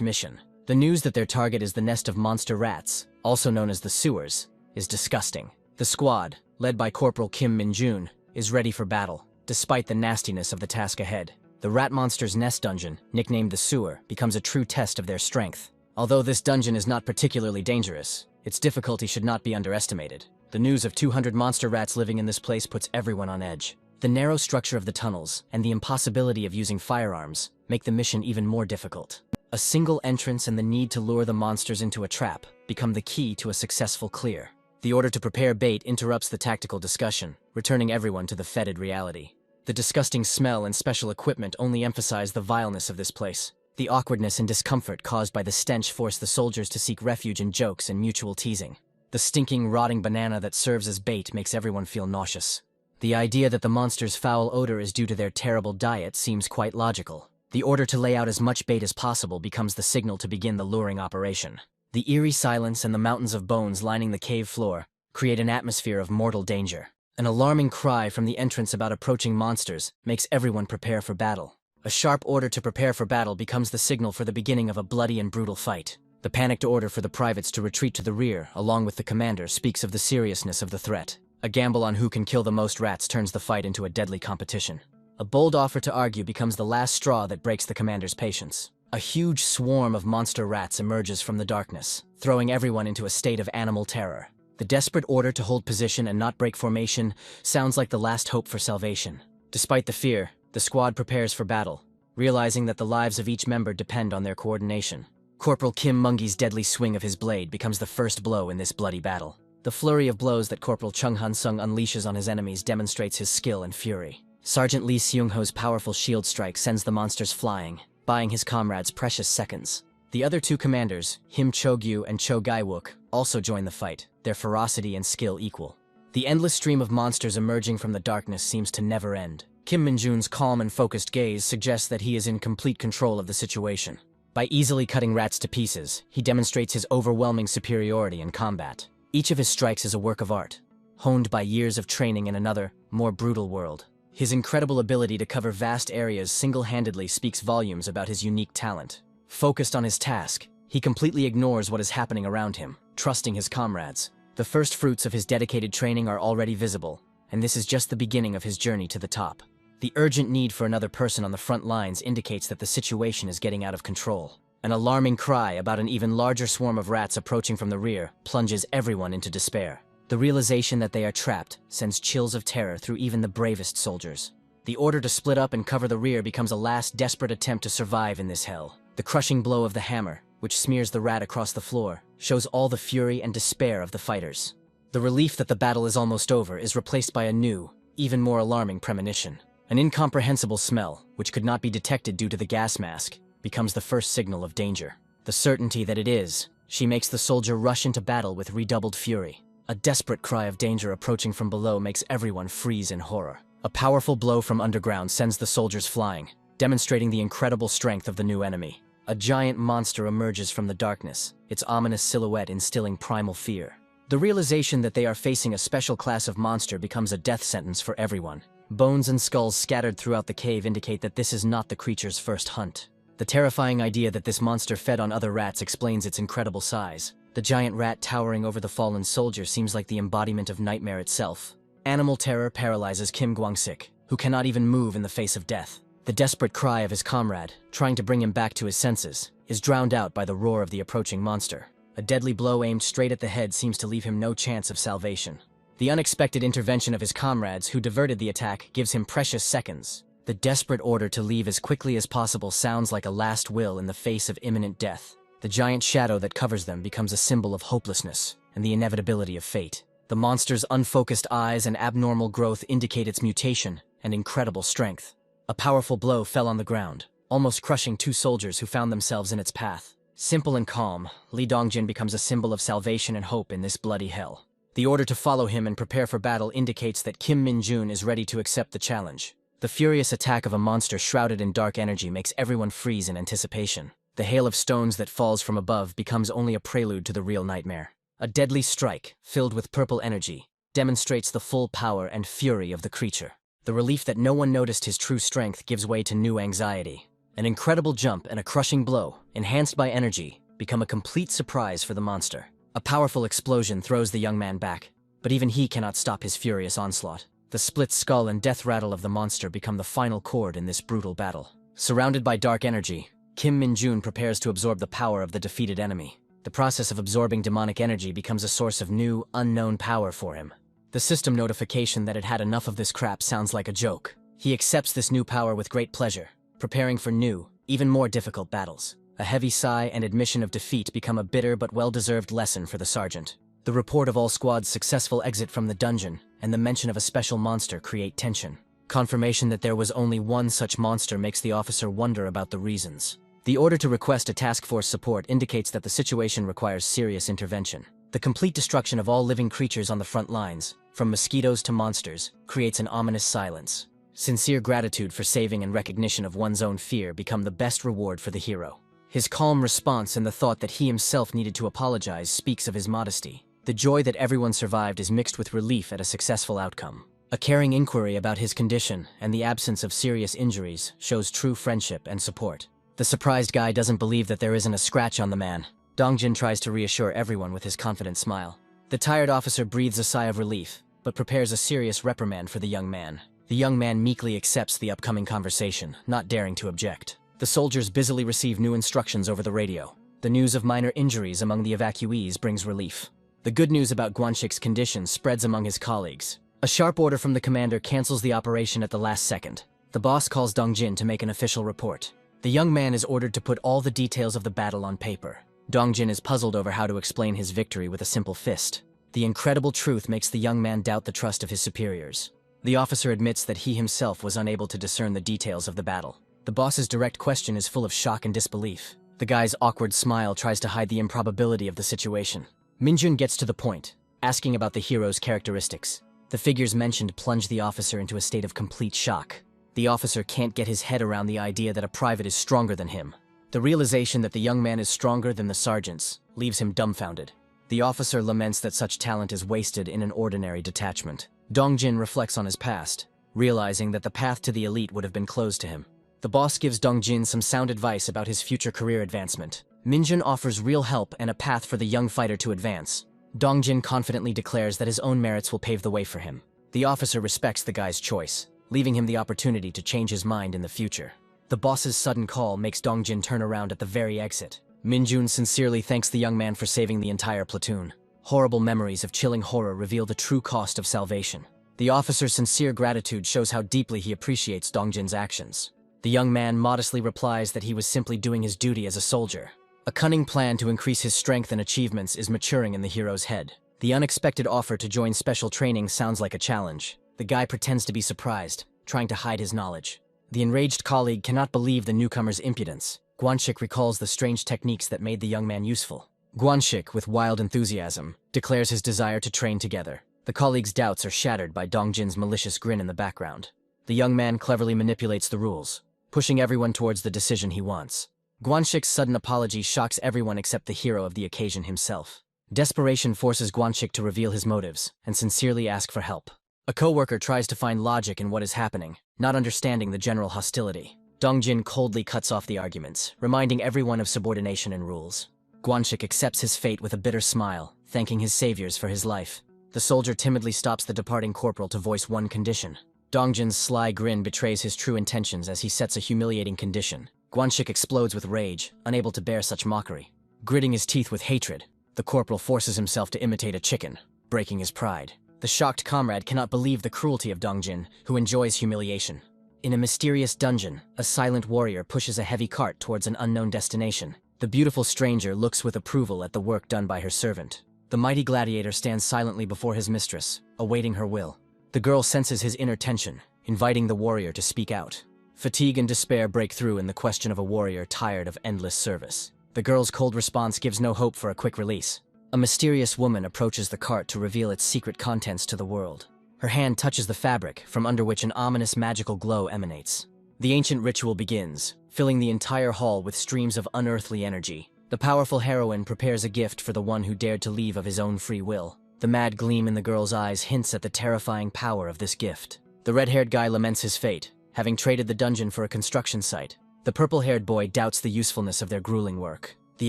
mission. The news that their target is the nest of monster rats, also known as the sewers, is disgusting. The squad, led by Corporal Kim Min-jun, is ready for battle, despite the nastiness of the task ahead. The rat monster's nest dungeon, nicknamed the sewer, becomes a true test of their strength. Although this dungeon is not particularly dangerous, its difficulty should not be underestimated. The news of 200 monster rats living in this place puts everyone on edge. The narrow structure of the tunnels and the impossibility of using firearms make the mission even more difficult. A single entrance and the need to lure the monsters into a trap become the key to a successful clear. The order to prepare bait interrupts the tactical discussion, returning everyone to the fetid reality. The disgusting smell and special equipment only emphasize the vileness of this place. The awkwardness and discomfort caused by the stench force the soldiers to seek refuge in jokes and mutual teasing. The stinking, rotting banana that serves as bait makes everyone feel nauseous. The idea that the monster's foul odor is due to their terrible diet seems quite logical. The order to lay out as much bait as possible becomes the signal to begin the luring operation. The eerie silence and the mountains of bones lining the cave floor create an atmosphere of mortal danger. An alarming cry from the entrance about approaching monsters makes everyone prepare for battle. A sharp order to prepare for battle becomes the signal for the beginning of a bloody and brutal fight. The panicked order for the privates to retreat to the rear, along with the commander, speaks of the seriousness of the threat. A gamble on who can kill the most rats turns the fight into a deadly competition. A bold offer to argue becomes the last straw that breaks the commander's patience. A huge swarm of monster rats emerges from the darkness, throwing everyone into a state of animal terror. The desperate order to hold position and not break formation sounds like the last hope for salvation. Despite the fear, the squad prepares for battle, realizing that the lives of each member depend on their coordination. Corporal Kim Mungi's deadly swing of his blade becomes the first blow in this bloody battle. The flurry of blows that Corporal Chung Han-sung unleashes on his enemies demonstrates his skill and fury. Sergeant Lee Seung-ho's powerful shield strike sends the monsters flying, buying his comrades precious seconds. The other two commanders, Him Cho-gyu and Cho Gai-wook, also join the fight, their ferocity and skill equal. The endless stream of monsters emerging from the darkness seems to never end. Kim Min-jun's calm and focused gaze suggests that he is in complete control of the situation. By easily cutting rats to pieces, he demonstrates his overwhelming superiority in combat. Each of his strikes is a work of art, honed by years of training in another, more brutal world. His incredible ability to cover vast areas single-handedly speaks volumes about his unique talent. Focused on his task, he completely ignores what is happening around him, trusting his comrades. The first fruits of his dedicated training are already visible, and this is just the beginning of his journey to the top. The urgent need for another person on the front lines indicates that the situation is getting out of control. An alarming cry about an even larger swarm of rats approaching from the rear plunges everyone into despair. The realization that they are trapped sends chills of terror through even the bravest soldiers. The order to split up and cover the rear becomes a last desperate attempt to survive in this hell. The crushing blow of the hammer, which smears the rat across the floor, shows all the fury and despair of the fighters. The relief that the battle is almost over is replaced by a new, even more alarming premonition. An incomprehensible smell, which could not be detected due to the gas mask, becomes the first signal of danger. The certainty that it is, she makes the soldier rush into battle with redoubled fury. A desperate cry of danger approaching from below makes everyone freeze in horror. A powerful blow from underground sends the soldiers flying, demonstrating the incredible strength of the new enemy. A giant monster emerges from the darkness, its ominous silhouette instilling primal fear. The realization that they are facing a special class of monster becomes a death sentence for everyone. Bones and skulls scattered throughout the cave indicate that this is not the creature's first hunt. The terrifying idea that this monster fed on other rats explains its incredible size. The giant rat towering over the fallen soldier seems like the embodiment of nightmare itself. Animal terror paralyzes Kim Gwang-sik, who cannot even move in the face of death. The desperate cry of his comrade, trying to bring him back to his senses, is drowned out by the roar of the approaching monster. A deadly blow aimed straight at the head seems to leave him no chance of salvation. The unexpected intervention of his comrades who diverted the attack gives him precious seconds. The desperate order to leave as quickly as possible sounds like a last will in the face of imminent death. The giant shadow that covers them becomes a symbol of hopelessness and the inevitability of fate. The monster's unfocused eyes and abnormal growth indicate its mutation and incredible strength. A powerful blow fell on the ground, almost crushing two soldiers who found themselves in its path. Simple and calm, Lee Dongjin becomes a symbol of salvation and hope in this bloody hell. The order to follow him and prepare for battle indicates that Kim Min-jun is ready to accept the challenge. The furious attack of a monster shrouded in dark energy makes everyone freeze in anticipation. The hail of stones that falls from above becomes only a prelude to the real nightmare. A deadly strike, filled with purple energy, demonstrates the full power and fury of the creature. The relief that no one noticed his true strength gives way to new anxiety. An incredible jump and a crushing blow, enhanced by energy, become a complete surprise for the monster. A powerful explosion throws the young man back, but even he cannot stop his furious onslaught. The split skull and death rattle of the monster become the final chord in this brutal battle. Surrounded by dark energy, Kim Min-jun prepares to absorb the power of the defeated enemy. The process of absorbing demonic energy becomes a source of new, unknown power for him. The system notification that it had enough of this crap sounds like a joke. He accepts this new power with great pleasure, preparing for new, even more difficult battles. A heavy sigh and admission of defeat become a bitter but well-deserved lesson for the sergeant. The report of all squads' successful exit from the dungeon and the mention of a special monster create tension. Confirmation that there was only one such monster makes the officer wonder about the reasons. The order to request a task force support indicates that the situation requires serious intervention. The complete destruction of all living creatures on the front lines, from mosquitoes to monsters, creates an ominous silence. Sincere gratitude for saving and recognition of one's own fear become the best reward for the hero. His calm response and the thought that he himself needed to apologize speaks of his modesty. The joy that everyone survived is mixed with relief at a successful outcome. A caring inquiry about his condition and the absence of serious injuries shows true friendship and support. The surprised guy doesn't believe that there isn't a scratch on the man. Dongjin tries to reassure everyone with his confident smile. The tired officer breathes a sigh of relief, but prepares a serious reprimand for the young man. The young man meekly accepts the upcoming conversation, not daring to object. The soldiers busily receive new instructions over the radio. The news of minor injuries among the evacuees brings relief. The good news about Guanxic's condition spreads among his colleagues. A sharp order from the commander cancels the operation at the last second. The boss calls Dongjin to make an official report. The young man is ordered to put all the details of the battle on paper. Dongjin is puzzled over how to explain his victory with a simple fist. The incredible truth makes the young man doubt the trust of his superiors. The officer admits that he himself was unable to discern the details of the battle. The boss's direct question is full of shock and disbelief. The guy's awkward smile tries to hide the improbability of the situation. Minjun gets to the point, asking about the hero's characteristics. The figures mentioned plunge the officer into a state of complete shock. The officer can't get his head around the idea that a private is stronger than him. The realization that the young man is stronger than the sergeants leaves him dumbfounded. The officer laments that such talent is wasted in an ordinary detachment. Dongjin reflects on his past, realizing that the path to the elite would have been closed to him. The boss gives Dongjin some sound advice about his future career advancement. Minjun offers real help and a path for the young fighter to advance. Dongjin confidently declares that his own merits will pave the way for him. The officer respects the guy's choice, leaving him the opportunity to change his mind in the future. The boss's sudden call makes Dongjin turn around at the very exit. Minjun sincerely thanks the young man for saving the entire platoon. Horrible memories of chilling horror reveal the true cost of salvation. The officer's sincere gratitude shows how deeply he appreciates Dongjin's actions. The young man modestly replies that he was simply doing his duty as a soldier. A cunning plan to increase his strength and achievements is maturing in the hero's head. The unexpected offer to join special training sounds like a challenge. The guy pretends to be surprised, trying to hide his knowledge. The enraged colleague cannot believe the newcomer's impudence. Guanxik recalls the strange techniques that made the young man useful. Guanxik, with wild enthusiasm, declares his desire to train together. The colleague's doubts are shattered by Dongjin's malicious grin in the background. The young man cleverly manipulates the rules, pushing everyone towards the decision he wants. Guanxik's sudden apology shocks everyone except the hero of the occasion himself. Desperation forces Guanxik to reveal his motives and sincerely ask for help. A co-worker tries to find logic in what is happening, not understanding the general hostility. Dongjin coldly cuts off the arguments, reminding everyone of subordination and rules. Guanxik accepts his fate with a bitter smile, thanking his saviors for his life. The soldier timidly stops the departing corporal to voice one condition. Dongjin's sly grin betrays his true intentions as he sets a humiliating condition. Guanxik explodes with rage, unable to bear such mockery. Gritting his teeth with hatred, the corporal forces himself to imitate a chicken, breaking his pride. The shocked comrade cannot believe the cruelty of Dongjin, who enjoys humiliation. In a mysterious dungeon, a silent warrior pushes a heavy cart towards an unknown destination. The beautiful stranger looks with approval at the work done by her servant. The mighty gladiator stands silently before his mistress, awaiting her will. The girl senses his inner tension, inviting the warrior to speak out. Fatigue and despair break through in the question of a warrior tired of endless service. The girl's cold response gives no hope for a quick release. A mysterious woman approaches the cart to reveal its secret contents to the world. Her hand touches the fabric, from under which an ominous magical glow emanates. The ancient ritual begins, filling the entire hall with streams of unearthly energy. The powerful heroine prepares a gift for the one who dared to leave of his own free will. The mad gleam in the girl's eyes hints at the terrifying power of this gift. The red-haired guy laments his fate, having traded the dungeon for a construction site. The purple-haired boy doubts the usefulness of their grueling work. The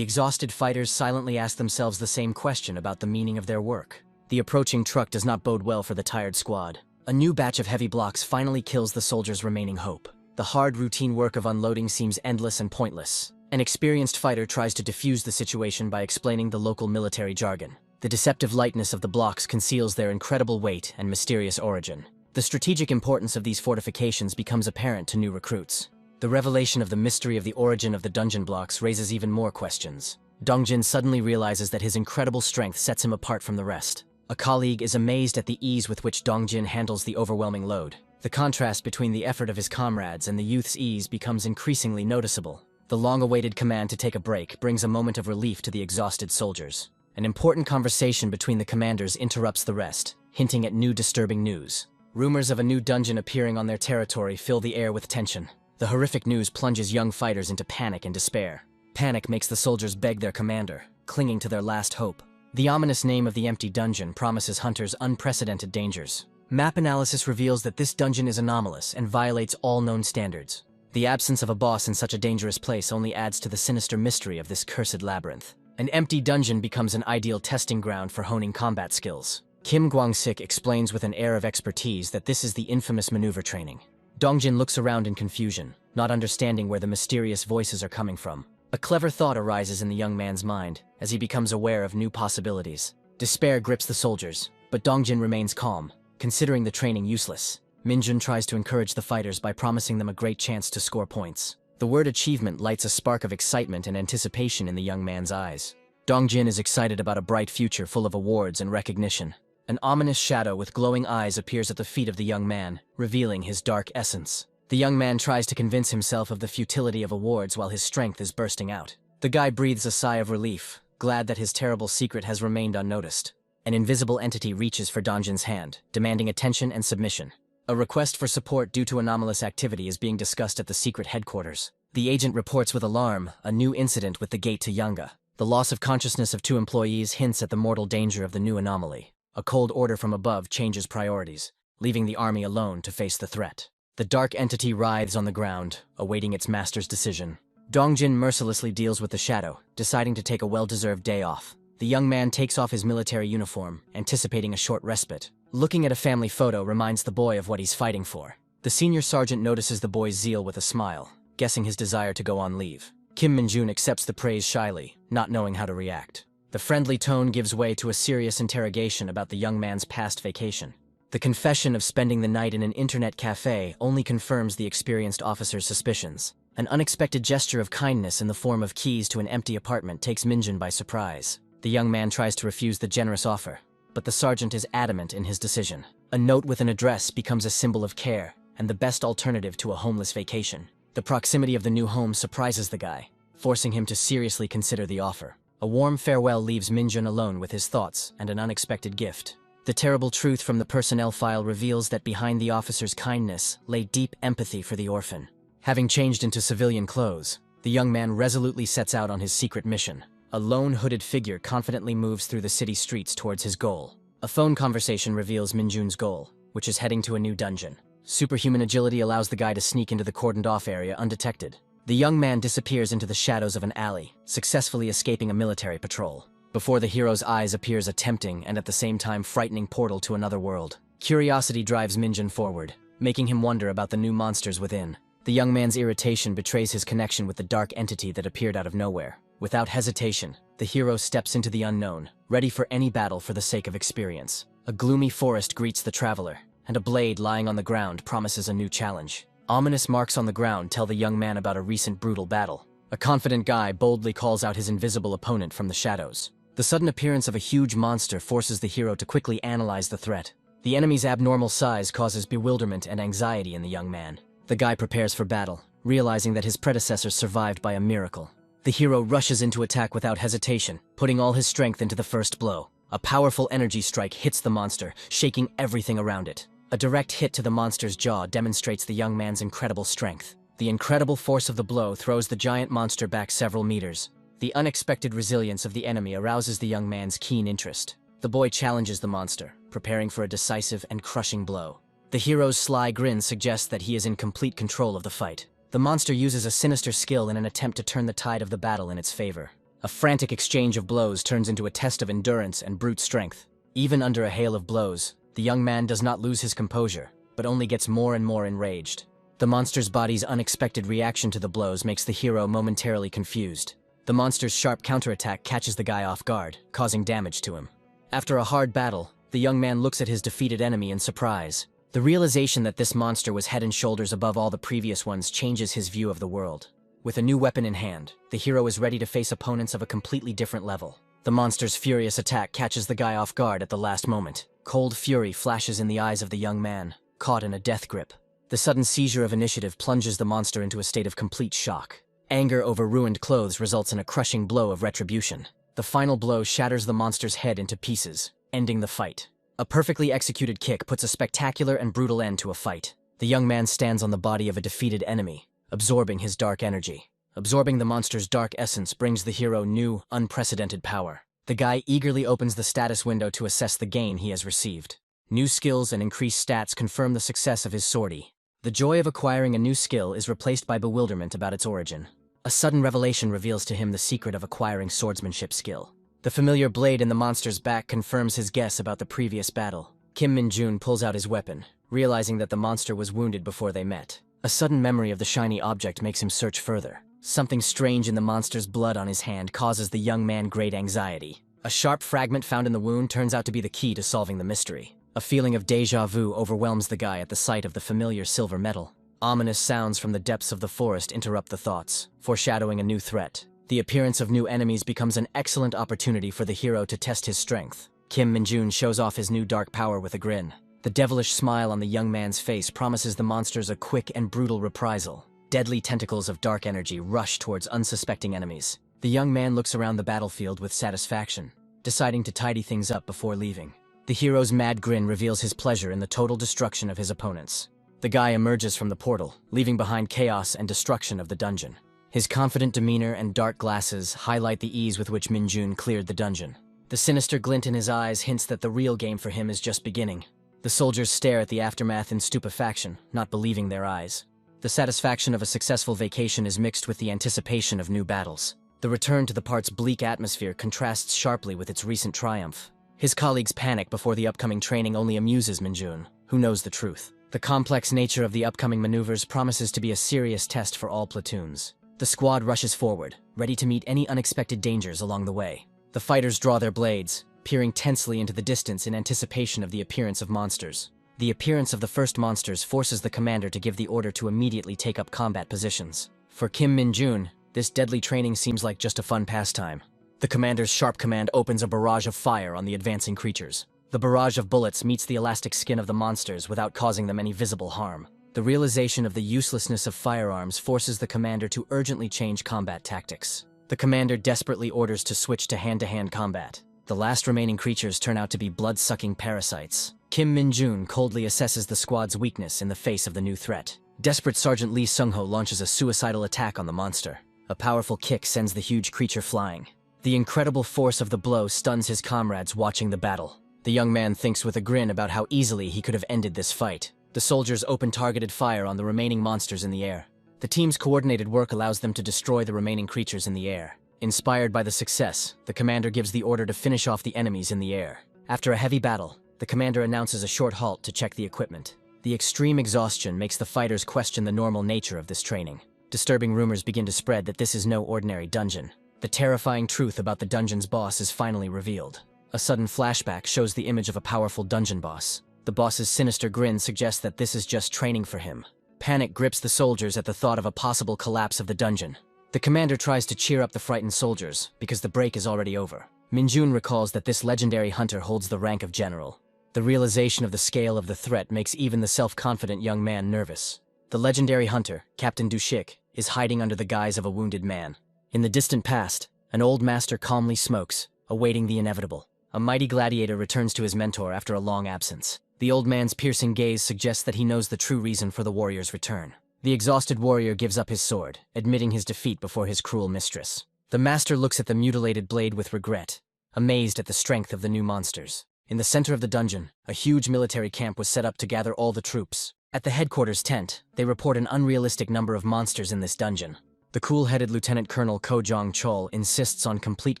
exhausted fighters silently ask themselves the same question about the meaning of their work. The approaching truck does not bode well for the tired squad. A new batch of heavy blocks finally kills the soldiers' remaining hope. The hard routine work of unloading seems endless and pointless. An experienced fighter tries to defuse the situation by explaining the local military jargon. The deceptive lightness of the blocks conceals their incredible weight and mysterious origin. The strategic importance of these fortifications becomes apparent to new recruits. The revelation of the mystery of the origin of the dungeon blocks raises even more questions. Dongjin suddenly realizes that his incredible strength sets him apart from the rest. A colleague is amazed at the ease with which Dongjin handles the overwhelming load. The contrast between the effort of his comrades and the youth's ease becomes increasingly noticeable. The long-awaited command to take a break brings a moment of relief to the exhausted soldiers. An important conversation between the commanders interrupts the rest, hinting at new disturbing news. Rumors of a new dungeon appearing on their territory fill the air with tension. The horrific news plunges young fighters into panic and despair. Panic makes the soldiers beg their commander, clinging to their last hope. The ominous name of the empty dungeon promises hunters unprecedented dangers. Map analysis reveals that this dungeon is anomalous and violates all known standards. The absence of a boss in such a dangerous place only adds to the sinister mystery of this cursed labyrinth. An empty dungeon becomes an ideal testing ground for honing combat skills. Kim Guangsik explains with an air of expertise that this is the infamous maneuver training. Dongjin looks around in confusion, not understanding where the mysterious voices are coming from. A clever thought arises in the young man's mind as he becomes aware of new possibilities. Despair grips the soldiers, but Dongjin remains calm, considering the training useless. Minjun tries to encourage the fighters by promising them a great chance to score points. The word achievement lights a spark of excitement and anticipation in the young man's eyes. Dongjin is excited about a bright future full of awards and recognition. An ominous shadow with glowing eyes appears at the feet of the young man, revealing his dark essence. The young man tries to convince himself of the futility of awards while his strength is bursting out. The guy breathes a sigh of relief, glad that his terrible secret has remained unnoticed. An invisible entity reaches for Dongjin's hand, demanding attention and submission. A request for support due to anomalous activity is being discussed at the secret headquarters. The agent reports with alarm a new incident with the gate to Yanga. The loss of consciousness of 2 employees hints at the mortal danger of the new anomaly. A cold order from above changes priorities, leaving the army alone to face the threat. The dark entity writhes on the ground, awaiting its master's decision. Dongjin mercilessly deals with the shadow, deciding to take a well-deserved day off. The young man takes off his military uniform, anticipating a short respite. Looking at a family photo reminds the boy of what he's fighting for. The senior sergeant notices the boy's zeal with a smile, guessing his desire to go on leave. Kim Min-jun accepts the praise shyly, not knowing how to react. The friendly tone gives way to a serious interrogation about the young man's past vacation. The confession of spending the night in an internet cafe only confirms the experienced officer's suspicions. An unexpected gesture of kindness in the form of keys to an empty apartment takes Min-jun by surprise. The young man tries to refuse the generous offer, but the sergeant is adamant in his decision. A note with an address becomes a symbol of care and the best alternative to a homeless vacation. The proximity of the new home surprises the guy, forcing him to seriously consider the offer. A warm farewell leaves Min-jun alone with his thoughts and an unexpected gift. The terrible truth from the personnel file reveals that behind the officer's kindness lay deep empathy for the orphan. Having changed into civilian clothes, the young man resolutely sets out on his secret mission. A lone hooded figure confidently moves through the city streets towards his goal. A phone conversation reveals Min-jun's goal, which is heading to a new dungeon. Superhuman agility allows the guy to sneak into the cordoned-off area undetected. The young man disappears into the shadows of an alley, successfully escaping a military patrol. Before the hero's eyes appears a tempting and at the same time frightening portal to another world. Curiosity drives Min-jun forward, making him wonder about the new monsters within. The young man's irritation betrays his connection with the dark entity that appeared out of nowhere. Without hesitation, the hero steps into the unknown, ready for any battle for the sake of experience. A gloomy forest greets the traveler, and a blade lying on the ground promises a new challenge. Ominous marks on the ground tell the young man about a recent brutal battle. A confident guy boldly calls out his invisible opponent from the shadows. The sudden appearance of a huge monster forces the hero to quickly analyze the threat. The enemy's abnormal size causes bewilderment and anxiety in the young man. The guy prepares for battle, realizing that his predecessors survived by a miracle. The hero rushes into attack without hesitation, putting all his strength into the first blow. A powerful energy strike hits the monster, shaking everything around it. A direct hit to the monster's jaw demonstrates the young man's incredible strength. The incredible force of the blow throws the giant monster back several meters. The unexpected resilience of the enemy arouses the young man's keen interest. The boy challenges the monster, preparing for a decisive and crushing blow. The hero's sly grin suggests that he is in complete control of the fight. The monster uses a sinister skill in an attempt to turn the tide of the battle in its favor. A frantic exchange of blows turns into a test of endurance and brute strength. Even under a hail of blows, the young man does not lose his composure, but only gets more and more enraged. The monster's body's unexpected reaction to the blows makes the hero momentarily confused. The monster's sharp counterattack catches the guy off guard, causing damage to him. After a hard battle, the young man looks at his defeated enemy in surprise. The realization that this monster was head and shoulders above all the previous ones changes his view of the world. With a new weapon in hand, the hero is ready to face opponents of a completely different level. The monster's furious attack catches the guy off guard at the last moment. Cold fury flashes in the eyes of the young man, caught in a death grip. The sudden seizure of initiative plunges the monster into a state of complete shock. Anger over ruined clothes results in a crushing blow of retribution. The final blow shatters the monster's head into pieces, ending the fight. A perfectly executed kick puts a spectacular and brutal end to a fight. The young man stands on the body of a defeated enemy, absorbing his dark energy. Absorbing the monster's dark essence brings the hero new, unprecedented power. The guy eagerly opens the status window to assess the gain he has received. New skills and increased stats confirm the success of his sortie. The joy of acquiring a new skill is replaced by bewilderment about its origin. A sudden revelation reveals to him the secret of acquiring swordsmanship skill. The familiar blade in the monster's back confirms his guess about the previous battle. Kim Min-jun pulls out his weapon, realizing that the monster was wounded before they met. A sudden memory of the shiny object makes him search further. Something strange in the monster's blood on his hand causes the young man great anxiety. A sharp fragment found in the wound turns out to be the key to solving the mystery. A feeling of déjà vu overwhelms the guy at the sight of the familiar silver metal. Ominous sounds from the depths of the forest interrupt the thoughts, foreshadowing a new threat. The appearance of new enemies becomes an excellent opportunity for the hero to test his strength. Kim Min-jun shows off his new dark power with a grin. The devilish smile on the young man's face promises the monsters a quick and brutal reprisal. Deadly tentacles of dark energy rush towards unsuspecting enemies. The young man looks around the battlefield with satisfaction, deciding to tidy things up before leaving. The hero's mad grin reveals his pleasure in the total destruction of his opponents. The guy emerges from the portal, leaving behind chaos and destruction of the dungeon. His confident demeanor and dark glasses highlight the ease with which Minjun cleared the dungeon. The sinister glint in his eyes hints that the real game for him is just beginning. The soldiers stare at the aftermath in stupefaction, not believing their eyes. The satisfaction of a successful vacation is mixed with the anticipation of new battles. The return to the part's bleak atmosphere contrasts sharply with its recent triumph. His colleagues' panic before the upcoming training only amuses Minjun, who knows the truth. The complex nature of the upcoming maneuvers promises to be a serious test for all platoons. The squad rushes forward, ready to meet any unexpected dangers along the way. The fighters draw their blades, peering tensely into the distance in anticipation of the appearance of monsters. The appearance of the first monsters forces the commander to give the order to immediately take up combat positions. For Kim Min-jun, this deadly training seems like just a fun pastime. The commander's sharp command opens a barrage of fire on the advancing creatures. The barrage of bullets meets the elastic skin of the monsters without causing them any visible harm. The realization of the uselessness of firearms forces the commander to urgently change combat tactics. The commander desperately orders to switch to hand-to-hand combat. The last remaining creatures turn out to be blood-sucking parasites. Kim Min-jun coldly assesses the squad's weakness in the face of the new threat. Desperate Sergeant Lee Sung-ho launches a suicidal attack on the monster. A powerful kick sends the huge creature flying. The incredible force of the blow stuns his comrades watching the battle. The young man thinks with a grin about how easily he could have ended this fight. The soldiers open targeted fire on the remaining monsters in the air. The team's coordinated work allows them to destroy the remaining creatures in the air. Inspired by the success, the commander gives the order to finish off the enemies in the air. After a heavy battle, the commander announces a short halt to check the equipment. The extreme exhaustion makes the fighters question the normal nature of this training. Disturbing rumors begin to spread that this is no ordinary dungeon. The terrifying truth about the dungeon's boss is finally revealed. A sudden flashback shows the image of a powerful dungeon boss. The boss's sinister grin suggests that this is just training for him. Panic grips the soldiers at the thought of a possible collapse of the dungeon. The commander tries to cheer up the frightened soldiers, because the break is already over. Minjun recalls that this legendary hunter holds the rank of general. The realization of the scale of the threat makes even the self-confident young man nervous. The legendary hunter, Captain Dushik, is hiding under the guise of a wounded man. In the distant past, an old master calmly smokes, awaiting the inevitable. A mighty gladiator returns to his mentor after a long absence. The old man's piercing gaze suggests that he knows the true reason for the warrior's return. The exhausted warrior gives up his sword, admitting his defeat before his cruel mistress. The master looks at the mutilated blade with regret, amazed at the strength of the new monsters. In the center of the dungeon, a huge military camp was set up to gather all the troops. At the headquarters tent, they report an unrealistic number of monsters in this dungeon. The cool-headed Lieutenant Colonel Ko Jong-chol insists on complete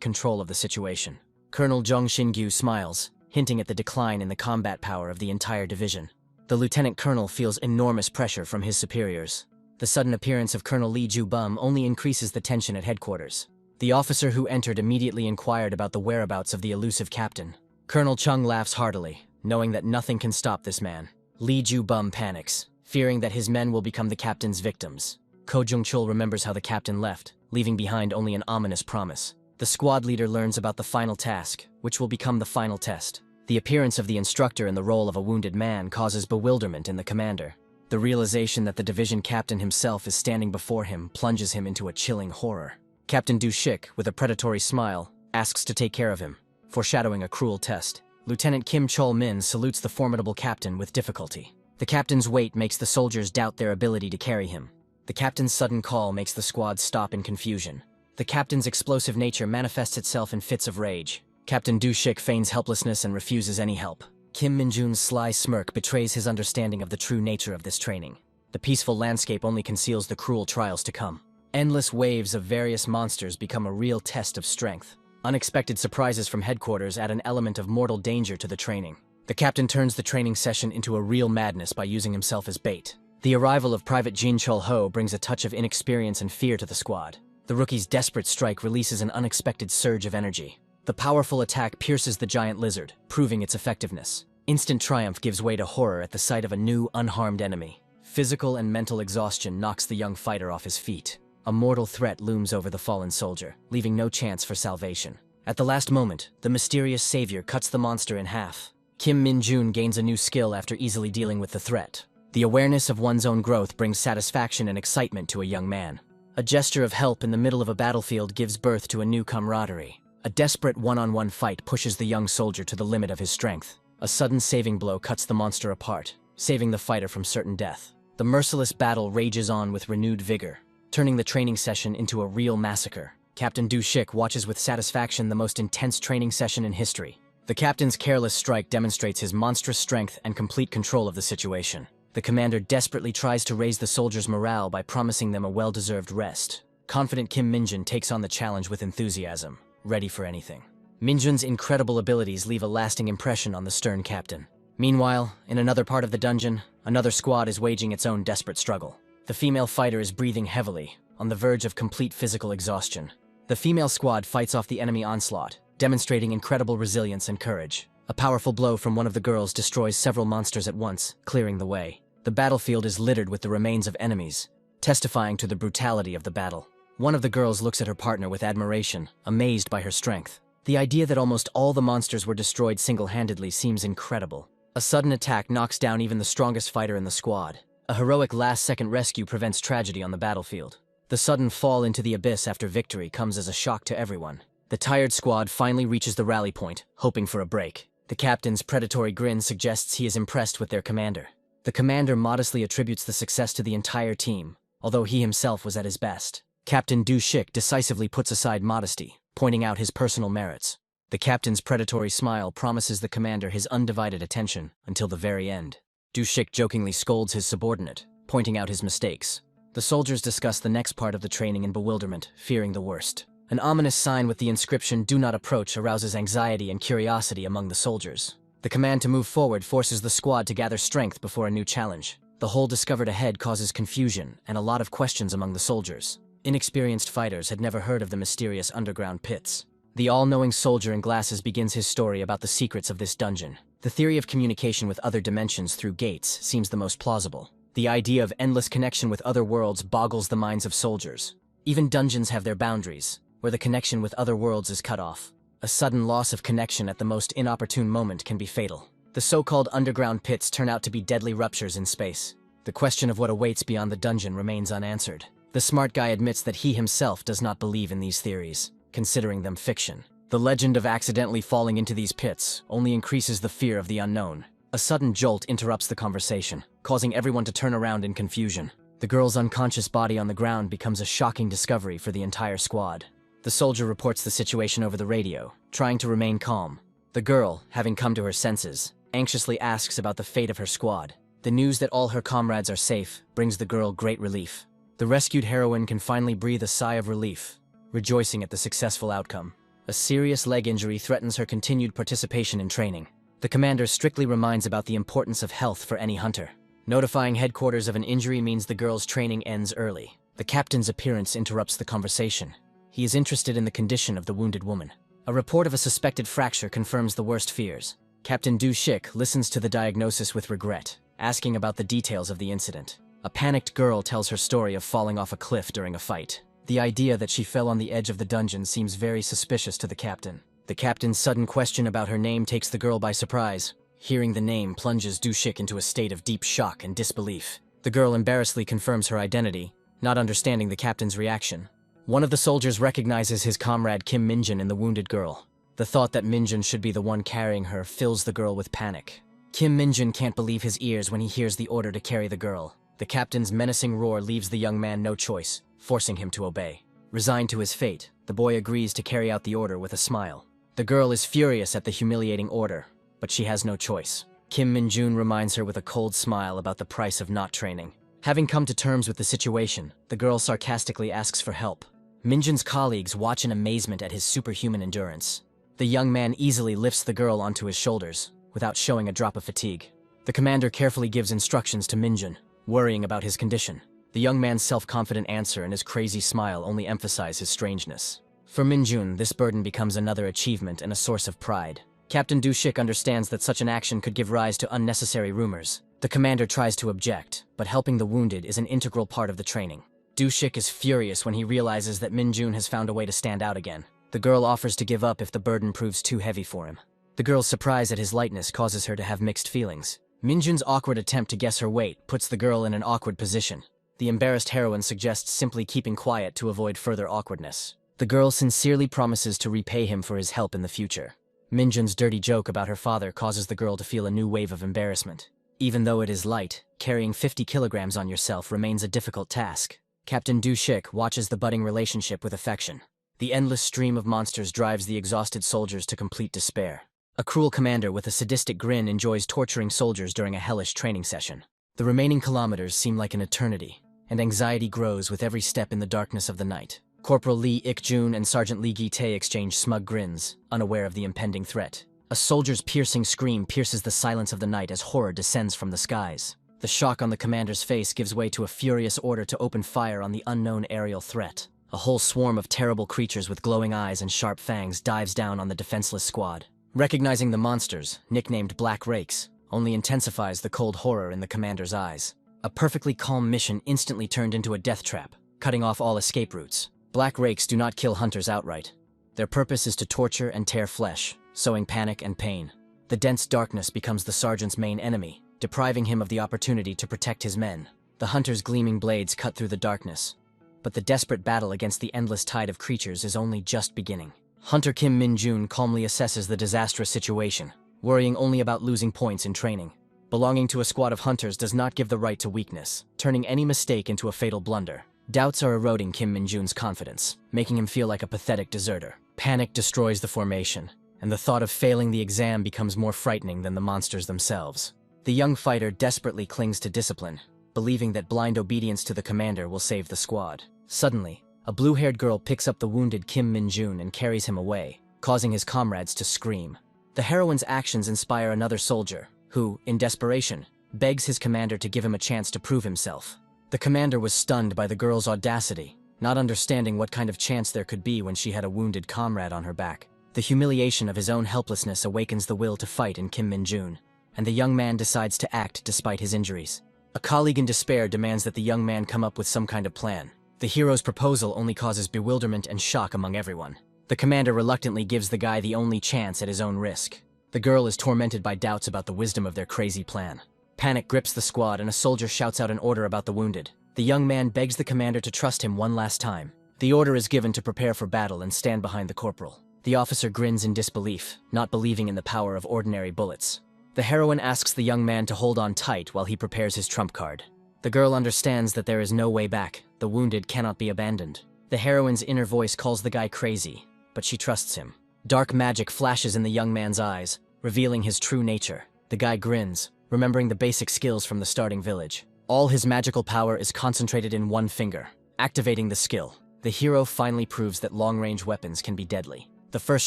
control of the situation. Colonel Jong Shin-gyu smiles, hinting at the decline in the combat power of the entire division. The lieutenant colonel feels enormous pressure from his superiors. The sudden appearance of Colonel Lee Ju-bum only increases the tension at headquarters. The officer who entered immediately inquired about the whereabouts of the elusive captain. Colonel Chung laughs heartily, knowing that nothing can stop this man. Lee Ju-bum panics, fearing that his men will become the captain's victims. Ko Jung-chul remembers how the captain left, leaving behind only an ominous promise. The squad leader learns about the final task, which will become the final test. The appearance of the instructor in the role of a wounded man causes bewilderment in the commander. The realization that the division captain himself is standing before him plunges him into a chilling horror. Captain Du-shik, with a predatory smile, asks to take care of him, foreshadowing a cruel test. Lieutenant Kim Chol-min salutes the formidable captain with difficulty. The captain's weight makes the soldiers doubt their ability to carry him. The captain's sudden call makes the squad stop in confusion. The captain's explosive nature manifests itself in fits of rage. Captain Du-shik feigns helplessness and refuses any help. Kim Min-jun's sly smirk betrays his understanding of the true nature of this training. The peaceful landscape only conceals the cruel trials to come. Endless waves of various monsters become a real test of strength. Unexpected surprises from headquarters add an element of mortal danger to the training. The captain turns the training session into a real madness by using himself as bait. The arrival of Private Jin Chul-ho brings a touch of inexperience and fear to the squad. The rookie's desperate strike releases an unexpected surge of energy. The powerful attack pierces the giant lizard, proving its effectiveness. Instant triumph gives way to horror at the sight of a new, unharmed enemy. Physical and mental exhaustion knocks the young fighter off his feet. A mortal threat looms over the fallen soldier, leaving no chance for salvation. At the last moment, the mysterious savior cuts the monster in half. Kim Min-jun gains a new skill after easily dealing with the threat. The awareness of one's own growth brings satisfaction and excitement to a young man. A gesture of help in the middle of a battlefield gives birth to a new camaraderie. A desperate one-on-one fight pushes the young soldier to the limit of his strength. A sudden saving blow cuts the monster apart, saving the fighter from certain death. The merciless battle rages on with renewed vigor, turning the training session into a real massacre. Captain Du-shik watches with satisfaction the most intense training session in history. The captain's careless strike demonstrates his monstrous strength and complete control of the situation. The commander desperately tries to raise the soldiers' morale by promising them a well-deserved rest. Confident Kim Minjun takes on the challenge with enthusiasm, ready for anything. Minjun's incredible abilities leave a lasting impression on the stern captain. Meanwhile, in another part of the dungeon, another squad is waging its own desperate struggle. The female fighter is breathing heavily, on the verge of complete physical exhaustion. The female squad fights off the enemy onslaught, demonstrating incredible resilience and courage. A powerful blow from one of the girls destroys several monsters at once, clearing the way. The battlefield is littered with the remains of enemies, testifying to the brutality of the battle. One of the girls looks at her partner with admiration, amazed by her strength. The idea that almost all the monsters were destroyed single-handedly seems incredible. A sudden attack knocks down even the strongest fighter in the squad. A heroic last-second rescue prevents tragedy on the battlefield. The sudden fall into the abyss after victory comes as a shock to everyone. The tired squad finally reaches the rally point, hoping for a break. The captain's predatory grin suggests he is impressed with their commander. The commander modestly attributes the success to the entire team, although he himself was at his best. Captain Du-shik decisively puts aside modesty, pointing out his personal merits. The captain's predatory smile promises the commander his undivided attention until the very end. Du-shik jokingly scolds his subordinate, pointing out his mistakes. The soldiers discuss the next part of the training in bewilderment, fearing the worst. An ominous sign with the inscription "Do not approach" arouses anxiety and curiosity among the soldiers. The command to move forward forces the squad to gather strength before a new challenge. The hole discovered ahead causes confusion and a lot of questions among the soldiers. Inexperienced fighters had never heard of the mysterious underground pits. The all-knowing soldier in glasses begins his story about the secrets of this dungeon. The theory of communication with other dimensions through gates seems the most plausible. The idea of endless connection with other worlds boggles the minds of soldiers. Even dungeons have their boundaries, where the connection with other worlds is cut off. A sudden loss of connection at the most inopportune moment can be fatal. The so-called underground pits turn out to be deadly ruptures in space. The question of what awaits beyond the dungeon remains unanswered. The smart guy admits that he himself does not believe in these theories, considering them fiction. The legend of accidentally falling into these pits only increases the fear of the unknown. A sudden jolt interrupts the conversation, causing everyone to turn around in confusion. The girl's unconscious body on the ground becomes a shocking discovery for the entire squad. The soldier reports the situation over the radio, trying to remain calm. The girl, having come to her senses, anxiously asks about the fate of her squad. The news that all her comrades are safe brings the girl great relief. The rescued heroine can finally breathe a sigh of relief, rejoicing at the successful outcome. A serious leg injury threatens her continued participation in training. The commander strictly reminds about the importance of health for any hunter. Notifying headquarters of an injury means the girl's training ends early. The captain's appearance interrupts the conversation. He is interested in the condition of the wounded woman. A report of a suspected fracture confirms the worst fears. Captain Du-shik listens to the diagnosis with regret, asking about the details of the incident. A panicked girl tells her story of falling off a cliff during a fight. The idea that she fell on the edge of the dungeon seems very suspicious to the captain. The captain's sudden question about her name takes the girl by surprise. Hearing the name plunges Du-shik into a state of deep shock and disbelief. The girl embarrassedly confirms her identity, not understanding the captain's reaction. One of the soldiers recognizes his comrade Kim Minjun in the wounded girl. The thought that Minjun should be the one carrying her fills the girl with panic. Kim Minjun can't believe his ears when he hears the order to carry the girl. The captain's menacing roar leaves the young man no choice, forcing him to obey. Resigned to his fate, the boy agrees to carry out the order with a smile. The girl is furious at the humiliating order, but she has no choice. Kim Minjun reminds her with a cold smile about the price of not training. Having come to terms with the situation, the girl sarcastically asks for help. Minjun's colleagues watch in amazement at his superhuman endurance. The young man easily lifts the girl onto his shoulders, without showing a drop of fatigue. The commander carefully gives instructions to Minjun, worrying about his condition. The young man's self-confident answer and his crazy smile only emphasize his strangeness. For Minjun, this burden becomes another achievement and a source of pride. Captain Du-shik understands that such an action could give rise to unnecessary rumors. The commander tries to object, but helping the wounded is an integral part of the training. Du-shik is furious when he realizes that Minjun has found a way to stand out again. The girl offers to give up if the burden proves too heavy for him. The girl's surprise at his lightness causes her to have mixed feelings. Minjun's awkward attempt to guess her weight puts the girl in an awkward position. The embarrassed heroine suggests simply keeping quiet to avoid further awkwardness. The girl sincerely promises to repay him for his help in the future. Minjun's dirty joke about her father causes the girl to feel a new wave of embarrassment. Even though it is light, carrying 50 kilograms on yourself remains a difficult task. Captain Du-shik watches the budding relationship with affection. The endless stream of monsters drives the exhausted soldiers to complete despair. A cruel commander with a sadistic grin enjoys torturing soldiers during a hellish training session. The remaining kilometers seem like an eternity, and anxiety grows with every step in the darkness of the night. Corporal Lee Ik-jun and Sergeant Lee Gi-tae exchange smug grins, unaware of the impending threat. A soldier's piercing scream pierces the silence of the night as horror descends from the skies. The shock on the commander's face gives way to a furious order to open fire on the unknown aerial threat. A whole swarm of terrible creatures with glowing eyes and sharp fangs dives down on the defenseless squad. Recognizing the monsters, nicknamed Black Rakes, only intensifies the cold horror in the commander's eyes. A perfectly calm mission instantly turned into a death trap, cutting off all escape routes. Black Rakes do not kill hunters outright. Their purpose is to torture and tear flesh, sowing panic and pain. The dense darkness becomes the sergeant's main enemy, depriving him of the opportunity to protect his men. The hunter's gleaming blades cut through the darkness. But the desperate battle against the endless tide of creatures is only just beginning. Hunter Kim Min-jun calmly assesses the disastrous situation, worrying only about losing points in training. Belonging to a squad of hunters does not give the right to weakness, turning any mistake into a fatal blunder. Doubts are eroding Kim Min-jun's confidence, making him feel like a pathetic deserter. Panic destroys the formation, and the thought of failing the exam becomes more frightening than the monsters themselves. The young fighter desperately clings to discipline, believing that blind obedience to the commander will save the squad. Suddenly, a blue-haired girl picks up the wounded Kim Min-jun and carries him away, causing his comrades to scream. The heroine's actions inspire another soldier, who, in desperation, begs his commander to give him a chance to prove himself. The commander was stunned by the girl's audacity, not understanding what kind of chance there could be when she had a wounded comrade on her back. The humiliation of his own helplessness awakens the will to fight in Kim Min-jun, and the young man decides to act despite his injuries. A colleague in despair demands that the young man come up with some kind of plan. The hero's proposal only causes bewilderment and shock among everyone. The commander reluctantly gives the guy the only chance at his own risk. The girl is tormented by doubts about the wisdom of their crazy plan. Panic grips the squad and a soldier shouts out an order about the wounded. The young man begs the commander to trust him one last time. The order is given to prepare for battle and stand behind the corporal. The officer grins in disbelief, not believing in the power of ordinary bullets. The heroine asks the young man to hold on tight while he prepares his trump card. The girl understands that there is no way back. The wounded cannot be abandoned. The heroine's inner voice calls the guy crazy, but she trusts him. Dark magic flashes in the young man's eyes, revealing his true nature. The guy grins, remembering the basic skills from the starting village. All his magical power is concentrated in one finger. Activating the skill, the hero finally proves that long-range weapons can be deadly. The first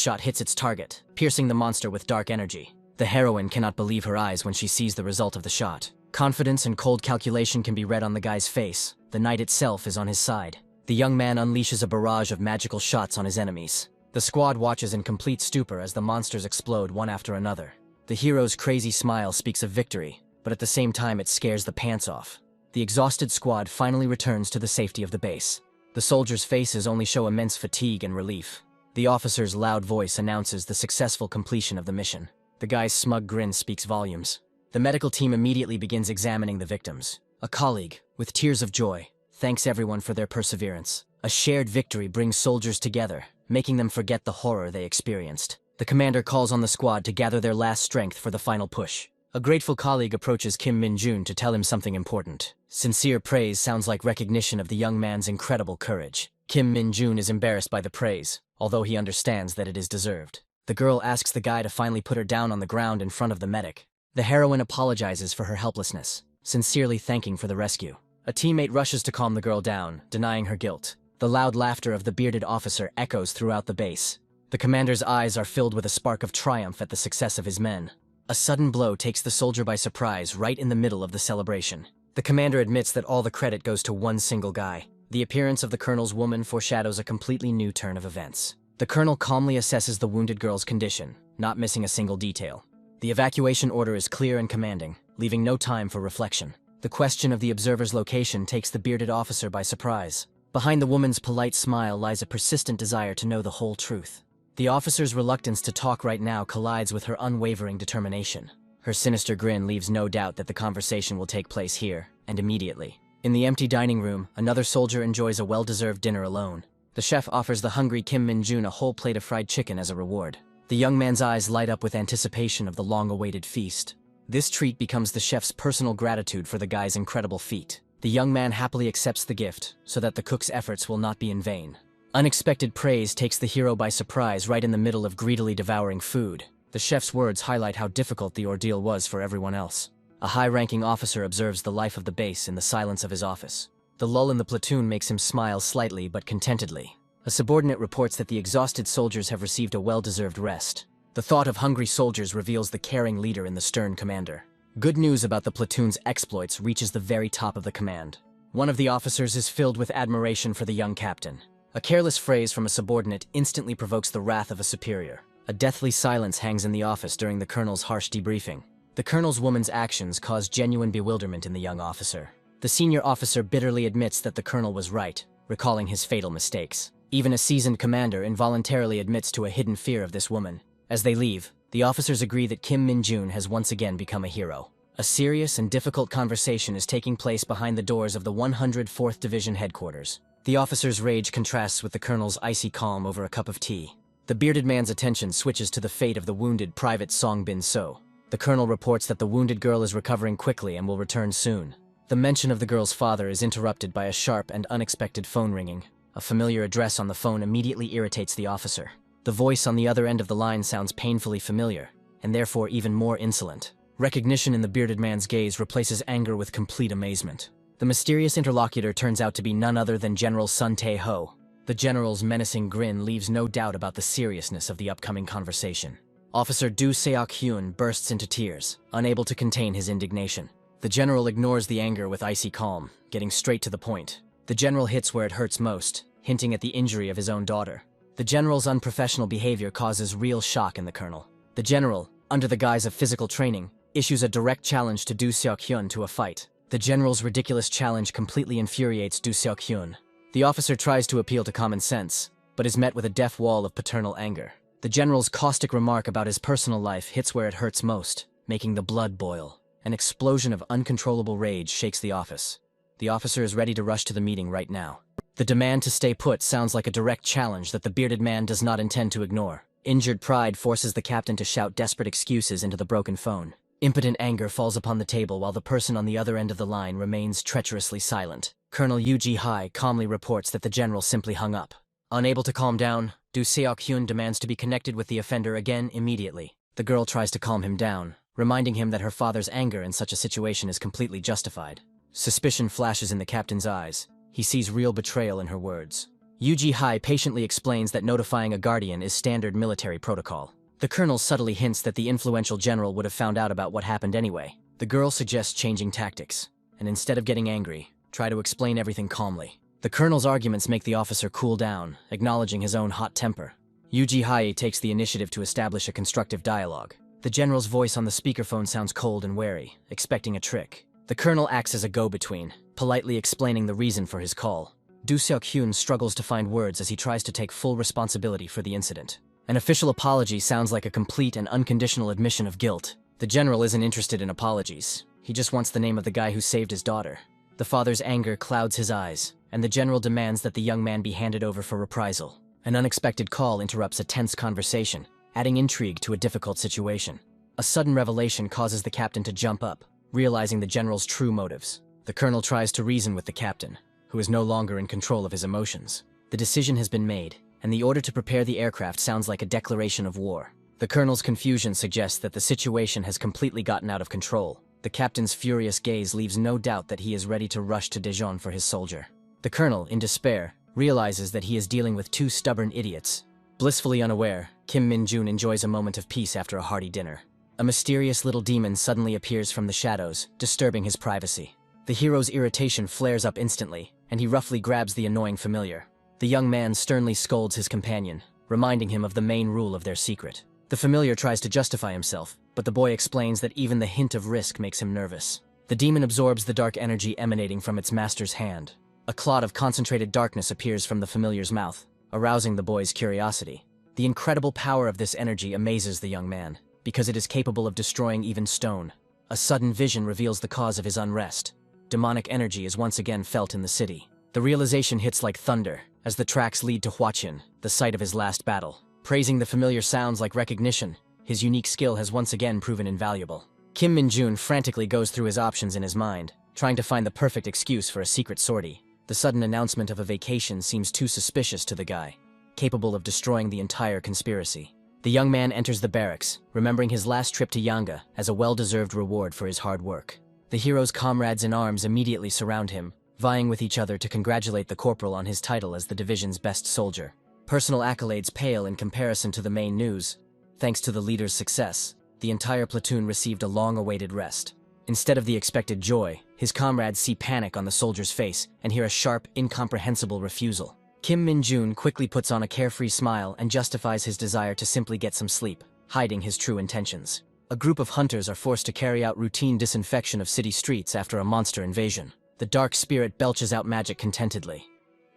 shot hits its target, piercing the monster with dark energy. The heroine cannot believe her eyes when she sees the result of the shot. Confidence and cold calculation can be read on the guy's face. The knight itself is on his side. The young man unleashes a barrage of magical shots on his enemies. The squad watches in complete stupor as the monsters explode one after another. The hero's crazy smile speaks of victory, but at the same time it scares the pants off. The exhausted squad finally returns to the safety of the base. The soldiers' faces only show immense fatigue and relief. The officer's loud voice announces the successful completion of the mission. The guy's smug grin speaks volumes. The medical team immediately begins examining the victims. A colleague, with tears of joy, thanks everyone for their perseverance. A shared victory brings soldiers together, making them forget the horror they experienced. The commander calls on the squad to gather their last strength for the final push. A grateful colleague approaches Kim Min-jun to tell him something important. Sincere praise sounds like recognition of the young man's incredible courage. Kim Min-jun is embarrassed by the praise, although he understands that it is deserved. The girl asks the guy to finally put her down on the ground in front of the medic. The heroine apologizes for her helplessness, sincerely thanking for the rescue. A teammate rushes to calm the girl down, denying her guilt. The loud laughter of the bearded officer echoes throughout the base. The commander's eyes are filled with a spark of triumph at the success of his men. A sudden blow takes the soldier by surprise right in the middle of the celebration. The commander admits that all the credit goes to one single guy. The appearance of the colonel's woman foreshadows a completely new turn of events. The colonel calmly assesses the wounded girl's condition, not missing a single detail. The evacuation order is clear and commanding, leaving no time for reflection. The question of the observer's location takes the bearded officer by surprise. Behind the woman's polite smile lies a persistent desire to know the whole truth. The officer's reluctance to talk right now collides with her unwavering determination. Her sinister grin leaves no doubt that the conversation will take place here, and immediately. In the empty dining room, another soldier enjoys a well-deserved dinner alone. The chef offers the hungry Kim Min-jun a whole plate of fried chicken as a reward. The young man's eyes light up with anticipation of the long-awaited feast. This treat becomes the chef's personal gratitude for the guy's incredible feat. The young man happily accepts the gift, so that the cook's efforts will not be in vain. Unexpected praise takes the hero by surprise right in the middle of greedily devouring food. The chef's words highlight how difficult the ordeal was for everyone else. A high-ranking officer observes the life of the base in the silence of his office. The lull in the platoon makes him smile slightly but contentedly. A subordinate reports that the exhausted soldiers have received a well-deserved rest. The thought of hungry soldiers reveals the caring leader in the stern commander. Good news about the platoon's exploits reaches the very top of the command. One of the officers is filled with admiration for the young captain. A careless phrase from a subordinate instantly provokes the wrath of a superior. A deathly silence hangs in the office during the colonel's harsh debriefing. The colonel's woman's actions cause genuine bewilderment in the young officer. The senior officer bitterly admits that the colonel was right, recalling his fatal mistakes. Even a seasoned commander involuntarily admits to a hidden fear of this woman. As they leave, the officers agree that Kim Min-jun has once again become a hero. A serious and difficult conversation is taking place behind the doors of the 104th Division headquarters. The officer's rage contrasts with the colonel's icy calm over a cup of tea. The bearded man's attention switches to the fate of the wounded Private Song Bin-so. The colonel reports that the wounded girl is recovering quickly and will return soon. The mention of the girl's father is interrupted by a sharp and unexpected phone ringing. A familiar address on the phone immediately irritates the officer. The voice on the other end of the line sounds painfully familiar, and therefore even more insolent. Recognition in the bearded man's gaze replaces anger with complete amazement. The mysterious interlocutor turns out to be none other than General Sun Tae-ho. The general's menacing grin leaves no doubt about the seriousness of the upcoming conversation. Officer Do Seok-hyun bursts into tears, unable to contain his indignation. The general ignores the anger with icy calm, getting straight to the point. The general hits where it hurts most, hinting at the injury of his own daughter. The general's unprofessional behavior causes real shock in the colonel. The general, under the guise of physical training, issues a direct challenge to Do Seok-hyun to a fight. The general's ridiculous challenge completely infuriates Do Seok-hyun. The officer tries to appeal to common sense, but is met with a deaf wall of paternal anger. The general's caustic remark about his personal life hits where it hurts most, making the blood boil. An explosion of uncontrollable rage shakes the office. The officer is ready to rush to the meeting right now. The demand to stay put sounds like a direct challenge that the bearded man does not intend to ignore. Injured pride forces the captain to shout desperate excuses into the broken phone. Impotent anger falls upon the table while the person on the other end of the line remains treacherously silent. Colonel Yoo Ji-hae calmly reports that the general simply hung up. Unable to calm down, Do Seok-hyun demands to be connected with the offender again immediately. The girl tries to calm him down, reminding him that her father's anger in such a situation is completely justified. Suspicion flashes in the captain's eyes. He sees real betrayal in her words. Yoo Ji-hae patiently explains that notifying a guardian is standard military protocol. The colonel subtly hints that the influential general would have found out about what happened anyway. The girl suggests changing tactics, and instead of getting angry, try to explain everything calmly. The colonel's arguments make the officer cool down, acknowledging his own hot temper. Yoo Ji-hae takes the initiative to establish a constructive dialogue. The general's voice on the speakerphone sounds cold and wary, expecting a trick. The colonel acts as a go-between, politely explaining the reason for his call. Do Seok-hyun struggles to find words as he tries to take full responsibility for the incident. An official apology sounds like a complete and unconditional admission of guilt. The general isn't interested in apologies. He just wants the name of the guy who saved his daughter. The father's anger clouds his eyes, and the general demands that the young man be handed over for reprisal. An unexpected call interrupts a tense conversation, adding intrigue to a difficult situation. A sudden revelation causes the captain to jump up, realizing the general's true motives. The colonel tries to reason with the captain, who is no longer in control of his emotions. The decision has been made, and the order to prepare the aircraft sounds like a declaration of war. The colonel's confusion suggests that the situation has completely gotten out of control. The captain's furious gaze leaves no doubt that he is ready to rush to Daejeon for his soldier. The colonel, in despair, realizes that he is dealing with two stubborn idiots. Blissfully unaware, Kim Min-jun enjoys a moment of peace after a hearty dinner. A mysterious little demon suddenly appears from the shadows, disturbing his privacy. The hero's irritation flares up instantly, and he roughly grabs the annoying familiar. The young man sternly scolds his companion, reminding him of the main rule of their secret. The familiar tries to justify himself, but the boy explains that even the hint of risk makes him nervous. The demon absorbs the dark energy emanating from its master's hand. A clot of concentrated darkness appears from the familiar's mouth, arousing the boy's curiosity. The incredible power of this energy amazes the young man, because it is capable of destroying even stone. A sudden vision reveals the cause of his unrest. Demonic energy is once again felt in the city. The realization hits like thunder, as the tracks lead to Hwachin, the site of his last battle. praising the familiar sounds like recognition. His unique skill has once again proven invaluable. Kim Min-jun frantically goes through his options in his mind, trying to find the perfect excuse for a secret sortie. The sudden announcement of a vacation seems too suspicious to the guy, capable of destroying the entire conspiracy. The young man enters the barracks, remembering his last trip to Yanga as a well-deserved reward for his hard work. The hero's comrades in arms immediately surround him, vying with each other to congratulate the corporal on his title as the division's best soldier. Personal accolades pale in comparison to the main news. Thanks to the leader's success, the entire platoon received a long-awaited rest. Instead of the expected joy, his comrades see panic on the soldier's face and hear a sharp, incomprehensible refusal. Kim Min-jun quickly puts on a carefree smile and justifies his desire to simply get some sleep, hiding his true intentions. A group of hunters are forced to carry out routine disinfection of city streets after a monster invasion. The dark spirit belches out magic contentedly,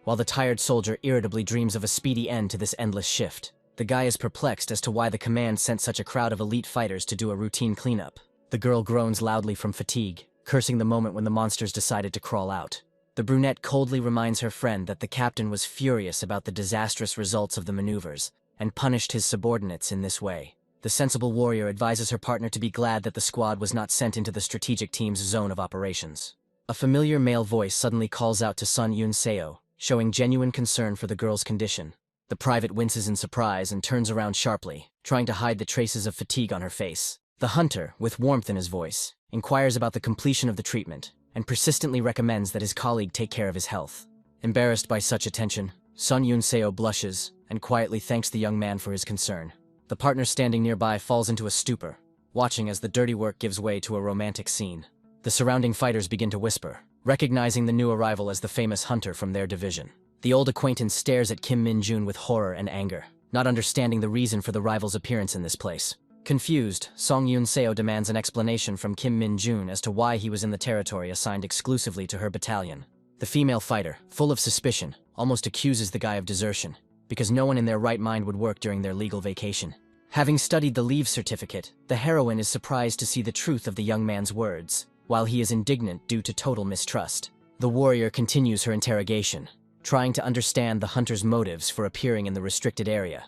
while the tired soldier irritably dreams of a speedy end to this endless shift. The guy is perplexed as to why the command sent such a crowd of elite fighters to do a routine cleanup. The girl groans loudly from fatigue, cursing the moment when the monsters decided to crawl out. The brunette coldly reminds her friend that the captain was furious about the disastrous results of the maneuvers and punished his subordinates in this way. The sensible warrior advises her partner to be glad that the squad was not sent into the strategic team's zone of operations. A familiar male voice suddenly calls out to Sun Yun-seo, showing genuine concern for the girl's condition. The private winces in surprise and turns around sharply, trying to hide the traces of fatigue on her face. The hunter, with warmth in his voice, inquires about the completion of the treatment and persistently recommends that his colleague take care of his health. Embarrassed by such attention, Sun Yun-seo blushes and quietly thanks the young man for his concern. The partner standing nearby falls into a stupor, watching as the dirty work gives way to a romantic scene. The surrounding fighters begin to whisper, recognizing the new arrival as the famous hunter from their division. The old acquaintance stares at Kim Min-jun with horror and anger, not understanding the reason for the rival's appearance in this place. Confused, Song Yun-seo demands an explanation from Kim Min-jun as to why he was in the territory assigned exclusively to her battalion. The female fighter, full of suspicion, almost accuses the guy of desertion, because no one in their right mind would work during their legal vacation. Having studied the leave certificate, the heroine is surprised to see the truth of the young man's words, while he is indignant due to total mistrust. The warrior continues her interrogation, trying to understand the hunter's motives for appearing in the restricted area,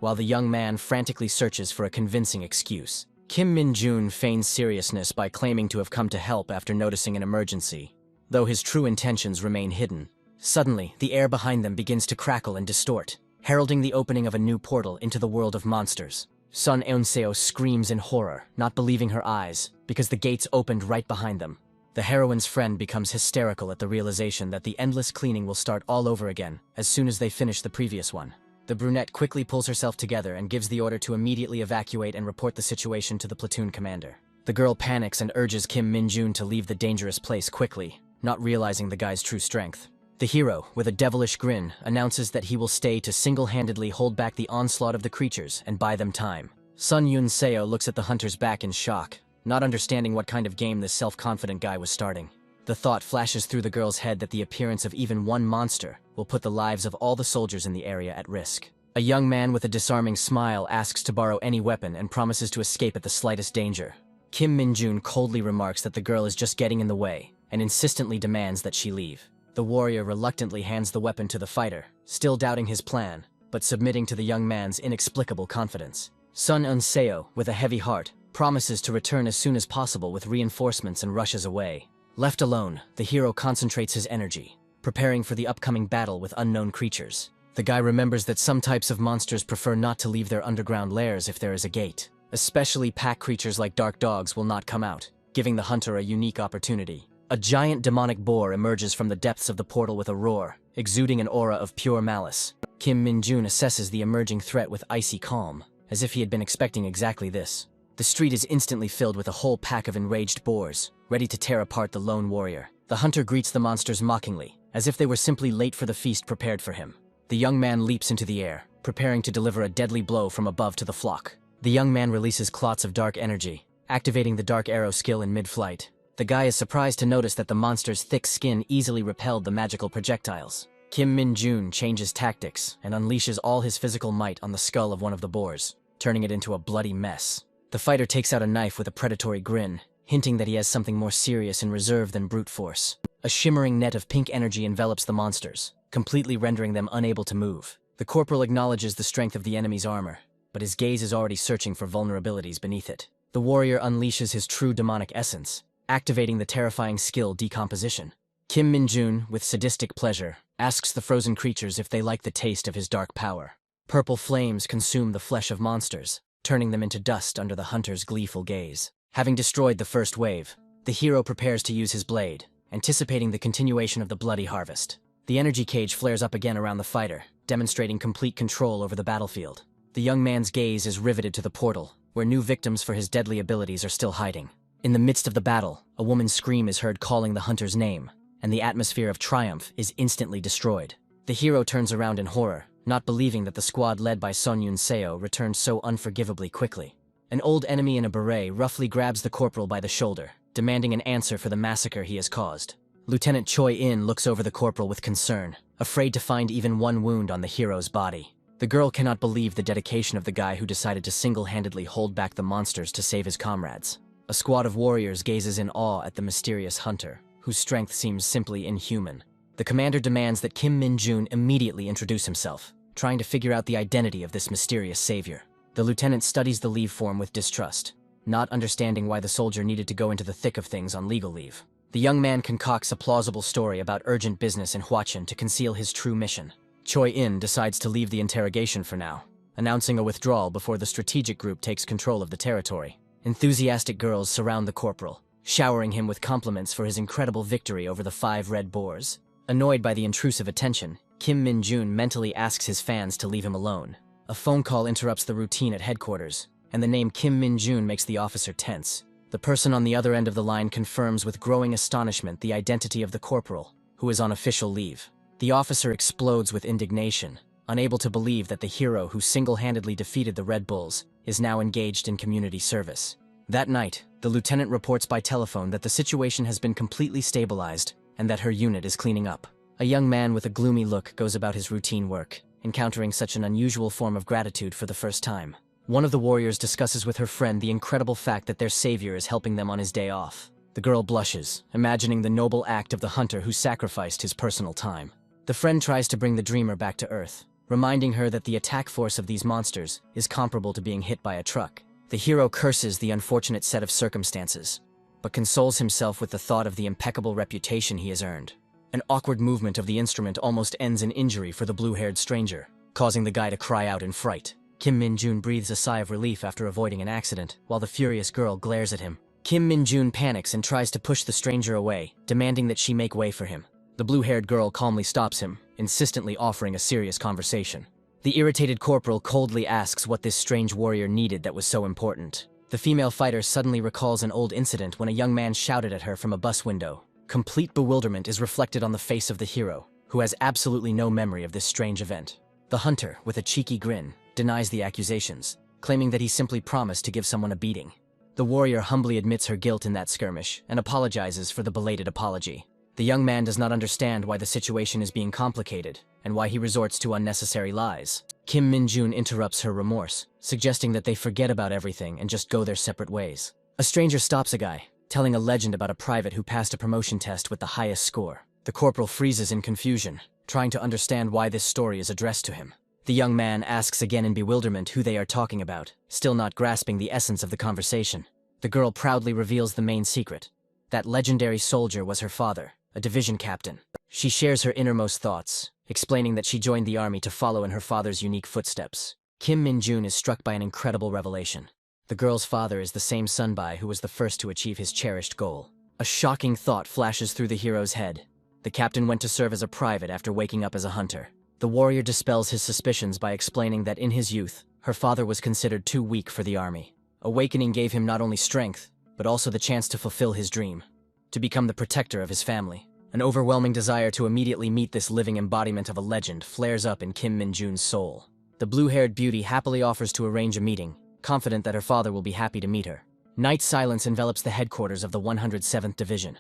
while the young man frantically searches for a convincing excuse. Kim Min-jun feigns seriousness by claiming to have come to help after noticing an emergency, though his true intentions remain hidden. Suddenly, the air behind them begins to crackle and distort, heralding the opening of a new portal into the world of monsters. Sun Eun-seo screams in horror, not believing her eyes, because the gates opened right behind them. The heroine's friend becomes hysterical at the realization that the endless cleaning will start all over again as soon as they finish the previous one. The brunette quickly pulls herself together and gives the order to immediately evacuate and report the situation to the platoon commander. The girl panics and urges Kim Min-jun to leave the dangerous place quickly, not realizing the guy's true strength. The hero, with a devilish grin, announces that he will stay to single-handedly hold back the onslaught of the creatures and buy them time. Sun Yun-seo looks at the hunter's back in shock, not understanding what kind of game this self-confident guy was starting. The thought flashes through the girl's head that the appearance of even one monster will put the lives of all the soldiers in the area at risk. A young man with a disarming smile asks to borrow any weapon and promises to escape at the slightest danger. Kim Min-jun coldly remarks that the girl is just getting in the way and insistently demands that she leave. The warrior reluctantly hands the weapon to the fighter, still doubting his plan, but submitting to the young man's inexplicable confidence. Sun Eun-seo, with a heavy heart, promises to return as soon as possible with reinforcements and rushes away. Left alone, the hero concentrates his energy, preparing for the upcoming battle with unknown creatures. The guy remembers that some types of monsters prefer not to leave their underground lairs if there is a gate. Especially pack creatures like dark dogs will not come out, giving the hunter a unique opportunity. A giant demonic boar emerges from the depths of the portal with a roar, exuding an aura of pure malice. Kim Min-jun assesses the emerging threat with icy calm, as if he had been expecting exactly this. The street is instantly filled with a whole pack of enraged boars, ready to tear apart the lone warrior. The hunter greets the monsters mockingly, as if they were simply late for the feast prepared for him. The young man leaps into the air, preparing to deliver a deadly blow from above to the flock. The young man releases clots of dark energy, activating the dark arrow skill in mid-flight. The guy is surprised to notice that the monster's thick skin easily repelled the magical projectiles. Kim Min-jun changes tactics and unleashes all his physical might on the skull of one of the boars, turning it into a bloody mess. The fighter takes out a knife with a predatory grin, hinting that he has something more serious in reserve than brute force. A shimmering net of pink energy envelops the monsters, completely rendering them unable to move. The corporal acknowledges the strength of the enemy's armor, but his gaze is already searching for vulnerabilities beneath it. The warrior unleashes his true demonic essence, activating the terrifying skill Decomposition. Kim Min-jun, with sadistic pleasure, asks the frozen creatures if they like the taste of his dark power. Purple flames consume the flesh of monsters, turning them into dust under the hunter's gleeful gaze. Having destroyed the first wave, the hero prepares to use his blade, anticipating the continuation of the bloody harvest. The energy cage flares up again around the fighter, demonstrating complete control over the battlefield. The young man's gaze is riveted to the portal, where new victims for his deadly abilities are still hiding. In the midst of the battle, a woman's scream is heard calling the hunter's name, and the atmosphere of triumph is instantly destroyed. The hero turns around in horror, not believing that the squad led by Son Yun-seo returned so unforgivably quickly. An old enemy in a beret roughly grabs the corporal by the shoulder, demanding an answer for the massacre he has caused. Lieutenant Choi In looks over the corporal with concern, afraid to find even one wound on the hero's body. The girl cannot believe the dedication of the guy who decided to single-handedly hold back the monsters to save his comrades. A squad of warriors gazes in awe at the mysterious hunter, whose strength seems simply inhuman. The commander demands that Kim Min-jun immediately introduce himself, trying to figure out the identity of this mysterious savior. The lieutenant studies the leave form with distrust, not understanding why the soldier needed to go into the thick of things on legal leave. The young man concocts a plausible story about urgent business in Hwachin to conceal his true mission. Choi In decides to leave the interrogation for now, announcing a withdrawal before the strategic group takes control of the territory. Enthusiastic girls surround the corporal, showering him with compliments for his incredible victory over the 5 red boars. Annoyed by the intrusive attention, Kim Min-jun mentally asks his fans to leave him alone. A phone call interrupts the routine at headquarters, and the name Kim Min-jun makes the officer tense. The person on the other end of the line confirms with growing astonishment the identity of the corporal, who is on official leave. The officer explodes with indignation, unable to believe that the hero who single-handedly defeated the Red Bulls is now engaged in community service. That night, the lieutenant reports by telephone that the situation has been completely stabilized and that her unit is cleaning up. A young man with a gloomy look goes about his routine work, encountering such an unusual form of gratitude for the first time. One of the warriors discusses with her friend the incredible fact that their savior is helping them on his day off. The girl blushes, imagining the noble act of the hunter who sacrificed his personal time. The friend tries to bring the dreamer back to Earth, reminding her that the attack force of these monsters is comparable to being hit by a truck. The hero curses the unfortunate set of circumstances, but consoles himself with the thought of the impeccable reputation he has earned. An awkward movement of the instrument almost ends in injury for the blue-haired stranger, causing the guy to cry out in fright. Kim Min-jun breathes a sigh of relief after avoiding an accident, while the furious girl glares at him. Kim Min-jun panics and tries to push the stranger away, demanding that she make way for him. The blue-haired girl calmly stops him, insistently offering a serious conversation. The irritated corporal coldly asks what this strange warrior needed that was so important. The female fighter suddenly recalls an old incident when a young man shouted at her from a bus window. Complete bewilderment is reflected on the face of the hero, who has absolutely no memory of this strange event. The hunter, with a cheeky grin, denies the accusations, claiming that he simply promised to give someone a beating. The warrior humbly admits her guilt in that skirmish and apologizes for the belated apology. The young man does not understand why the situation is being complicated and why he resorts to unnecessary lies. Kim Min-jun interrupts her remorse, suggesting that they forget about everything and just go their separate ways. A stranger stops a guy, telling a legend about a private who passed a promotion test with the highest score. The corporal freezes in confusion, trying to understand why this story is addressed to him. The young man asks again in bewilderment who they are talking about, still not grasping the essence of the conversation. The girl proudly reveals the main secret. That legendary soldier was her father, a division captain. She shares her innermost thoughts, explaining that she joined the army to follow in her father's unique footsteps. Kim Min-jun is struck by an incredible revelation. The girl's father is the same Sunbai who was the first to achieve his cherished goal. A shocking thought flashes through the hero's head. The captain went to serve as a private after waking up as a hunter. The warrior dispels his suspicions by explaining that in his youth, her father was considered too weak for the army. Awakening gave him not only strength, but also the chance to fulfill his dream, to become the protector of his family. An overwhelming desire to immediately meet this living embodiment of a legend flares up in Kim Min-jun's soul. The blue-haired beauty happily offers to arrange a meeting, confident that her father will be happy to meet her. Night silence envelops the headquarters of the 107th Division,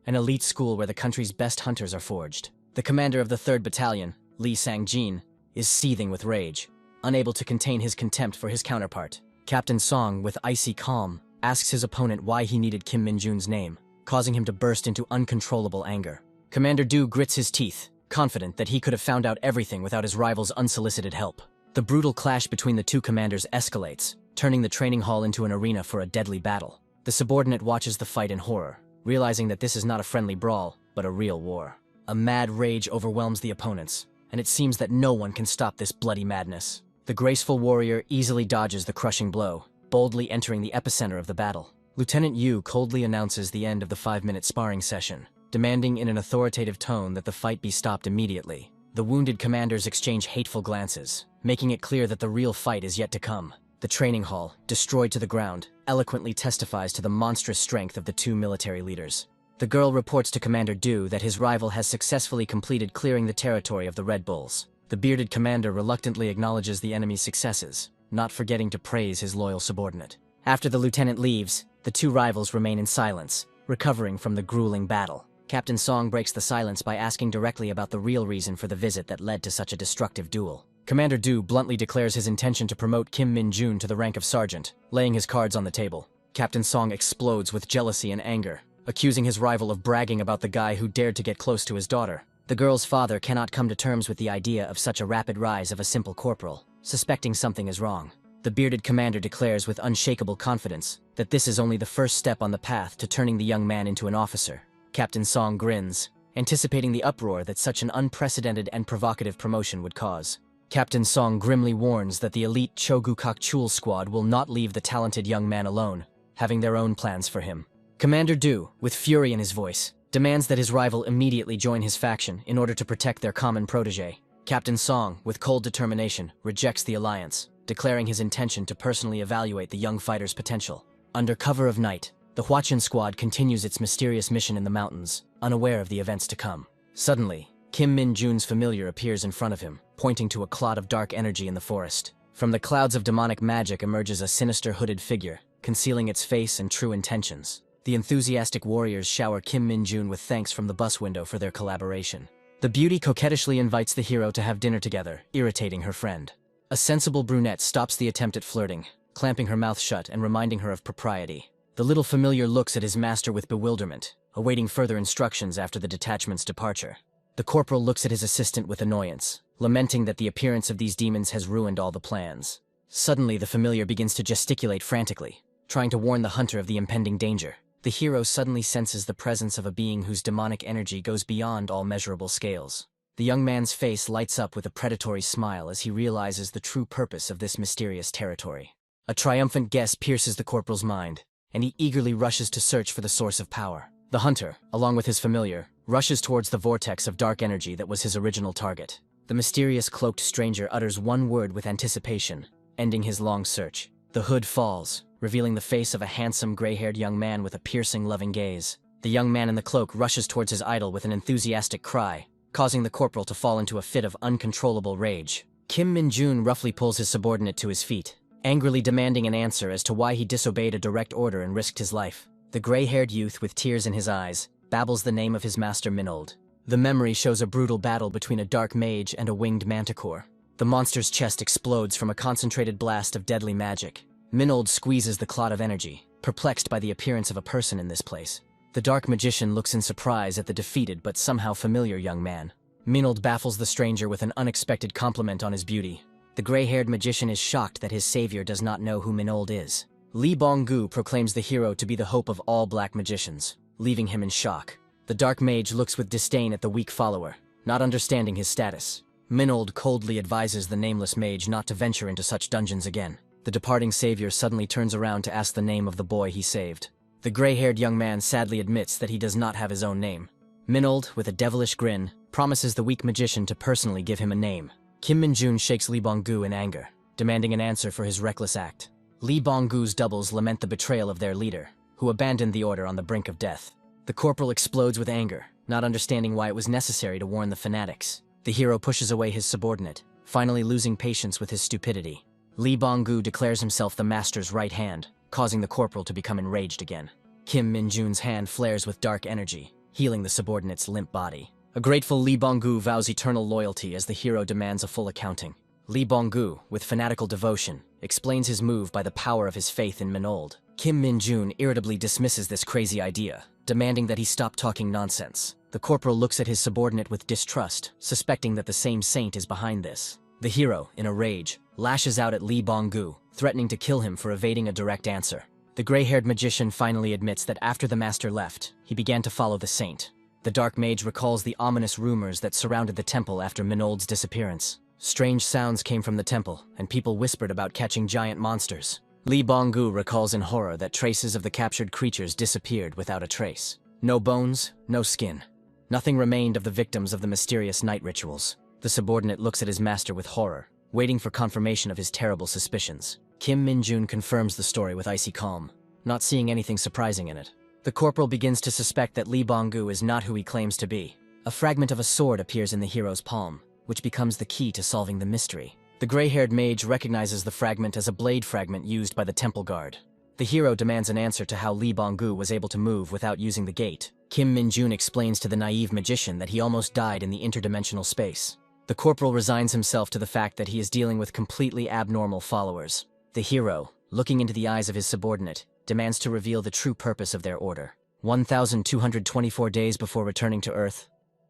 an elite school where the country's best hunters are forged. The commander of the 3rd Battalion, Lee Sang-jin, is seething with rage, unable to contain his contempt for his counterpart. Captain Song, with icy calm, asks his opponent why he needed Kim Min-jun's name, causing him to burst into uncontrollable anger. Commander Du grits his teeth, confident that he could have found out everything without his rival's unsolicited help. The brutal clash between the two commanders escalates, turning the training hall into an arena for a deadly battle. The subordinate watches the fight in horror, realizing that this is not a friendly brawl, but a real war. A mad rage overwhelms the opponents, and it seems that no one can stop this bloody madness. The graceful warrior easily dodges the crushing blow, boldly entering the epicenter of the battle. Lieutenant Yu coldly announces the end of the 5-minute sparring session, demanding in an authoritative tone that the fight be stopped immediately. The wounded commanders exchange hateful glances, making it clear that the real fight is yet to come. The training hall, destroyed to the ground, eloquently testifies to the monstrous strength of the two military leaders. The girl reports to Commander Du that his rival has successfully completed clearing the territory of the Red Bulls. The bearded commander reluctantly acknowledges the enemy's successes, not forgetting to praise his loyal subordinate. After the lieutenant leaves, the two rivals remain in silence, recovering from the grueling battle. Captain Song breaks the silence by asking directly about the real reason for the visit that led to such a destructive duel. Commander Du bluntly declares his intention to promote Kim Min-jun to the rank of sergeant, laying his cards on the table. Captain Song explodes with jealousy and anger, accusing his rival of bragging about the guy who dared to get close to his daughter. The girl's father cannot come to terms with the idea of such a rapid rise of a simple corporal, suspecting something is wrong. The bearded commander declares with unshakable confidence that this is only the first step on the path to turning the young man into an officer. Captain Song grins, anticipating the uproar that such an unprecedented and provocative promotion would cause. Captain Song grimly warns that the elite Chogukok Chul squad will not leave the talented young man alone, having their own plans for him. Commander Du, with fury in his voice, demands that his rival immediately join his faction in order to protect their common protege. Captain Song, with cold determination, rejects the alliance, declaring his intention to personally evaluate the young fighter's potential. Under cover of night, the Huachin squad continues its mysterious mission in the mountains, unaware of the events to come. Suddenly, Kim Min-jun's familiar appears in front of him, pointing to a clot of dark energy in the forest. From the clouds of demonic magic emerges a sinister hooded figure, concealing its face and true intentions. The enthusiastic warriors shower Kim Min-jun with thanks from the bus window for their collaboration. The beauty coquettishly invites the hero to have dinner together, irritating her friend. A sensible brunette stops the attempt at flirting, clamping her mouth shut and reminding her of propriety. The little familiar looks at his master with bewilderment, awaiting further instructions after the detachment's departure. The corporal looks at his assistant with annoyance, lamenting that the appearance of these demons has ruined all the plans. Suddenly, the familiar begins to gesticulate frantically, trying to warn the hunter of the impending danger. The hero suddenly senses the presence of a being whose demonic energy goes beyond all measurable scales. The young man's face lights up with a predatory smile as he realizes the true purpose of this mysterious territory. A triumphant guess pierces the corporal's mind, and he eagerly rushes to search for the source of power. The hunter, along with his familiar, rushes towards the vortex of dark energy that was his original target. The mysterious cloaked stranger utters one word with anticipation, ending his long search. The hood falls, revealing the face of a handsome gray-haired young man with a piercing, loving gaze. The young man in the cloak rushes towards his idol with an enthusiastic cry, causing the corporal to fall into a fit of uncontrollable rage. Kim Min-jun roughly pulls his subordinate to his feet, angrily demanding an answer as to why he disobeyed a direct order and risked his life. The gray-haired youth, with tears in his eyes, babbles the name of his master Minold. The memory shows a brutal battle between a dark mage and a winged manticore. The monster's chest explodes from a concentrated blast of deadly magic. Minold squeezes the clot of energy, perplexed by the appearance of a person in this place. The dark magician looks in surprise at the defeated but somehow familiar young man. Minold baffles the stranger with an unexpected compliment on his beauty. The gray-haired magician is shocked that his savior does not know who Minold is. Li Bonggu proclaims the hero to be the hope of all black magicians, leaving him in shock. The dark mage looks with disdain at the weak follower, not understanding his status. Minold coldly advises the nameless mage not to venture into such dungeons again. The departing savior suddenly turns around to ask the name of the boy he saved. The gray-haired young man sadly admits that he does not have his own name. Minold, with a devilish grin, promises the weak magician to personally give him a name. Kim Min-jun shakes Li Bonggu in anger, demanding an answer for his reckless act. Li Bonggu's doubles lament the betrayal of their leader, who abandoned the order on the brink of death. The corporal explodes with anger, not understanding why it was necessary to warn the fanatics. The hero pushes away his subordinate, finally losing patience with his stupidity. Li Bonggu declares himself the master's right hand, causing the corporal to become enraged again. Kim Min-jun's hand flares with dark energy, healing the subordinate's limp body. A grateful Li Bonggu vows eternal loyalty as the hero demands a full accounting. Li Bonggu, with fanatical devotion, explains his move by the power of his faith in Minold. Kim Min-jun irritably dismisses this crazy idea, demanding that he stop talking nonsense. The corporal looks at his subordinate with distrust, suspecting that the same saint is behind this. The hero, in a rage, lashes out at Lee Bong-gu, threatening to kill him for evading a direct answer. The gray-haired magician finally admits that after the master left, he began to follow the saint. The dark mage recalls the ominous rumors that surrounded the temple after Minold's disappearance. Strange sounds came from the temple, and people whispered about catching giant monsters. Lee Bong-gu recalls in horror that traces of the captured creatures disappeared without a trace. No bones, no skin. Nothing remained of the victims of the mysterious night rituals. The subordinate looks at his master with horror, waiting for confirmation of his terrible suspicions. Kim Min-jun confirms the story with icy calm, not seeing anything surprising in it. The corporal begins to suspect that Lee Bong-gu is not who he claims to be. A fragment of a sword appears in the hero's palm, which becomes the key to solving the mystery. The gray-haired mage recognizes the fragment as a blade fragment used by the temple guard. The hero demands an answer to how Lee Bong-gu was able to move without using the gate. Kim Min-jun explains to the naive magician that he almost died in the interdimensional space. The corporal resigns himself to the fact that he is dealing with completely abnormal followers. The hero, looking into the eyes of his subordinate, demands to reveal the true purpose of their order. 1,224 days before returning to Earth,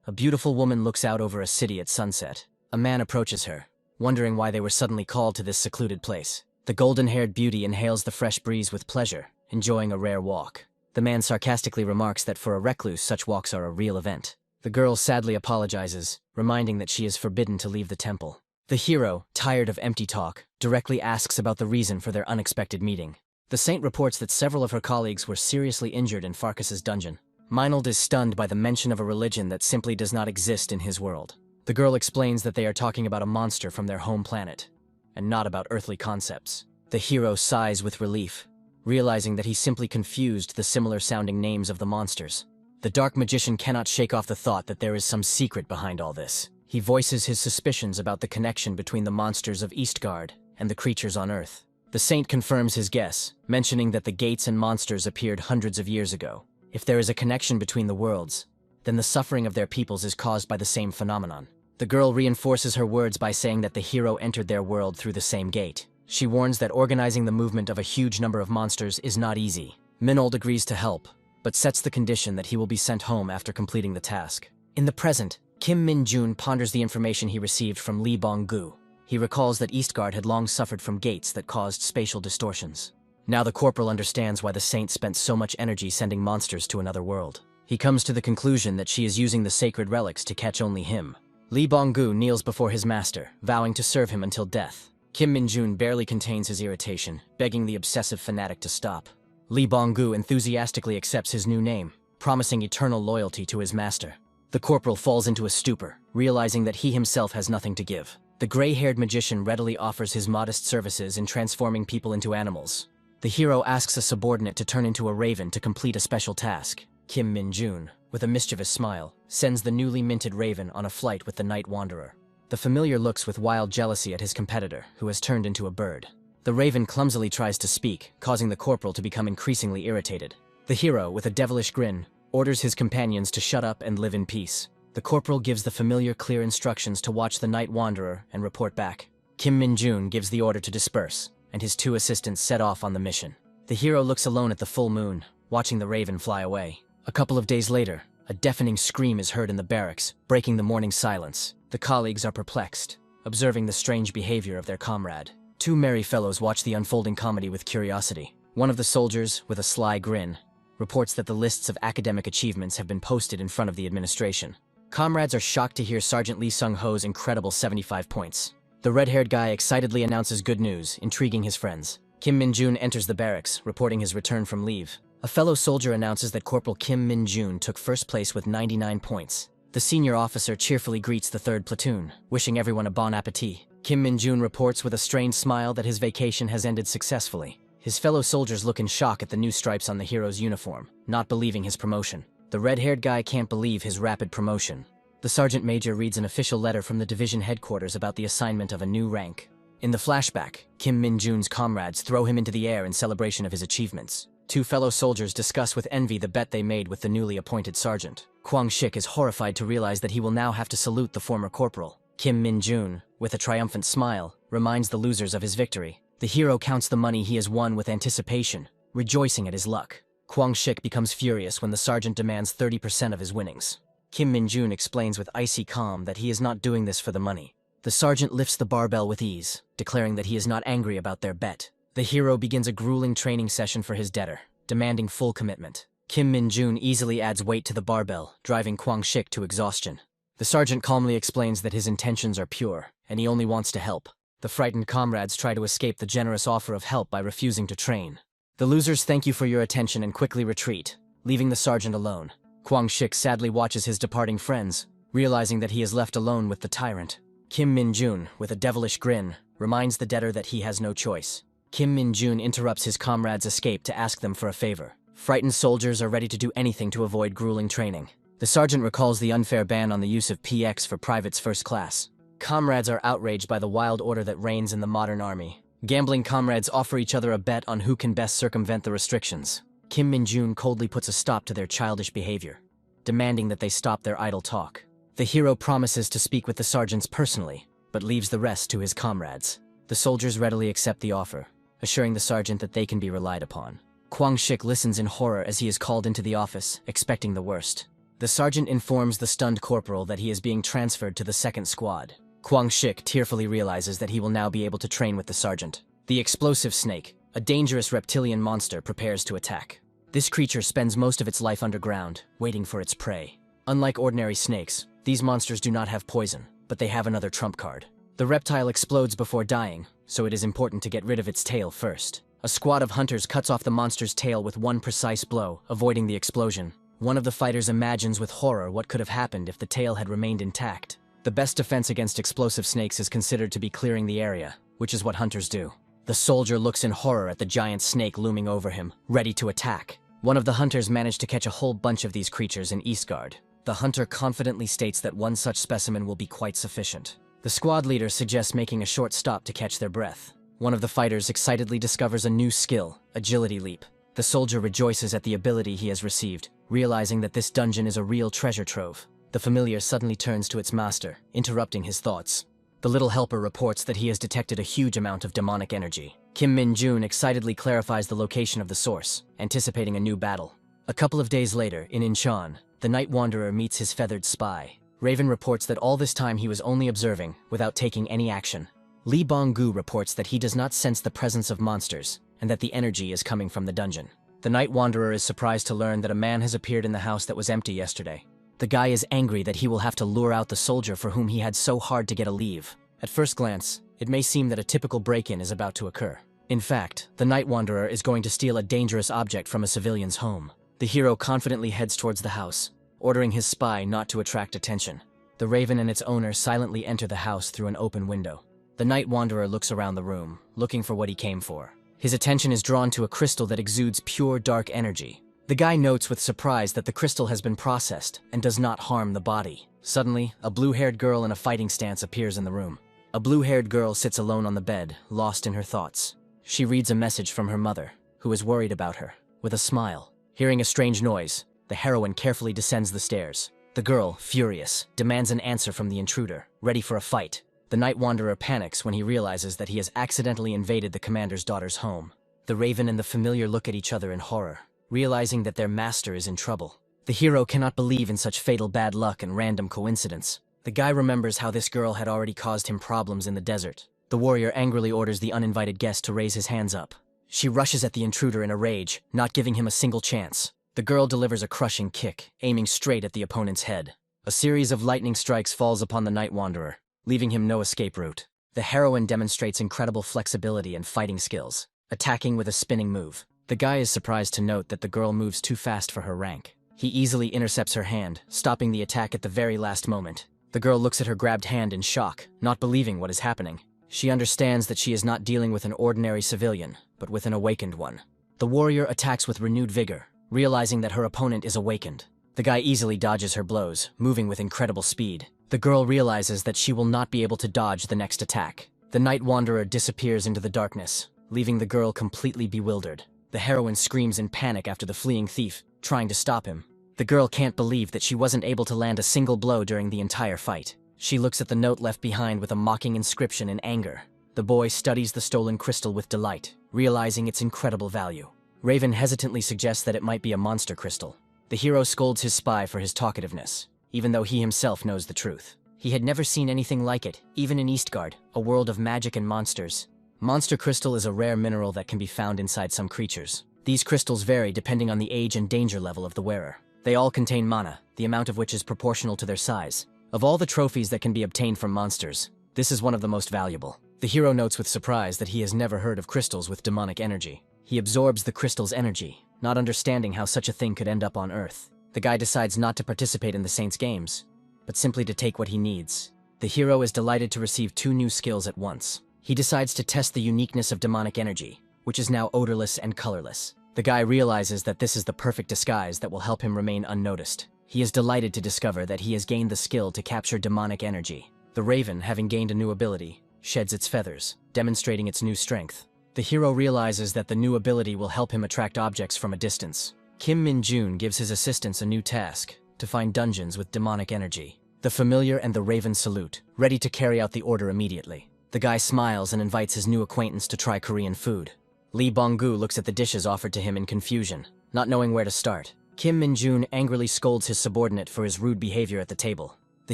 a beautiful woman looks out over a city at sunset. A man approaches her, wondering why they were suddenly called to this secluded place. The golden-haired beauty inhales the fresh breeze with pleasure, enjoying a rare walk. The man sarcastically remarks that for a recluse, such walks are a real event. The girl sadly apologizes, reminding that she is forbidden to leave the temple. The hero, tired of empty talk, directly asks about the reason for their unexpected meeting. The saint reports that several of her colleagues were seriously injured in Farkas's dungeon. Minold is stunned by the mention of a religion that simply does not exist in his world. The girl explains that they are talking about a monster from their home planet, and not about earthly concepts. The hero sighs with relief, realizing that he simply confused the similar-sounding names of the monsters. The dark magician cannot shake off the thought that there is some secret behind all this. He voices his suspicions about the connection between the monsters of Eastgard and the creatures on Earth. The saint confirms his guess, mentioning that the gates and monsters appeared hundreds of years ago. If there is a connection between the worlds, then the suffering of their peoples is caused by the same phenomenon. The girl reinforces her words by saying that the hero entered their world through the same gate. She warns that organizing the movement of a huge number of monsters is not easy. Minold agrees to help, but sets the condition that he will be sent home after completing the task. In the present, Kim Min-jun ponders the information he received from Lee Bong-gu. He recalls that Eastgard had long suffered from gates that caused spatial distortions. Now the corporal understands why the saint spent so much energy sending monsters to another world. He comes to the conclusion that she is using the sacred relics to catch only him. Lee Bong-gu kneels before his master, vowing to serve him until death. Kim Min-jun barely contains his irritation, begging the obsessive fanatic to stop. Lee Bong-gu enthusiastically accepts his new name, promising eternal loyalty to his master. The corporal falls into a stupor, realizing that he himself has nothing to give. The gray-haired magician readily offers his modest services in transforming people into animals. The hero asks a subordinate to turn into a raven to complete a special task. Kim Min-jun, with a mischievous smile, sends the newly minted raven on a flight with the night wanderer. The familiar looks with wild jealousy at his competitor, who has turned into a bird. The raven clumsily tries to speak, causing the corporal to become increasingly irritated. The hero, with a devilish grin, orders his companions to shut up and live in peace. The corporal gives the familiar clear instructions to watch the night wanderer and report back. Kim Min-jun gives the order to disperse, and his two assistants set off on the mission. The hero looks alone at the full moon, watching the raven fly away. A couple of days later, a deafening scream is heard in the barracks, breaking the morning silence. The colleagues are perplexed, observing the strange behavior of their comrade. Two merry fellows watch the unfolding comedy with curiosity. One of the soldiers, with a sly grin, reports that the lists of academic achievements have been posted in front of the administration. Comrades are shocked to hear Sergeant Lee Sung-ho's incredible 75 points. The red-haired guy excitedly announces good news, intriguing his friends. Kim Min-jun enters the barracks, reporting his return from leave. A fellow soldier announces that Corporal Kim Min-jun took first place with 99 points. The senior officer cheerfully greets the third platoon, wishing everyone a bon appetit. Kim Min-jun reports with a strained smile that his vacation has ended successfully. His fellow soldiers look in shock at the new stripes on the hero's uniform, not believing his promotion. The red-haired guy can't believe his rapid promotion. The sergeant major reads an official letter from the division headquarters about the assignment of a new rank. In the flashback, Kim Min-jun's comrades throw him into the air in celebration of his achievements. Two fellow soldiers discuss with envy the bet they made with the newly appointed sergeant. Kwang Shik is horrified to realize that he will now have to salute the former corporal. Kim Min-jun, with a triumphant smile, reminds the losers of his victory. The hero counts the money he has won with anticipation, rejoicing at his luck. Kwang Shik becomes furious when the sergeant demands 30% of his winnings. Kim Min-jun explains with icy calm that he is not doing this for the money. The sergeant lifts the barbell with ease, declaring that he is not angry about their bet. The hero begins a grueling training session for his debtor, demanding full commitment. Kim Min-jun easily adds weight to the barbell, driving Kwang-shik to exhaustion. The sergeant calmly explains that his intentions are pure, and he only wants to help. The frightened comrades try to escape the generous offer of help by refusing to train. The losers thank you for your attention and quickly retreat, leaving the sergeant alone. Kwang-shik sadly watches his departing friends, realizing that he is left alone with the tyrant. Kim Min-jun, with a devilish grin, reminds the debtor that he has no choice. Kim Min-jun interrupts his comrades' escape to ask them for a favor. Frightened soldiers are ready to do anything to avoid grueling training. The sergeant recalls the unfair ban on the use of PX for privates first class. Comrades are outraged by the wild order that reigns in the modern army. Gambling comrades offer each other a bet on who can best circumvent the restrictions. Kim Min-jun coldly puts a stop to their childish behavior, demanding that they stop their idle talk. The hero promises to speak with the sergeants personally, but leaves the rest to his comrades. The soldiers readily accept the offer, assuring the sergeant that they can be relied upon. Kwang-shik listens in horror as he is called into the office, expecting the worst. The sergeant informs the stunned corporal that he is being transferred to the second squad. Kwang-shik tearfully realizes that he will now be able to train with the sergeant. The explosive snake, a dangerous reptilian monster, prepares to attack. This creature spends most of its life underground, waiting for its prey. Unlike ordinary snakes, these monsters do not have poison, but they have another trump card. The reptile explodes before dying, so it is important to get rid of its tail first. A squad of hunters cuts off the monster's tail with one precise blow, avoiding the explosion. One of the fighters imagines with horror what could have happened if the tail had remained intact. The best defense against explosive snakes is considered to be clearing the area, which is what hunters do. The soldier looks in horror at the giant snake looming over him, ready to attack. One of the hunters managed to catch a whole bunch of these creatures in Eastgard. The hunter confidently states that one such specimen will be quite sufficient. The squad leader suggests making a short stop to catch their breath. One of the fighters excitedly discovers a new skill, Agility Leap. The soldier rejoices at the ability he has received, realizing that this dungeon is a real treasure trove. The familiar suddenly turns to its master, interrupting his thoughts. The little helper reports that he has detected a huge amount of demonic energy. Kim Min-jun excitedly clarifies the location of the source, anticipating a new battle. A couple of days later, in Incheon, the Night Wanderer meets his feathered spy. Raven reports that all this time he was only observing, without taking any action. Lee Bong-gu reports that he does not sense the presence of monsters, and that the energy is coming from the dungeon. The Night Wanderer is surprised to learn that a man has appeared in the house that was empty yesterday. The guy is angry that he will have to lure out the soldier for whom he had so hard to get a leave. At first glance, it may seem that a typical break-in is about to occur. In fact, the Night Wanderer is going to steal a dangerous object from a civilian's home. The hero confidently heads towards the house, ordering his spy not to attract attention. The Raven and its owner silently enter the house through an open window. The Night Wanderer looks around the room, looking for what he came for. His attention is drawn to a crystal that exudes pure dark energy. The guy notes with surprise that the crystal has been processed and does not harm the body. Suddenly, a blue-haired girl in a fighting stance appears in the room. A blue-haired girl sits alone on the bed, lost in her thoughts. She reads a message from her mother, who is worried about her, with a smile. Hearing a strange noise, the heroine carefully descends the stairs. The girl, furious, demands an answer from the intruder, ready for a fight. The Night Wanderer panics when he realizes that he has accidentally invaded the commander's daughter's home. The Raven and the familiar look at each other in horror, realizing that their master is in trouble. The hero cannot believe in such fatal bad luck and random coincidence. The guy remembers how this girl had already caused him problems in the desert. The warrior angrily orders the uninvited guest to raise his hands up. She rushes at the intruder in a rage, not giving him a single chance. The girl delivers a crushing kick, aiming straight at the opponent's head. A series of lightning strikes falls upon the Night Wanderer, leaving him no escape route. The heroine demonstrates incredible flexibility and fighting skills, attacking with a spinning move. The guy is surprised to note that the girl moves too fast for her rank. He easily intercepts her hand, stopping the attack at the very last moment. The girl looks at her grabbed hand in shock, not believing what is happening. She understands that she is not dealing with an ordinary civilian, but with an awakened one. The warrior attacks with renewed vigor, realizing that her opponent is awakened. The guy easily dodges her blows, moving with incredible speed. The girl realizes that she will not be able to dodge the next attack. The Night Wanderer disappears into the darkness, leaving the girl completely bewildered. The heroine screams in panic after the fleeing thief, trying to stop him. The girl can't believe that she wasn't able to land a single blow during the entire fight. She looks at the note left behind with a mocking inscription in anger. The boy studies the stolen crystal with delight, realizing its incredible value. Raven hesitantly suggests that it might be a monster crystal. The hero scolds his spy for his talkativeness. even though he himself knows the truth. He had never seen anything like it, even in Eastgard, a world of magic and monsters. Monster crystal is a rare mineral that can be found inside some creatures. These crystals vary depending on the age and danger level of the wearer. They all contain mana, the amount of which is proportional to their size. Of all the trophies that can be obtained from monsters, this is one of the most valuable. The hero notes with surprise that he has never heard of crystals with demonic energy. He absorbs the crystal's energy, not understanding how such a thing could end up on Earth. The guy decides not to participate in the Saints' games, but simply to take what he needs. The hero is delighted to receive 2 new skills at once. He decides to test the uniqueness of demonic energy, which is now odorless and colorless. The guy realizes that this is the perfect disguise that will help him remain unnoticed. He is delighted to discover that he has gained the skill to capture demonic energy. The raven, having gained a new ability, sheds its feathers, demonstrating its new strength. The hero realizes that the new ability will help him attract objects from a distance. Kim Min-jun gives his assistants a new task, to find dungeons with demonic energy. The familiar and the raven salute, ready to carry out the order immediately. The guy smiles and invites his new acquaintance to try Korean food. Lee Bong-gu looks at the dishes offered to him in confusion, not knowing where to start. Kim Min-jun angrily scolds his subordinate for his rude behavior at the table. The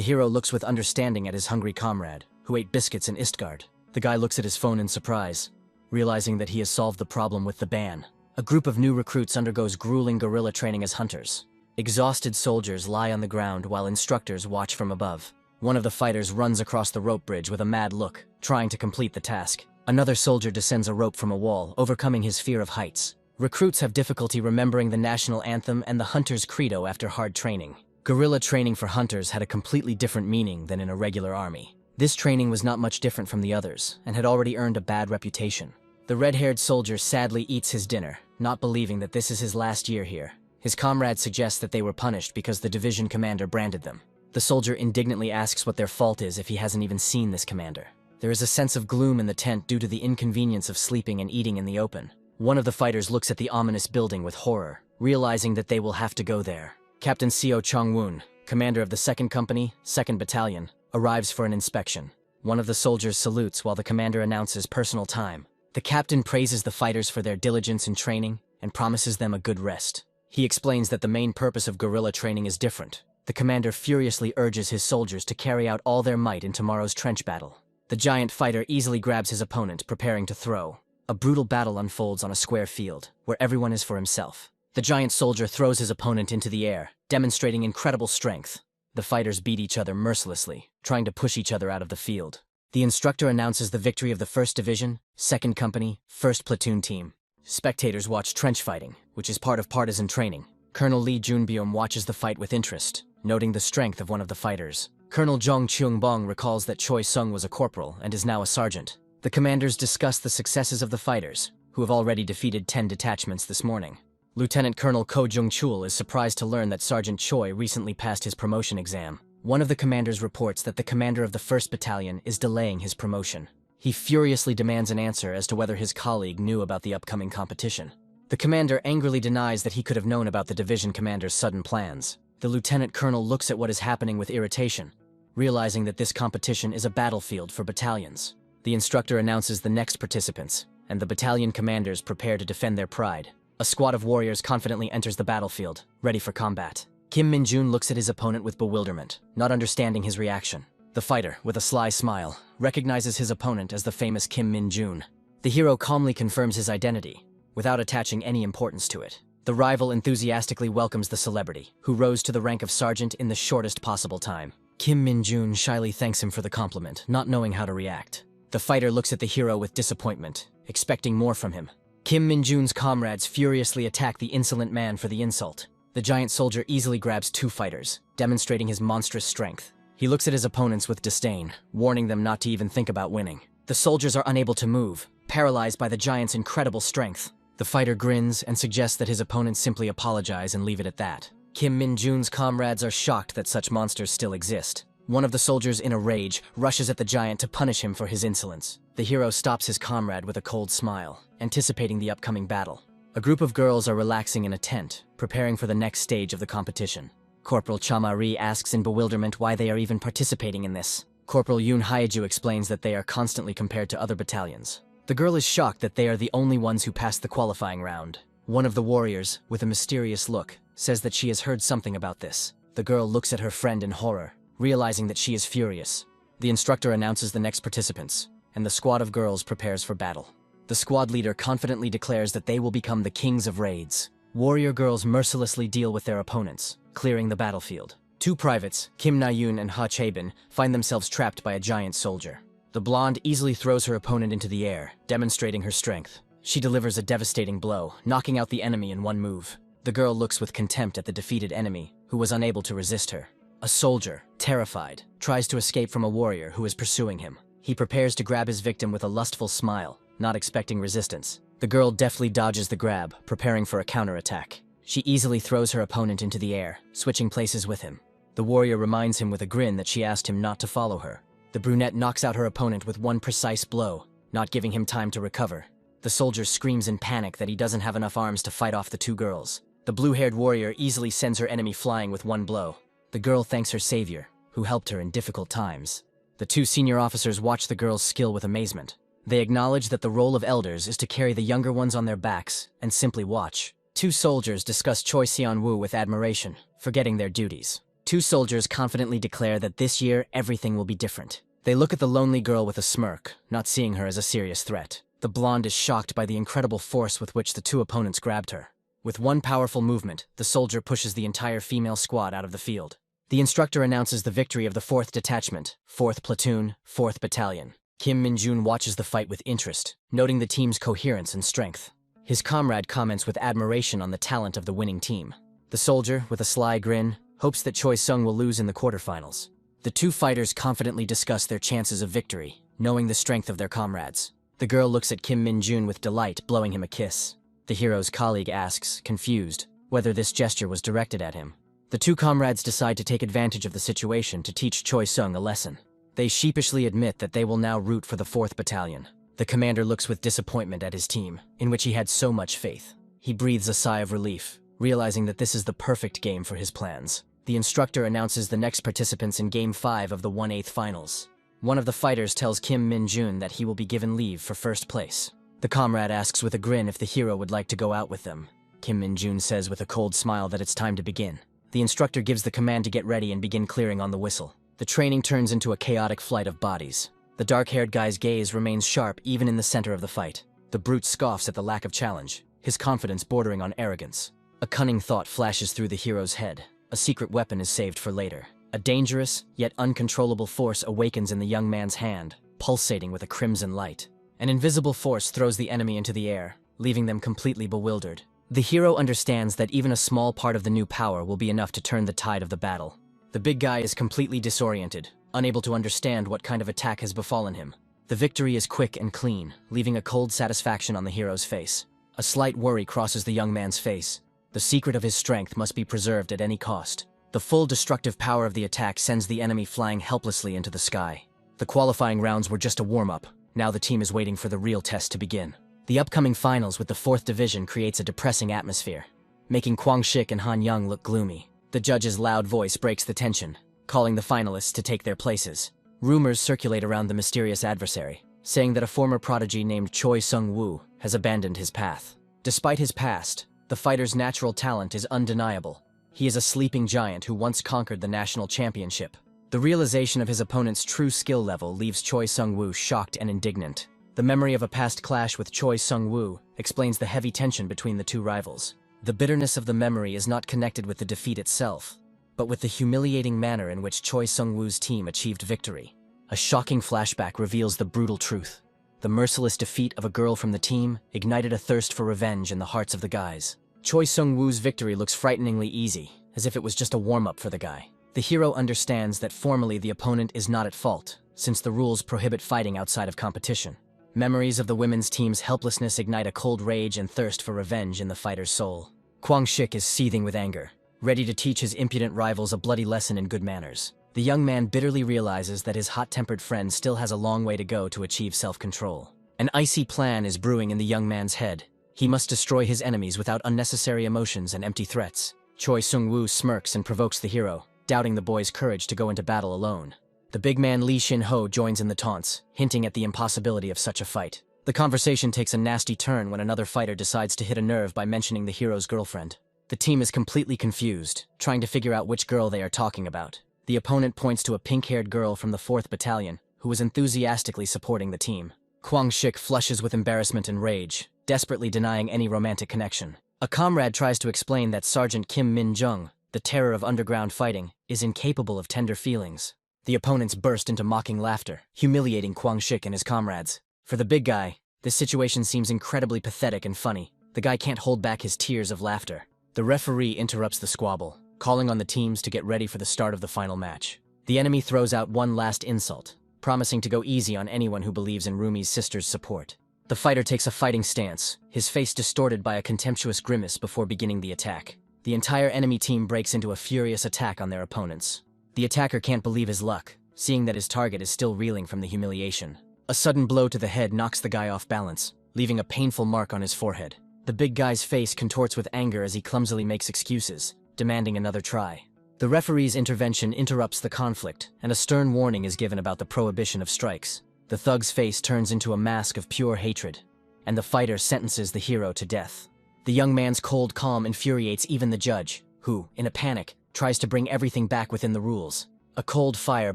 hero looks with understanding at his hungry comrade, who ate biscuits in Istgard. The guy looks at his phone in surprise, realizing that he has solved the problem with the ban. A group of new recruits undergoes grueling guerrilla training as hunters. Exhausted soldiers lie on the ground while instructors watch from above. One of the fighters runs across the rope bridge with a mad look, trying to complete the task. Another soldier descends a rope from a wall, overcoming his fear of heights. Recruits have difficulty remembering the national anthem and the hunter's credo after hard training. Guerrilla training for hunters had a completely different meaning than in a regular army. This training was not much different from the others, and had already earned a bad reputation. The red-haired soldier sadly eats his dinner, not believing that this is his last year here. His comrades suggest that they were punished because the division commander branded them. The soldier indignantly asks what their fault is if he hasn't even seen this commander. There is a sense of gloom in the tent due to the inconvenience of sleeping and eating in the open. One of the fighters looks at the ominous building with horror, realizing that they will have to go there. Captain Seo Chong-woon, commander of the 2nd Company, 2nd Battalion, arrives for an inspection. One of the soldiers salutes while the commander announces personal time. The captain praises the fighters for their diligence in training and promises them a good rest. He explains that the main purpose of guerrilla training is different. The commander furiously urges his soldiers to carry out all their might in tomorrow's trench battle. The giant fighter easily grabs his opponent, preparing to throw. A brutal battle unfolds on a square field, where everyone is for himself. The giant soldier throws his opponent into the air, demonstrating incredible strength. The fighters beat each other mercilessly, trying to push each other out of the field. The instructor announces the victory of the 1st Division, 2nd Company, 1st Platoon team. Spectators watch trench fighting, which is part of partisan training. Colonel Lee Junbyom watches the fight with interest, noting the strength of one of the fighters. Colonel Jong Cheung-bong recalls that Choi Sung was a corporal and is now a sergeant. The commanders discuss the successes of the fighters, who have already defeated 10 detachments this morning. Lieutenant Colonel Ko Jung-chul is surprised to learn that Sergeant Choi recently passed his promotion exam. One of the commanders reports that the commander of the 1st Battalion is delaying his promotion. He furiously demands an answer as to whether his colleague knew about the upcoming competition. The commander angrily denies that he could have known about the division commander's sudden plans. The lieutenant colonel looks at what is happening with irritation, realizing that this competition is a battlefield for battalions. The instructor announces the next participants, and the battalion commanders prepare to defend their pride. A squad of warriors confidently enters the battlefield, ready for combat. Kim Min-jun looks at his opponent with bewilderment, not understanding his reaction. The fighter, with a sly smile, recognizes his opponent as the famous Kim Min-jun. The hero calmly confirms his identity, without attaching any importance to it. The rival enthusiastically welcomes the celebrity, who rose to the rank of sergeant in the shortest possible time. Kim Min-jun shyly thanks him for the compliment, not knowing how to react. The fighter looks at the hero with disappointment, expecting more from him. Kim Min-jun's comrades furiously attack the insolent man for the insult. The giant soldier easily grabs 2 fighters, demonstrating his monstrous strength. He looks at his opponents with disdain, warning them not to even think about winning. The soldiers are unable to move, paralyzed by the giant's incredible strength. The fighter grins and suggests that his opponents simply apologize and leave it at that. Kim Min-jun's comrades are shocked that such monsters still exist. One of the soldiers, in a rage, rushes at the giant to punish him for his insolence. The hero stops his comrade with a cold smile, anticipating the upcoming battle. A group of girls are relaxing in a tent, preparing for the next stage of the competition. Corporal Chamari asks in bewilderment why they are even participating in this. Corporal Yoon Haeju explains that they are constantly compared to other battalions. The girl is shocked that they are the only ones who passed the qualifying round. One of the warriors, with a mysterious look, says that she has heard something about this. The girl looks at her friend in horror, realizing that she is furious. The instructor announces the next participants, and the squad of girls prepares for battle. The squad leader confidently declares that they will become the kings of raids. Warrior girls mercilessly deal with their opponents, clearing the battlefield. Two privates, Kim Na-yoon and Ha Chae-bin, find themselves trapped by a giant soldier. The blonde easily throws her opponent into the air, demonstrating her strength. She delivers a devastating blow, knocking out the enemy in one move. The girl looks with contempt at the defeated enemy, who was unable to resist her. A soldier, terrified, tries to escape from a warrior who is pursuing him. He prepares to grab his victim with a lustful smile, not expecting resistance. The girl deftly dodges the grab, preparing for a counterattack. She easily throws her opponent into the air, switching places with him. The warrior reminds him with a grin that she asked him not to follow her. The brunette knocks out her opponent with one precise blow, not giving him time to recover. The soldier screams in panic that he doesn't have enough arms to fight off the two girls. The blue-haired warrior easily sends her enemy flying with one blow. The girl thanks her savior, who helped her in difficult times. The two senior officers watch the girl's skill with amazement. They acknowledge that the role of elders is to carry the younger ones on their backs and simply watch. Two soldiers discuss Choi Seon-woo with admiration, forgetting their duties. Two soldiers confidently declare that this year everything will be different. They look at the lonely girl with a smirk, not seeing her as a serious threat. The blonde is shocked by the incredible force with which the two opponents grabbed her. With one powerful movement, the soldier pushes the entire female squad out of the field. The instructor announces the victory of the 4th Detachment, 4th Platoon, 4th Battalion. Kim Min-jun watches the fight with interest, noting the team's coherence and strength. His comrade comments with admiration on the talent of the winning team. The soldier, with a sly grin, hopes that Choi Sung will lose in the quarterfinals. The two fighters confidently discuss their chances of victory, knowing the strength of their comrades. The girl looks at Kim Min-jun with delight, blowing him a kiss. The hero's colleague asks, confused, whether this gesture was directed at him. The two comrades decide to take advantage of the situation to teach Choi Sung a lesson. They sheepishly admit that they will now root for the 4th Battalion. The commander looks with disappointment at his team, in which he had so much faith. He breathes a sigh of relief, realizing that this is the perfect game for his plans. The instructor announces the next participants in Game 5 of the 1/8 finals. One of the fighters tells Kim Min-jun that he will be given leave for first place. The comrade asks with a grin if the hero would like to go out with them. Kim Min-jun says with a cold smile that it's time to begin. The instructor gives the command to get ready and begin clearing on the whistle. The training turns into a chaotic flight of bodies. The dark-haired guy's gaze remains sharp even in the center of the fight. The brute scoffs at the lack of challenge, his confidence bordering on arrogance. A cunning thought flashes through the hero's head. A secret weapon is saved for later. A dangerous, yet uncontrollable force awakens in the young man's hand, pulsating with a crimson light. An invisible force throws the enemy into the air, leaving them completely bewildered. The hero understands that even a small part of the new power will be enough to turn the tide of the battle. The big guy is completely disoriented, unable to understand what kind of attack has befallen him. The victory is quick and clean, leaving a cold satisfaction on the hero's face. A slight worry crosses the young man's face. The secret of his strength must be preserved at any cost. The full destructive power of the attack sends the enemy flying helplessly into the sky. The qualifying rounds were just a warm-up. Now the team is waiting for the real test to begin. The upcoming finals with the 4th Division creates a depressing atmosphere, making Kwang Shik and Han Young look gloomy. The judge's loud voice breaks the tension, calling the finalists to take their places. Rumors circulate around the mysterious adversary, saying that a former prodigy named Choi Sung-woo has abandoned his path. Despite his past, the fighter's natural talent is undeniable. He is a sleeping giant who once conquered the national championship. The realization of his opponent's true skill level leaves Choi Sung-woo shocked and indignant. The memory of a past clash with Choi Sung-woo explains the heavy tension between the two rivals. The bitterness of the memory is not connected with the defeat itself, but with the humiliating manner in which Choi Sung-woo's team achieved victory. A shocking flashback reveals the brutal truth. The merciless defeat of a girl from the team ignited a thirst for revenge in the hearts of the guys. Choi Sung-woo's victory looks frighteningly easy, as if it was just a warm-up for the guy. The hero understands that formally the opponent is not at fault, since the rules prohibit fighting outside of competition. Memories of the women's team's helplessness ignite a cold rage and thirst for revenge in the fighter's soul. Kwang Shik is seething with anger, ready to teach his impudent rivals a bloody lesson in good manners. The young man bitterly realizes that his hot-tempered friend still has a long way to go to achieve self-control. An icy plan is brewing in the young man's head. He must destroy his enemies without unnecessary emotions and empty threats. Choi Sung-woo smirks and provokes the hero, doubting the boy's courage to go into battle alone. The big man Lee Shin-ho joins in the taunts, hinting at the impossibility of such a fight. The conversation takes a nasty turn when another fighter decides to hit a nerve by mentioning the hero's girlfriend. The team is completely confused, trying to figure out which girl they are talking about. The opponent points to a pink-haired girl from the 4th Battalion, who was enthusiastically supporting the team. Kwang Shik flushes with embarrassment and rage, desperately denying any romantic connection. A comrade tries to explain that Sergeant Kim Min-jung, the terror of underground fighting, is incapable of tender feelings. The opponents burst into mocking laughter, humiliating Kwang Shik and his comrades. For the big guy, this situation seems incredibly pathetic and funny. The guy can't hold back his tears of laughter. The referee interrupts the squabble, calling on the teams to get ready for the start of the final match. The enemy throws out one last insult, promising to go easy on anyone who believes in Rumi's sister's support. The fighter takes a fighting stance, his face distorted by a contemptuous grimace before beginning the attack. The entire enemy team breaks into a furious attack on their opponents. The attacker can't believe his luck, seeing that his target is still reeling from the humiliation. A sudden blow to the head knocks the guy off balance, leaving a painful mark on his forehead. The big guy's face contorts with anger as he clumsily makes excuses, demanding another try. The referee's intervention interrupts the conflict, and a stern warning is given about the prohibition of strikes. The thug's face turns into a mask of pure hatred, and the fighter sentences the hero to death. The young man's cold calm infuriates even the judge, who, in a panic, tries to bring everything back within the rules. A cold fire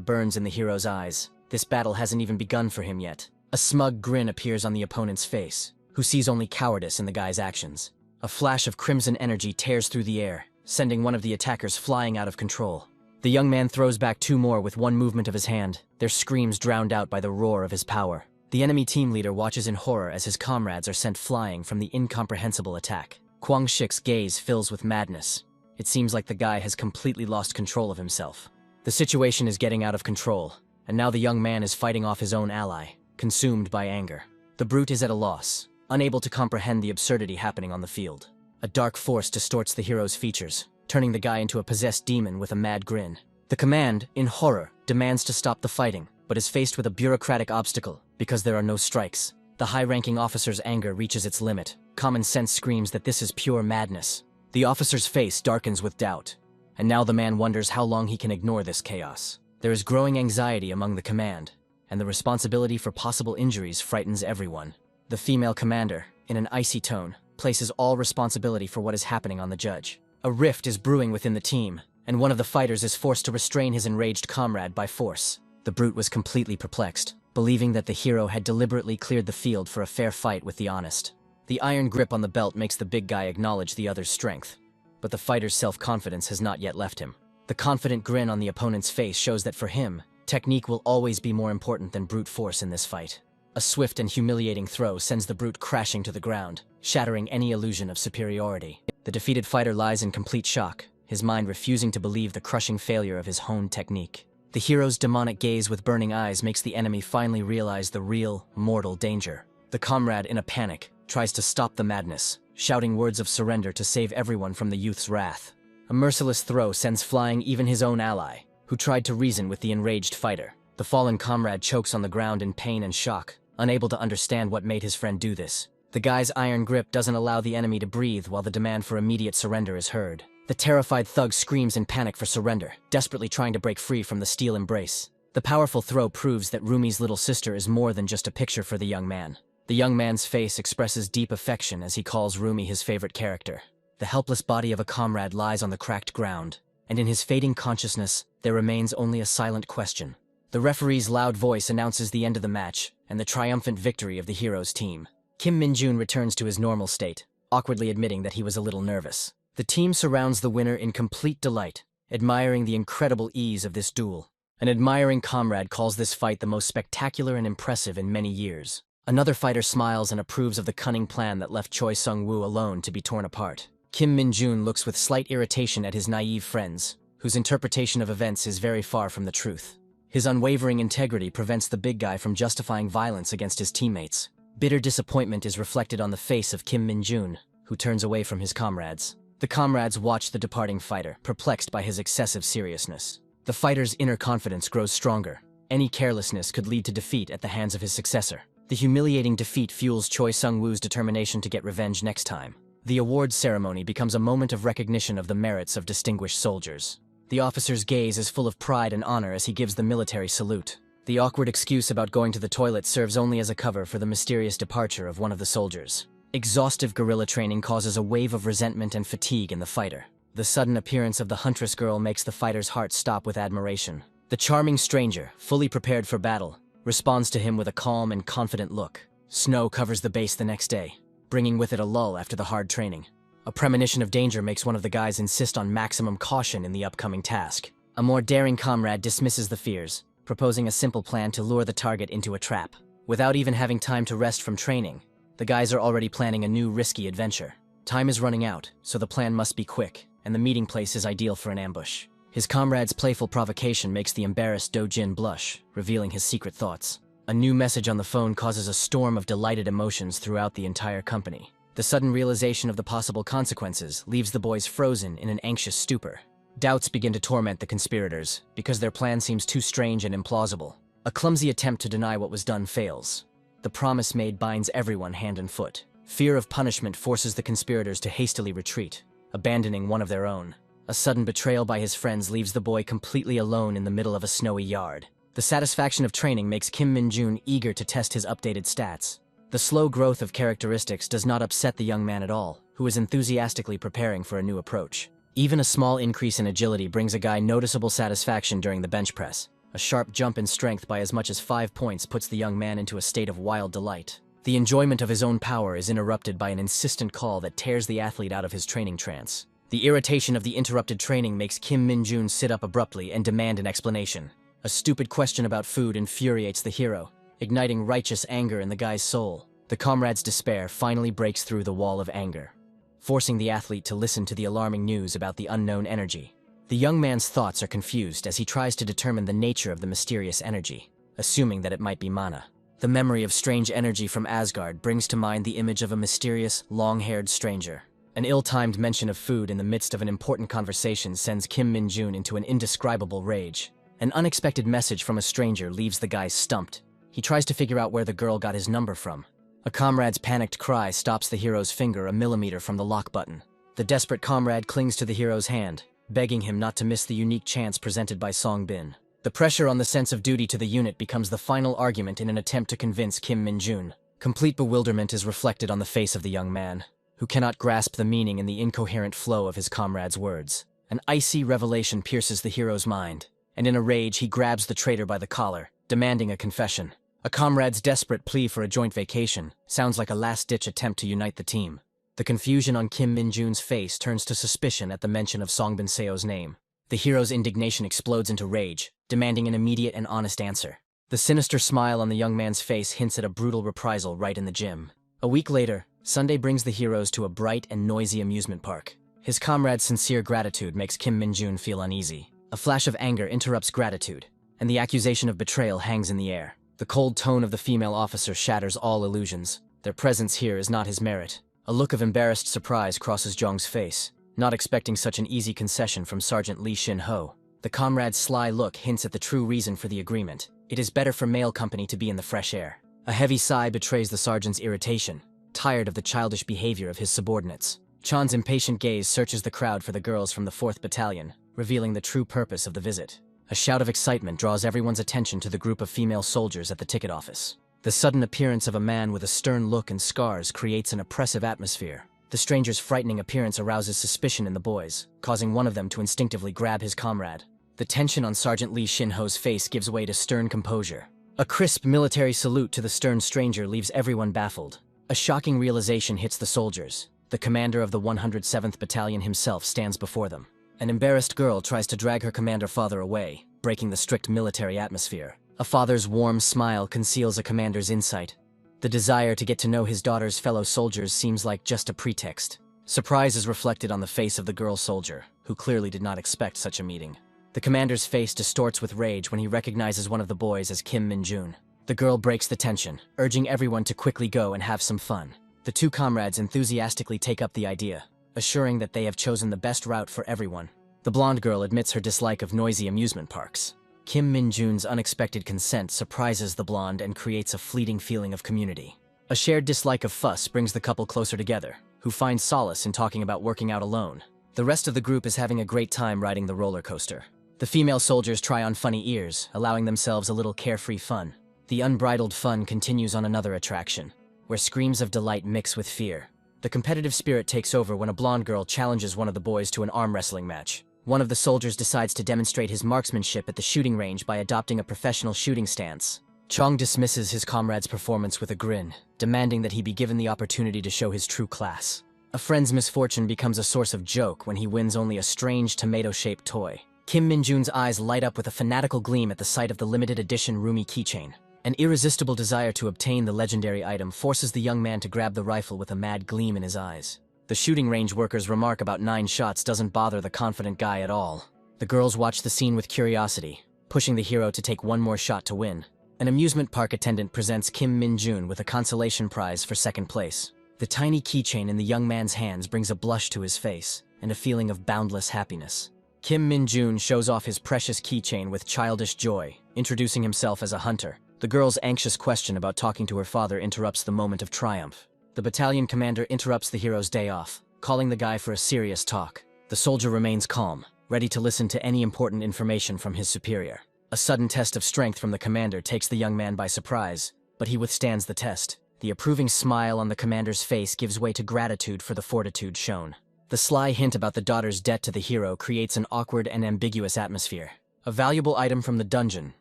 burns in the hero's eyes. This battle hasn't even begun for him yet. A smug grin appears on the opponent's face, who sees only cowardice in the guy's actions. A flash of crimson energy tears through the air, sending one of the attackers flying out of control. The young man throws back 2 more with one movement of his hand, their screams drowned out by the roar of his power. The enemy team leader watches in horror as his comrades are sent flying from the incomprehensible attack. Kwang Shik's gaze fills with madness. It seems like the guy has completely lost control of himself. The situation is getting out of control, and now the young man is fighting off his own ally, consumed by anger. The brute is at a loss, unable to comprehend the absurdity happening on the field. A dark force distorts the hero's features, turning the guy into a possessed demon with a mad grin. The command, in horror, demands to stop the fighting, but is faced with a bureaucratic obstacle because there are no strikes. The high-ranking officer's anger reaches its limit. Common sense screams that this is pure madness. The officer's face darkens with doubt, and now the man wonders how long he can ignore this chaos. There is growing anxiety among the command, and the responsibility for possible injuries frightens everyone. The female commander, in an icy tone, places all responsibility for what is happening on the judge. A rift is brewing within the team, and one of the fighters is forced to restrain his enraged comrade by force. The brute was completely perplexed, believing that the hero had deliberately cleared the field for a fair fight with the honest. The iron grip on the belt makes the big guy acknowledge the other's strength, but the fighter's self-confidence has not yet left him. The confident grin on the opponent's face shows that for him, technique will always be more important than brute force in this fight. A swift and humiliating throw sends the brute crashing to the ground, shattering any illusion of superiority. The defeated fighter lies in complete shock, his mind refusing to believe the crushing failure of his honed technique. The hero's demonic gaze with burning eyes makes the enemy finally realize the real, mortal danger. The comrade, in a panic, tries to stop the madness, shouting words of surrender to save everyone from the youth's wrath. A merciless throw sends flying even his own ally, who tried to reason with the enraged fighter. The fallen comrade chokes on the ground in pain and shock, unable to understand what made his friend do this. The guy's iron grip doesn't allow the enemy to breathe while the demand for immediate surrender is heard. The terrified thug screams in panic for surrender, desperately trying to break free from the steel embrace. The powerful throw proves that Rumi's little sister is more than just a picture for the young man. The young man's face expresses deep affection as he calls Rumi his favorite character. The helpless body of a comrade lies on the cracked ground, and in his fading consciousness, there remains only a silent question. The referee's loud voice announces the end of the match and the triumphant victory of the hero's team. Kim Min-jun returns to his normal state, awkwardly admitting that he was a little nervous. The team surrounds the winner in complete delight, admiring the incredible ease of this duel. An admiring comrade calls this fight the most spectacular and impressive in many years. Another fighter smiles and approves of the cunning plan that left Choi Sung-woo alone to be torn apart. Kim Min-jun looks with slight irritation at his naive friends, whose interpretation of events is very far from the truth. His unwavering integrity prevents the big guy from justifying violence against his teammates. Bitter disappointment is reflected on the face of Kim Min-jun, who turns away from his comrades. The comrades watch the departing fighter, perplexed by his excessive seriousness. The fighter's inner confidence grows stronger. Any carelessness could lead to defeat at the hands of his successor. The humiliating defeat fuels Choi Sung-woo's determination to get revenge next time. The awards ceremony becomes a moment of recognition of the merits of distinguished soldiers. The officer's gaze is full of pride and honor as he gives the military salute. The awkward excuse about going to the toilet serves only as a cover for the mysterious departure of one of the soldiers. Exhaustive guerrilla training causes a wave of resentment and fatigue in the fighter. The sudden appearance of the huntress girl makes the fighter's heart stop with admiration. The charming stranger, fully prepared for battle, responds to him with a calm and confident look. Snow covers the base the next day, bringing with it a lull after the hard training. A premonition of danger makes one of the guys insist on maximum caution in the upcoming task. A more daring comrade dismisses the fears, proposing a simple plan to lure the target into a trap. Without even having time to rest from training, the guys are already planning a new risky adventure. Time is running out, so the plan must be quick, and the meeting place is ideal for an ambush. His comrade's playful provocation makes the embarrassed Do-jin blush, revealing his secret thoughts. A new message on the phone causes a storm of delighted emotions throughout the entire company. The sudden realization of the possible consequences leaves the boys frozen in an anxious stupor. Doubts begin to torment the conspirators, because their plan seems too strange and implausible. A clumsy attempt to deny what was done fails. The promise made binds everyone hand and foot. Fear of punishment forces the conspirators to hastily retreat, abandoning one of their own. A sudden betrayal by his friends leaves the boy completely alone in the middle of a snowy yard. The satisfaction of training makes Kim Min-jun eager to test his updated stats. The slow growth of characteristics does not upset the young man at all, who is enthusiastically preparing for a new approach. Even a small increase in agility brings a guy noticeable satisfaction during the bench press. A sharp jump in strength by as much as 5 points puts the young man into a state of wild delight. The enjoyment of his own power is interrupted by an insistent call that tears the athlete out of his training trance. The irritation of the interrupted training makes Kim Min-jun sit up abruptly and demand an explanation. A stupid question about food infuriates the hero, igniting righteous anger in the guy's soul. The comrade's despair finally breaks through the wall of anger, forcing the athlete to listen to the alarming news about the unknown energy. The young man's thoughts are confused as he tries to determine the nature of the mysterious energy, assuming that it might be mana. The memory of strange energy from Asgard brings to mind the image of a mysterious, long-haired stranger. An ill-timed mention of food in the midst of an important conversation sends Kim Min-jun into an indescribable rage. An unexpected message from a stranger leaves the guy stumped. He tries to figure out where the girl got his number from. A comrade's panicked cry stops the hero's finger a millimeter from the lock button. The desperate comrade clings to the hero's hand, begging him not to miss the unique chance presented by Songbin. The pressure on the sense of duty to the unit becomes the final argument in an attempt to convince Kim Min-jun. Complete bewilderment is reflected on the face of the young man, who cannot grasp the meaning in the incoherent flow of his comrade's words. An icy revelation pierces the hero's mind, and in a rage he grabs the traitor by the collar, demanding a confession. A comrade's desperate plea for a joint vacation sounds like a last-ditch attempt to unite the team. The confusion on Kim Min-jun's face turns to suspicion at the mention of Songbin Seo's name. The hero's indignation explodes into rage, demanding an immediate and honest answer. The sinister smile on the young man's face hints at a brutal reprisal right in the gym. A week later, Sunday brings the heroes to a bright and noisy amusement park. His comrade's sincere gratitude makes Kim Min-jun feel uneasy. A flash of anger interrupts gratitude, and the accusation of betrayal hangs in the air. The cold tone of the female officer shatters all illusions. Their presence here is not his merit. A look of embarrassed surprise crosses Jong's face, not expecting such an easy concession from Sergeant Lee Shin-ho. The comrade's sly look hints at the true reason for the agreement. It is better for male company to be in the fresh air. A heavy sigh betrays the sergeant's irritation, tired of the childish behavior of his subordinates. Chan's impatient gaze searches the crowd for the girls from the 4th Battalion, revealing the true purpose of the visit. A shout of excitement draws everyone's attention to the group of female soldiers at the ticket office. The sudden appearance of a man with a stern look and scars creates an oppressive atmosphere. The stranger's frightening appearance arouses suspicion in the boys, causing one of them to instinctively grab his comrade. The tension on Sergeant Lee Shin-ho's face gives way to stern composure. A crisp military salute to the stern stranger leaves everyone baffled. A shocking realization hits the soldiers. The commander of the 107th Battalion himself stands before them. An embarrassed girl tries to drag her commander father away, breaking the strict military atmosphere. A father's warm smile conceals a commander's insight. The desire to get to know his daughter's fellow soldiers seems like just a pretext. Surprise is reflected on the face of the girl soldier, who clearly did not expect such a meeting. The commander's face distorts with rage when he recognizes one of the boys as Kim Min-jun. The girl breaks the tension, urging everyone to quickly go and have some fun. The two comrades enthusiastically take up the idea, assuring that they have chosen the best route for everyone. The blonde girl admits her dislike of noisy amusement parks. Kim Min-jun's unexpected consent surprises the blonde and creates a fleeting feeling of community. A shared dislike of fuss brings the couple closer together, who find solace in talking about working out alone. The rest of the group is having a great time riding the roller coaster. The female soldiers try on funny ears, allowing themselves a little carefree fun. The unbridled fun continues on another attraction. where screams of delight mix with fear. The competitive spirit takes over when a blonde girl challenges one of the boys to an arm wrestling match. One of the soldiers decides to demonstrate his marksmanship at the shooting range by adopting a professional shooting stance. Chong dismisses his comrade's performance with a grin, demanding that he be given the opportunity to show his true class. A friend's misfortune becomes a source of joke when he wins only a strange tomato-shaped toy. Kim Min-jun's eyes light up with a fanatical gleam at the sight of the limited edition Rumi keychain. An irresistible desire to obtain the legendary item forces the young man to grab the rifle with a mad gleam in his eyes. The shooting range worker's remark about 9 shots doesn't bother the confident guy at all. The girls watch the scene with curiosity, pushing the hero to take one more shot to win. An amusement park attendant presents Kim Min-jun with a consolation prize for second place. The tiny keychain in the young man's hands brings a blush to his face and a feeling of boundless happiness. Kim Min-jun shows off his precious keychain with childish joy, introducing himself as a hunter. The girl's anxious question about talking to her father interrupts the moment of triumph. The battalion commander interrupts the hero's day off, calling the guy for a serious talk. The soldier remains calm, ready to listen to any important information from his superior. A sudden test of strength from the commander takes the young man by surprise, but he withstands the test. The approving smile on the commander's face gives way to gratitude for the fortitude shown. The sly hint about the daughter's debt to the hero creates an awkward and ambiguous atmosphere. A valuable item from the dungeon,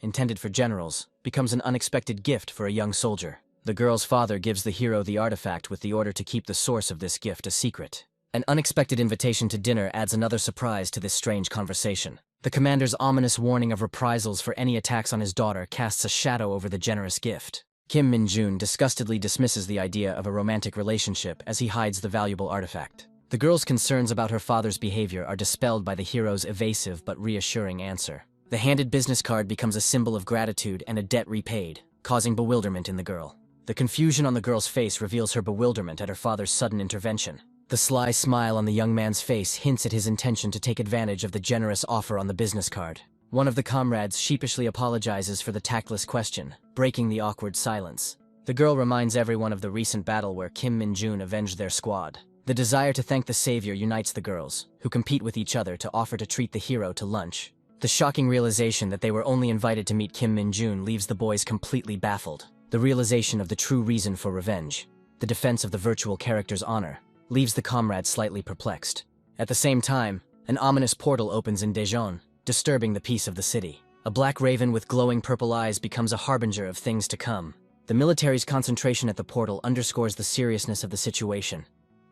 intended for generals, becomes an unexpected gift for a young soldier. The girl's father gives the hero the artifact with the order to keep the source of this gift a secret. An unexpected invitation to dinner adds another surprise to this strange conversation. The commander's ominous warning of reprisals for any attacks on his daughter casts a shadow over the generous gift. Kim Min-jun disgustedly dismisses the idea of a romantic relationship as he hides the valuable artifact. The girl's concerns about her father's behavior are dispelled by the hero's evasive but reassuring answer. The handed business card becomes a symbol of gratitude and a debt repaid, causing bewilderment in the girl. The confusion on the girl's face reveals her bewilderment at her father's sudden intervention. The sly smile on the young man's face hints at his intention to take advantage of the generous offer on the business card. One of the comrades sheepishly apologizes for the tactless question, breaking the awkward silence. The girl reminds everyone of the recent battle where Kim Min-jun avenged their squad. The desire to thank the savior unites the girls, who compete with each other to offer to treat the hero to lunch. The shocking realization that they were only invited to meet Kim Min-jun leaves the boys completely baffled. The realization of the true reason for revenge, the defense of the virtual character's honor, leaves the comrades slightly perplexed. At the same time, an ominous portal opens in Daejeon, disturbing the peace of the city. A black raven with glowing purple eyes becomes a harbinger of things to come. The military's concentration at the portal underscores the seriousness of the situation.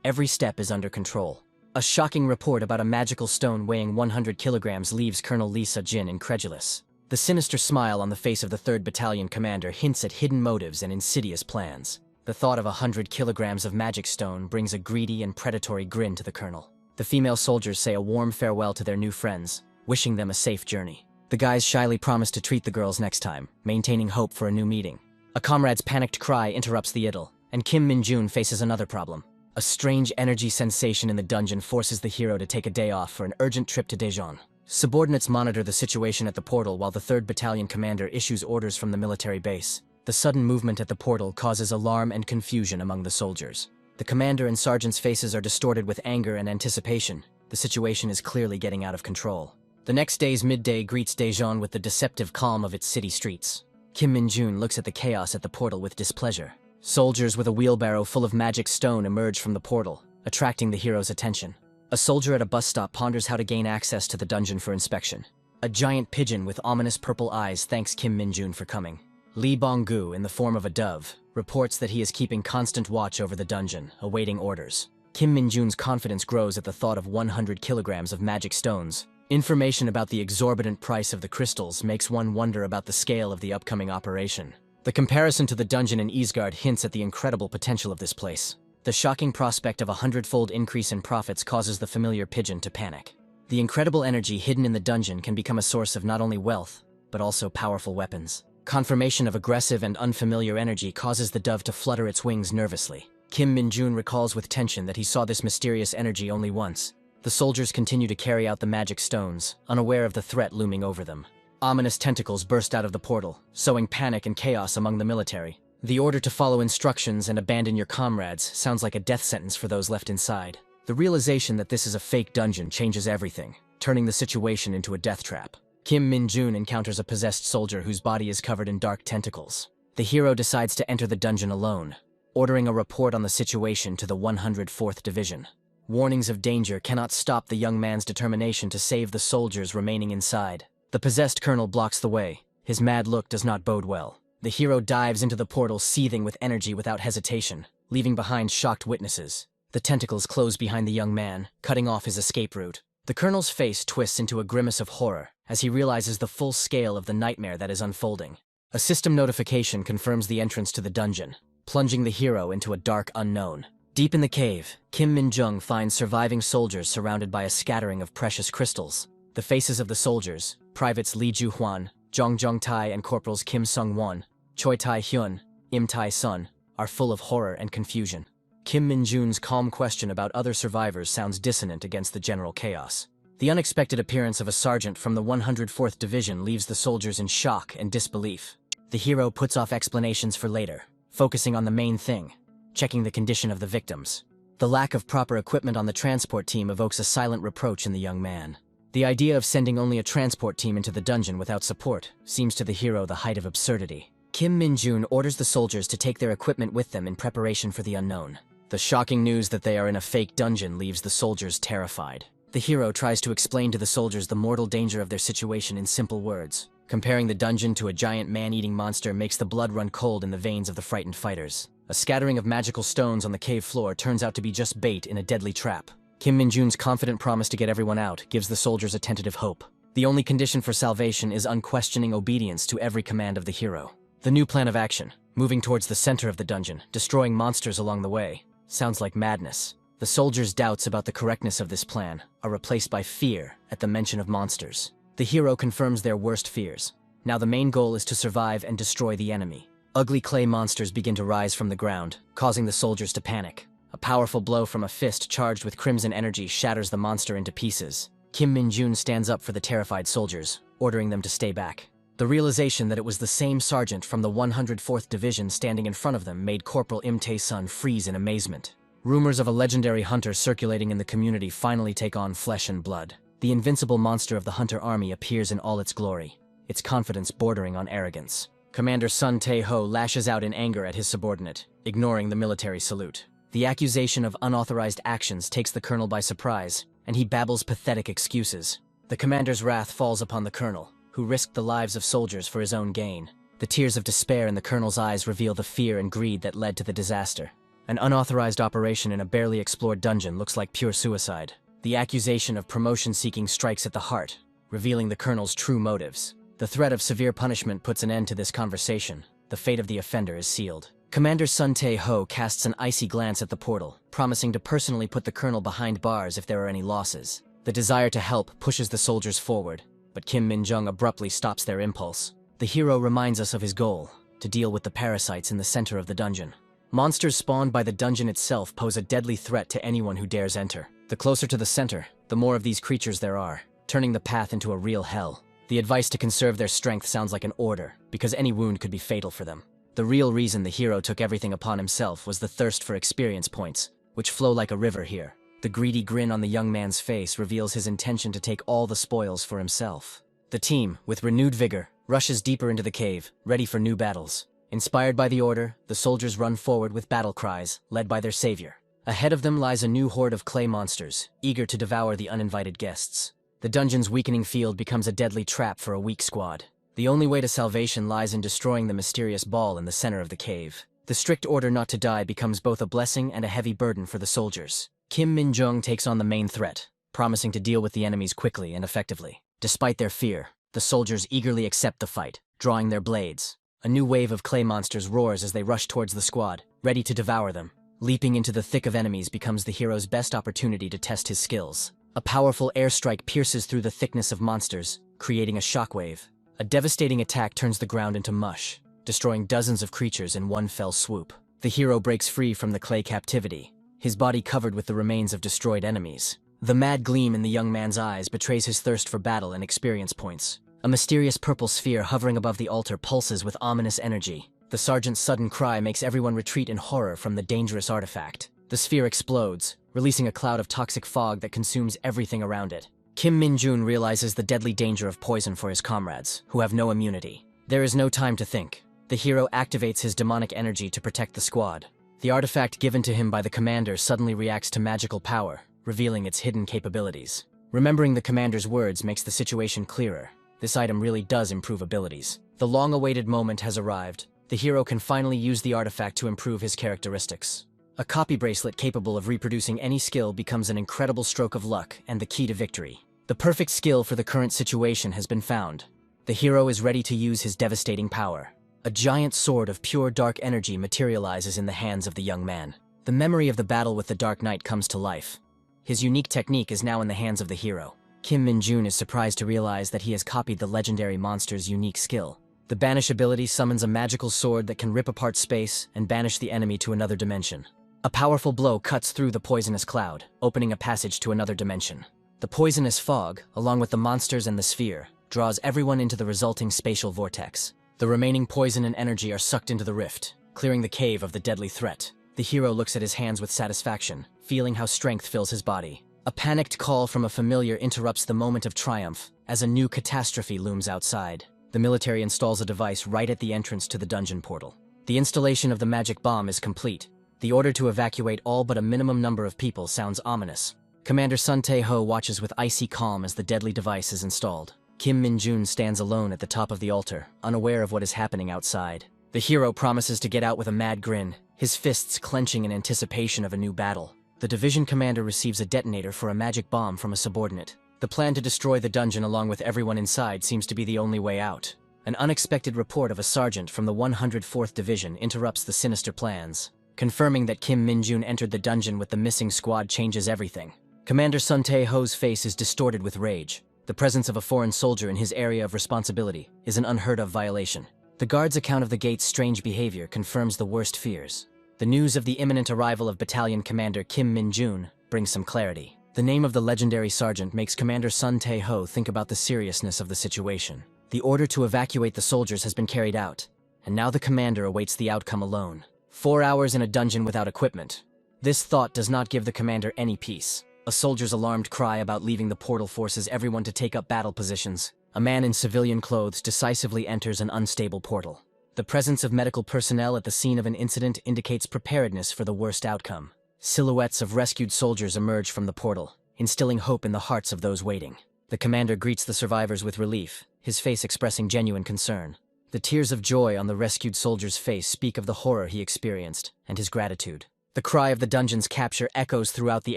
Every step is under control. A shocking report about a magical stone weighing 100 kilograms leaves Colonel Lee Seo-jin incredulous. The sinister smile on the face of the 3rd Battalion commander hints at hidden motives and insidious plans. The thought of 100 kilograms of magic stone brings a greedy and predatory grin to the colonel. The female soldiers say a warm farewell to their new friends, wishing them a safe journey. The guys shyly promise to treat the girls next time, maintaining hope for a new meeting. A comrade's panicked cry interrupts the idyll, and Kim Min-jun faces another problem. A strange energy sensation in the dungeon forces the hero to take a day off for an urgent trip to Daejeon. Subordinates monitor the situation at the portal while the 3rd Battalion commander issues orders from the military base. The sudden movement at the portal causes alarm and confusion among the soldiers. The commander and sergeant's faces are distorted with anger and anticipation. The situation is clearly getting out of control. The next day's midday greets Daejeon with the deceptive calm of its city streets. Kim Min-jun looks at the chaos at the portal with displeasure. Soldiers with a wheelbarrow full of magic stone emerge from the portal, attracting the hero's attention. A soldier at a bus stop ponders how to gain access to the dungeon for inspection. A giant pigeon with ominous purple eyes thanks Kim Min-jun for coming. Lee Bong-gu, in the form of a dove, reports that he is keeping constant watch over the dungeon, awaiting orders. Kim Min-jun's confidence grows at the thought of 100 kilograms of magic stones. Information about the exorbitant price of the crystals makes one wonder about the scale of the upcoming operation. The comparison to the dungeon in Isgard hints at the incredible potential of this place. The shocking prospect of a 100-fold increase in profits causes the familiar pigeon to panic. The incredible energy hidden in the dungeon can become a source of not only wealth, but also powerful weapons. Confirmation of aggressive and unfamiliar energy causes the dove to flutter its wings nervously. Kim Min-jun recalls with tension that he saw this mysterious energy only once. The soldiers continue to carry out the magic stones, unaware of the threat looming over them. Ominous tentacles burst out of the portal, sowing panic and chaos among the military. The order to follow instructions and abandon your comrades sounds like a death sentence for those left inside. The realization that this is a fake dungeon changes everything, turning the situation into a death trap. Kim Min-jun encounters a possessed soldier whose body is covered in dark tentacles. The hero decides to enter the dungeon alone. ordering a report on the situation to the 104th Division. Warnings of danger cannot stop the young man's determination to save the soldiers remaining inside. The possessed colonel blocks the way. His mad look does not bode well. The hero dives into the portal, seething with energy without hesitation, leaving behind shocked witnesses. The tentacles close behind the young man, cutting off his escape route. The colonel's face twists into a grimace of horror as he realizes the full scale of the nightmare that is unfolding. A system notification confirms the entrance to the dungeon, plunging the hero into a dark unknown. Deep in the cave, Kim Min-jung finds surviving soldiers surrounded by a scattering of precious crystals. The faces of the soldiers, Privates Lee Ju-hwan, Jong Jong-tai and Corporals Kim Sung-won, Choi Tai-hyun, Im Tai-sun, are full of horror and confusion. Kim Min-jun's calm question about other survivors sounds dissonant against the general chaos. The unexpected appearance of a sergeant from the 104th Division leaves the soldiers in shock and disbelief. The hero puts off explanations for later, focusing on the main thing, checking the condition of the victims. The lack of proper equipment on the transport team evokes a silent reproach in the young man. The idea of sending only a transport team into the dungeon without support seems to the hero the height of absurdity. Kim Min-jun orders the soldiers to take their equipment with them in preparation for the unknown. The shocking news that they are in a fake dungeon leaves the soldiers terrified. The hero tries to explain to the soldiers the mortal danger of their situation in simple words. Comparing the dungeon to a giant man-eating monster makes the blood run cold in the veins of the frightened fighters. A scattering of magical stones on the cave floor turns out to be just bait in a deadly trap. Kim Min-jun's confident promise to get everyone out gives the soldiers a tentative hope. The only condition for salvation is unquestioning obedience to every command of the hero. The new plan of action, moving towards the center of the dungeon, destroying monsters along the way, sounds like madness. The soldiers' doubts about the correctness of this plan are replaced by fear at the mention of monsters. The hero confirms their worst fears. Now the main goal is to survive and destroy the enemy. Ugly clay monsters begin to rise from the ground, causing the soldiers to panic. A powerful blow from a fist charged with crimson energy shatters the monster into pieces. Kim Min-jun stands up for the terrified soldiers, ordering them to stay back. The realization that it was the same sergeant from the 104th Division standing in front of them made Corporal Im Tae-sun freeze in amazement. Rumors of a legendary hunter circulating in the community finally take on flesh and blood. The invincible monster of the hunter army appears in all its glory, its confidence bordering on arrogance. Commander Sun Tae-ho lashes out in anger at his subordinate, ignoring the military salute. The accusation of unauthorized actions takes the colonel by surprise, and he babbles pathetic excuses. The commander's wrath falls upon the colonel, who risked the lives of soldiers for his own gain. The tears of despair in the colonel's eyes reveal the fear and greed that led to the disaster. An unauthorized operation in a barely explored dungeon looks like pure suicide. The accusation of promotion-seeking strikes at the heart, revealing the colonel's true motives. The threat of severe punishment puts an end to this conversation. The fate of the offender is sealed. Commander Sun Tae-ho casts an icy glance at the portal, promising to personally put the colonel behind bars if there are any losses. The desire to help pushes the soldiers forward, but Kim Min-jung abruptly stops their impulse. The hero reminds us of his goal, to deal with the parasites in the center of the dungeon. Monsters spawned by the dungeon itself pose a deadly threat to anyone who dares enter. The closer to the center, the more of these creatures there are, turning the path into a real hell. The advice to conserve their strength sounds like an order, because any wound could be fatal for them. The real reason the hero took everything upon himself was the thirst for experience points, which flow like a river here. The greedy grin on the young man's face reveals his intention to take all the spoils for himself. The team, with renewed vigor, rushes deeper into the cave, ready for new battles. Inspired by the order, the soldiers run forward with battle cries, led by their savior. Ahead of them lies a new horde of clay monsters, eager to devour the uninvited guests. The dungeon's weakening field becomes a deadly trap for a weak squad. The only way to salvation lies in destroying the mysterious ball in the center of the cave. The strict order not to die becomes both a blessing and a heavy burden for the soldiers. Kim Min-jung takes on the main threat, promising to deal with the enemies quickly and effectively. Despite their fear, the soldiers eagerly accept the fight, drawing their blades. A new wave of clay monsters roars as they rush towards the squad, ready to devour them. Leaping into the thick of enemies becomes the hero's best opportunity to test his skills. A powerful airstrike pierces through the thickness of monsters, creating a shockwave. A devastating attack turns the ground into mush, destroying dozens of creatures in one fell swoop. The hero breaks free from the clay captivity, his body covered with the remains of destroyed enemies. The mad gleam in the young man's eyes betrays his thirst for battle and experience points. A mysterious purple sphere hovering above the altar pulses with ominous energy. The sergeant's sudden cry makes everyone retreat in horror from the dangerous artifact. The sphere explodes, releasing a cloud of toxic fog that consumes everything around it. Kim Min-jun realizes the deadly danger of poison for his comrades, who have no immunity. There is no time to think. The hero activates his demonic energy to protect the squad. The artifact given to him by the commander suddenly reacts to magical power, revealing its hidden capabilities. Remembering the commander's words makes the situation clearer. This item really does improve abilities. The long-awaited moment has arrived. The hero can finally use the artifact to improve his characteristics. A copy bracelet capable of reproducing any skill becomes an incredible stroke of luck and the key to victory. The perfect skill for the current situation has been found. The hero is ready to use his devastating power. A giant sword of pure dark energy materializes in the hands of the young man. The memory of the battle with the Dark Knight comes to life. His unique technique is now in the hands of the hero. Kim Min-jun is surprised to realize that he has copied the legendary monster's unique skill. The Banish ability summons a magical sword that can rip apart space and banish the enemy to another dimension. A powerful blow cuts through the poisonous cloud, opening a passage to another dimension. The poisonous fog, along with the monsters and the sphere, draws everyone into the resulting spatial vortex. The remaining poison and energy are sucked into the rift, clearing the cave of the deadly threat. The hero looks at his hands with satisfaction, feeling how strength fills his body. A panicked call from a familiar interrupts the moment of triumph, as a new catastrophe looms outside. The military installs a device right at the entrance to the dungeon portal. The installation of the magic bomb is complete. The order to evacuate all but a minimum number of people sounds ominous. Commander Sun Tae-ho watches with icy calm as the deadly device is installed. Kim Min-jun stands alone at the top of the altar, unaware of what is happening outside. The hero promises to get out with a mad grin, his fists clenching in anticipation of a new battle. The division commander receives a detonator for a magic bomb from a subordinate. The plan to destroy the dungeon along with everyone inside seems to be the only way out. An unexpected report of a sergeant from the 104th Division interrupts the sinister plans. Confirming that Kim Min-jun entered the dungeon with the missing squad changes everything. Commander Sun Tae-ho's face is distorted with rage. The presence of a foreign soldier in his area of responsibility is an unheard-of violation. The guard's account of the gate's strange behavior confirms the worst fears. The news of the imminent arrival of Battalion Commander Kim Min-jun brings some clarity. The name of the legendary sergeant makes Commander Sun Tae-ho think about the seriousness of the situation. The order to evacuate the soldiers has been carried out, and now the commander awaits the outcome alone. 4 hours in a dungeon without equipment. This thought does not give the commander any peace. A soldier's alarmed cry about leaving the portal forces everyone to take up battle positions. A man in civilian clothes decisively enters an unstable portal. The presence of medical personnel at the scene of an incident indicates preparedness for the worst outcome. Silhouettes of rescued soldiers emerge from the portal, instilling hope in the hearts of those waiting. The commander greets the survivors with relief, his face expressing genuine concern. The tears of joy on the rescued soldier's face speak of the horror he experienced and his gratitude. The cry of the dungeon's capture echoes throughout the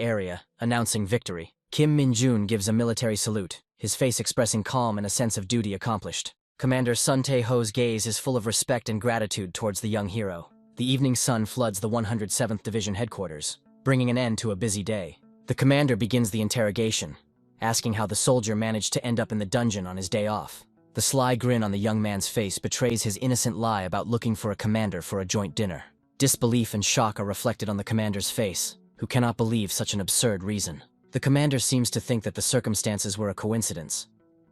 area, announcing victory. Kim Min-jun gives a military salute, his face expressing calm and a sense of duty accomplished. Commander Sun Tae-ho's gaze is full of respect and gratitude towards the young hero. The evening sun floods the 107th Division headquarters, bringing an end to a busy day. The commander begins the interrogation, asking how the soldier managed to end up in the dungeon on his day off. The sly grin on the young man's face betrays his innocent lie about looking for a commander for a joint dinner. Disbelief and shock are reflected on the commander's face, who cannot believe such an absurd reason. The commander seems to think that the circumstances were a coincidence,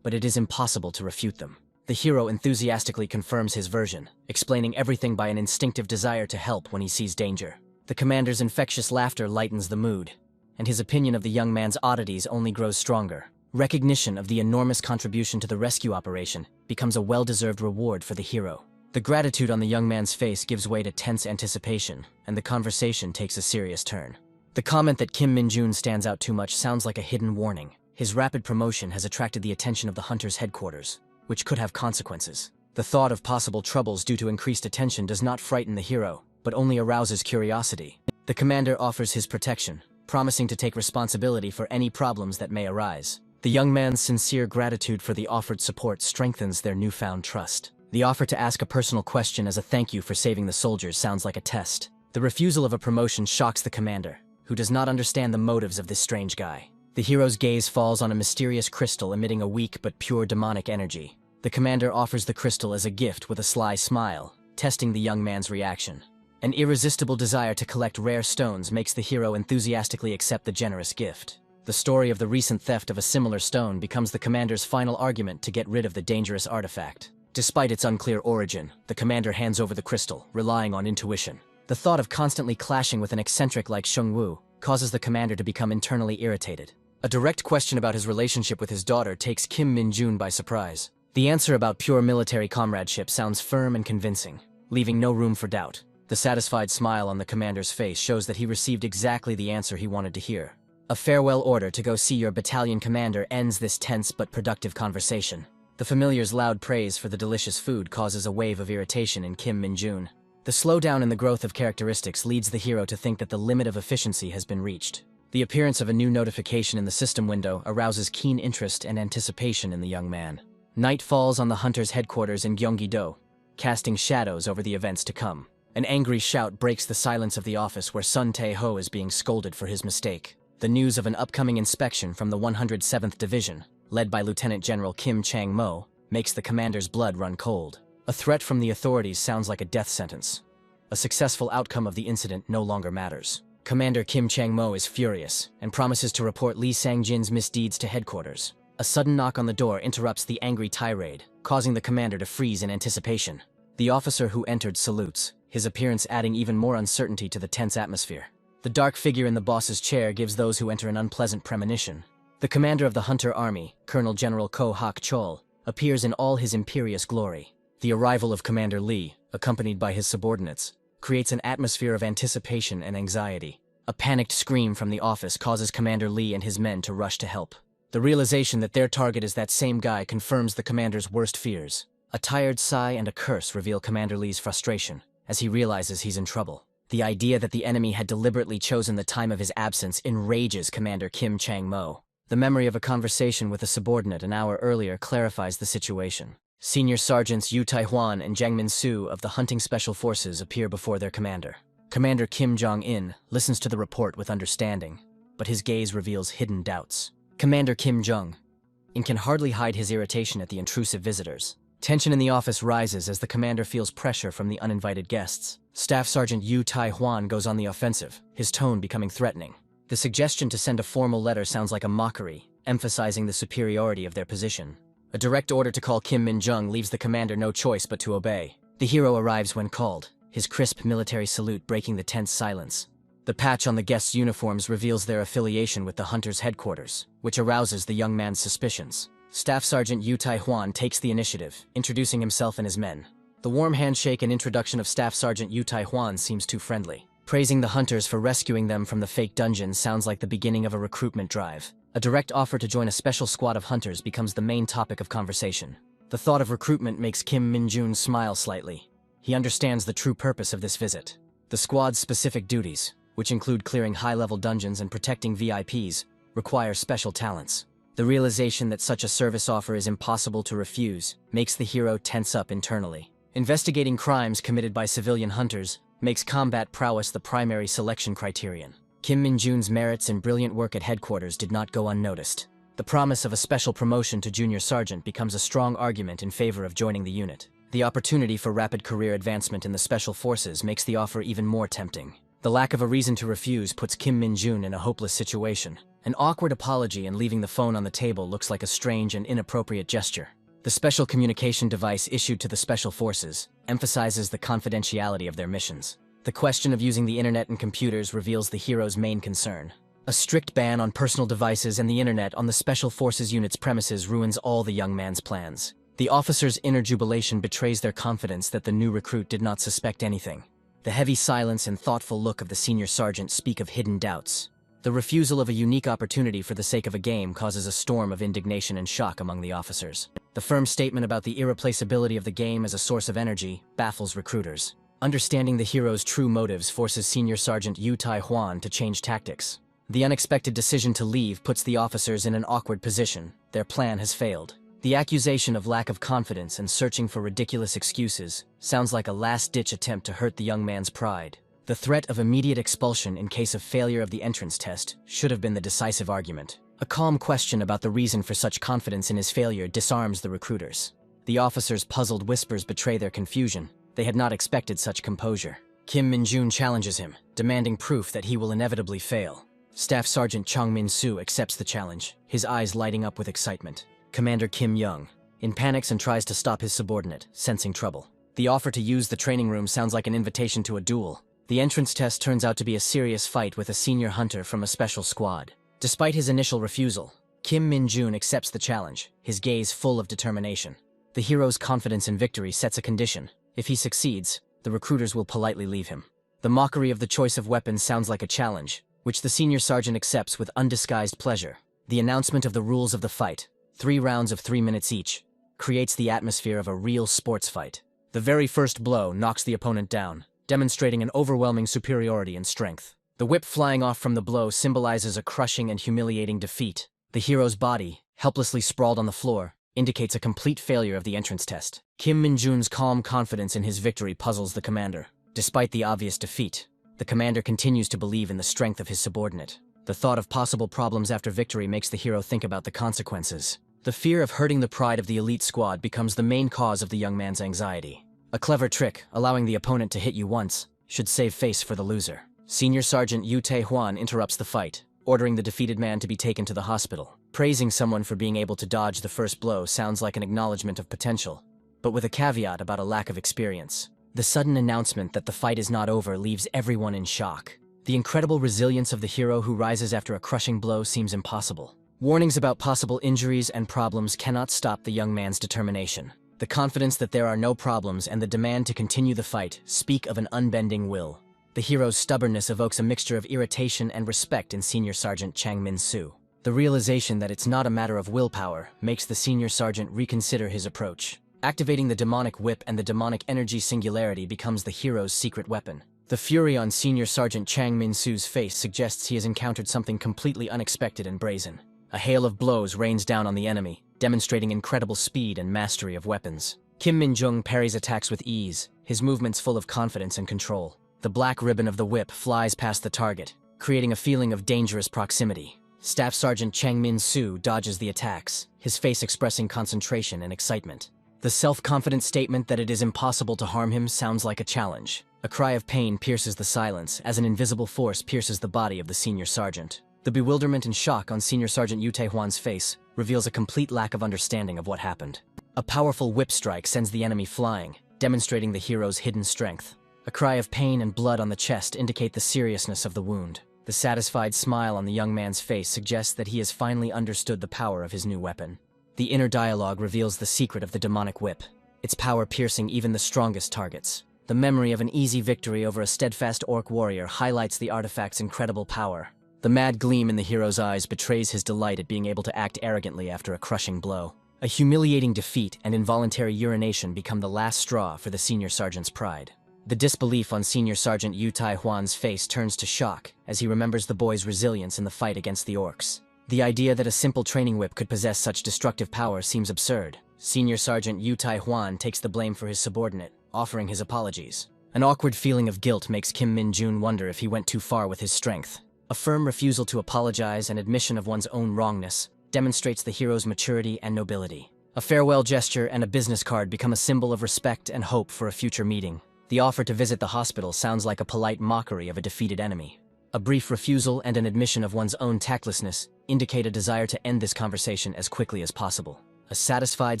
but it is impossible to refute them. The hero enthusiastically confirms his version, explaining everything by an instinctive desire to help when he sees danger. The commander's infectious laughter lightens the mood, and his opinion of the young man's oddities only grows stronger. Recognition of the enormous contribution to the rescue operation becomes a well-deserved reward for the hero. The gratitude on the young man's face gives way to tense anticipation, and the conversation takes a serious turn. The comment that Kim Min-jun stands out too much sounds like a hidden warning. His rapid promotion has attracted the attention of the hunter's headquarters, which could have consequences. The thought of possible troubles due to increased attention does not frighten the hero, but only arouses curiosity. The commander offers his protection, promising to take responsibility for any problems that may arise. The young man's sincere gratitude for the offered support strengthens their newfound trust. The offer to ask a personal question as a thank you for saving the soldiers sounds like a test. The refusal of a promotion shocks the commander, who does not understand the motives of this strange guy. The hero's gaze falls on a mysterious crystal emitting a weak but pure demonic energy. The commander offers the crystal as a gift with a sly smile, testing the young man's reaction. An irresistible desire to collect rare stones makes the hero enthusiastically accept the generous gift. The story of the recent theft of a similar stone becomes the commander's final argument to get rid of the dangerous artifact. Despite its unclear origin, the commander hands over the crystal, relying on intuition. The thought of constantly clashing with an eccentric like Sheng Wu causes the commander to become internally irritated. A direct question about his relationship with his daughter takes Kim Min-jun by surprise. The answer about pure military comradeship sounds firm and convincing, leaving no room for doubt. The satisfied smile on the commander's face shows that he received exactly the answer he wanted to hear. A farewell order to go see your battalion commander ends this tense but productive conversation. The familiar's loud praise for the delicious food causes a wave of irritation in Kim Min-jun. The slowdown in the growth of characteristics leads the hero to think that the limit of efficiency has been reached. The appearance of a new notification in the system window arouses keen interest and anticipation in the young man. Night falls on the hunter's headquarters in Gyeonggi-do, casting shadows over the events to come. An angry shout breaks the silence of the office where Sun Tae-ho is being scolded for his mistake. The news of an upcoming inspection from the 107th Division, led by Lieutenant General Kim Chang-mo, makes the commander's blood run cold. A threat from the authorities sounds like a death sentence. A successful outcome of the incident no longer matters. Commander Kim Chang-mo is furious and promises to report Lee Sang-jin's misdeeds to headquarters. A sudden knock on the door interrupts the angry tirade, causing the commander to freeze in anticipation. The officer who entered salutes, his appearance adding even more uncertainty to the tense atmosphere. The dark figure in the boss's chair gives those who enter an unpleasant premonition. The commander of the Hunter Army, Colonel General Ko Hak-chol, appears in all his imperious glory. The arrival of Commander Lee, accompanied by his subordinates, creates an atmosphere of anticipation and anxiety. A panicked scream from the office causes Commander Lee and his men to rush to help. The realization that their target is that same guy confirms the commander's worst fears. A tired sigh and a curse reveal Commander Lee's frustration, as he realizes he's in trouble. The idea that the enemy had deliberately chosen the time of his absence enrages Commander Kim Chang-mo. The memory of a conversation with a subordinate an hour earlier clarifies the situation. Senior Sergeants Yu Tai-hwan and Jang Min-soo of the Hunting Special Forces appear before their commander. Commander Kim Jong-in listens to the report with understanding, but his gaze reveals hidden doubts. Commander Kim Jong-in can hardly hide his irritation at the intrusive visitors. Tension in the office rises as the commander feels pressure from the uninvited guests. Staff Sergeant Yu Tai-hwan goes on the offensive, his tone becoming threatening. The suggestion to send a formal letter sounds like a mockery, emphasizing the superiority of their position. A direct order to call Kim Min-jung leaves the commander no choice but to obey. The hero arrives when called, his crisp military salute breaking the tense silence. The patch on the guests' uniforms reveals their affiliation with the hunter's headquarters, which arouses the young man's suspicions. Staff Sergeant Yu Tai-hwan takes the initiative, introducing himself and his men. The warm handshake and introduction of Staff Sergeant Yu Tai-hwan seems too friendly. Praising the hunters for rescuing them from the fake dungeon sounds like the beginning of a recruitment drive. A direct offer to join a special squad of hunters becomes the main topic of conversation. The thought of recruitment makes Kim Min-jun smile slightly. He understands the true purpose of this visit. The squad's specific duties, which include clearing high-level dungeons and protecting VIPs, require special talents. The realization that such a service offer is impossible to refuse makes the hero tense up internally. Investigating crimes committed by civilian hunters makes combat prowess the primary selection criterion. Kim Min-jun's merits and brilliant work at headquarters did not go unnoticed. The promise of a special promotion to junior sergeant becomes a strong argument in favor of joining the unit. The opportunity for rapid career advancement in the special forces makes the offer even more tempting. The lack of a reason to refuse puts Kim Min-jun in a hopeless situation. An awkward apology and leaving the phone on the table looks like a strange and inappropriate gesture. The special communication device issued to the special forces emphasizes the confidentiality of their missions. The question of using the internet and computers reveals the hero's main concern. A strict ban on personal devices and the internet on the Special Forces unit's premises ruins all the young man's plans. The officer's inner jubilation betrays their confidence that the new recruit did not suspect anything. The heavy silence and thoughtful look of the senior sergeant speak of hidden doubts. The refusal of a unique opportunity for the sake of a game causes a storm of indignation and shock among the officers. The firm statement about the irreplaceability of the game as a source of energy baffles recruiters. Understanding the hero's true motives forces Senior Sergeant Yu Tai-hwan to change tactics. The unexpected decision to leave puts the officers in an awkward position. Their plan has failed. The accusation of lack of confidence and searching for ridiculous excuses sounds like a last-ditch attempt to hurt the young man's pride. The threat of immediate expulsion in case of failure of the entrance test should have been the decisive argument. A calm question about the reason for such confidence in his failure disarms the recruiters. The officers' puzzled whispers betray their confusion. They had not expected such composure. Kim Min-jun challenges him, demanding proof that he will inevitably fail. Staff Sergeant Chang Min-soo accepts the challenge, his eyes lighting up with excitement. Commander Kim Young panics and tries to stop his subordinate, sensing trouble. The offer to use the training room sounds like an invitation to a duel. The entrance test turns out to be a serious fight with a senior hunter from a special squad. Despite his initial refusal, Kim Min-jun accepts the challenge, his gaze full of determination. The hero's confidence in victory sets a condition. If he succeeds, the recruiters will politely leave him. The mockery of the choice of weapons sounds like a challenge, which the senior sergeant accepts with undisguised pleasure. The announcement of the rules of the fight, 3 rounds of 3 minutes each, creates the atmosphere of a real sports fight. The very first blow knocks the opponent down, demonstrating an overwhelming superiority in strength. The whip flying off from the blow symbolizes a crushing and humiliating defeat. The hero's body, helplessly sprawled on the floor, indicates a complete failure of the entrance test. Kim Min-jun's calm confidence in his victory puzzles the commander. Despite the obvious defeat, the commander continues to believe in the strength of his subordinate. The thought of possible problems after victory makes the hero think about the consequences. The fear of hurting the pride of the elite squad becomes the main cause of the young man's anxiety. A clever trick, allowing the opponent to hit you once, should save face for the loser. Senior Sergeant Yu Tae-hwan interrupts the fight, ordering the defeated man to be taken to the hospital. Praising someone for being able to dodge the first blow sounds like an acknowledgement of potential, but with a caveat about a lack of experience. The sudden announcement that the fight is not over leaves everyone in shock. The incredible resilience of the hero who rises after a crushing blow seems impossible. Warnings about possible injuries and problems cannot stop the young man's determination. The confidence that there are no problems and the demand to continue the fight speak of an unbending will. The hero's stubbornness evokes a mixture of irritation and respect in Senior Sergeant Chang Min-soo. The realization that it's not a matter of willpower makes the Senior Sergeant reconsider his approach. Activating the demonic whip and the demonic energy singularity becomes the hero's secret weapon. The fury on Senior Sergeant Chang Min-soo's face suggests he has encountered something completely unexpected and brazen. A hail of blows rains down on the enemy, demonstrating incredible speed and mastery of weapons. Kim Min-jung parries attacks with ease, his movements full of confidence and control. The black ribbon of the whip flies past the target, creating a feeling of dangerous proximity. Staff Sergeant Chang Min-soo dodges the attacks, his face expressing concentration and excitement. The self-confident statement that it is impossible to harm him sounds like a challenge. A cry of pain pierces the silence as an invisible force pierces the body of the Senior Sergeant. The bewilderment and shock on Senior Sergeant Yu Tae-hwan's face reveals a complete lack of understanding of what happened. A powerful whip strike sends the enemy flying, demonstrating the hero's hidden strength. A cry of pain and blood on the chest indicate the seriousness of the wound. The satisfied smile on the young man's face suggests that he has finally understood the power of his new weapon. The inner dialogue reveals the secret of the demonic whip, its power piercing even the strongest targets. The memory of an easy victory over a steadfast orc warrior highlights the artifact's incredible power. The mad gleam in the hero's eyes betrays his delight at being able to act arrogantly after a crushing blow. A humiliating defeat and involuntary urination become the last straw for the Senior Sergeant's pride. The disbelief on Senior Sergeant Yu Tai-hwan's face turns to shock as he remembers the boy's resilience in the fight against the orcs. The idea that a simple training whip could possess such destructive power seems absurd. Senior Sergeant Yu Tai-hwan takes the blame for his subordinate, offering his apologies. An awkward feeling of guilt makes Kim Min-jun wonder if he went too far with his strength. A firm refusal to apologize and admission of one's own wrongness demonstrates the hero's maturity and nobility. A farewell gesture and a business card become a symbol of respect and hope for a future meeting. The offer to visit the hospital sounds like a polite mockery of a defeated enemy. A brief refusal and an admission of one's own tactlessness indicate a desire to end this conversation as quickly as possible. A satisfied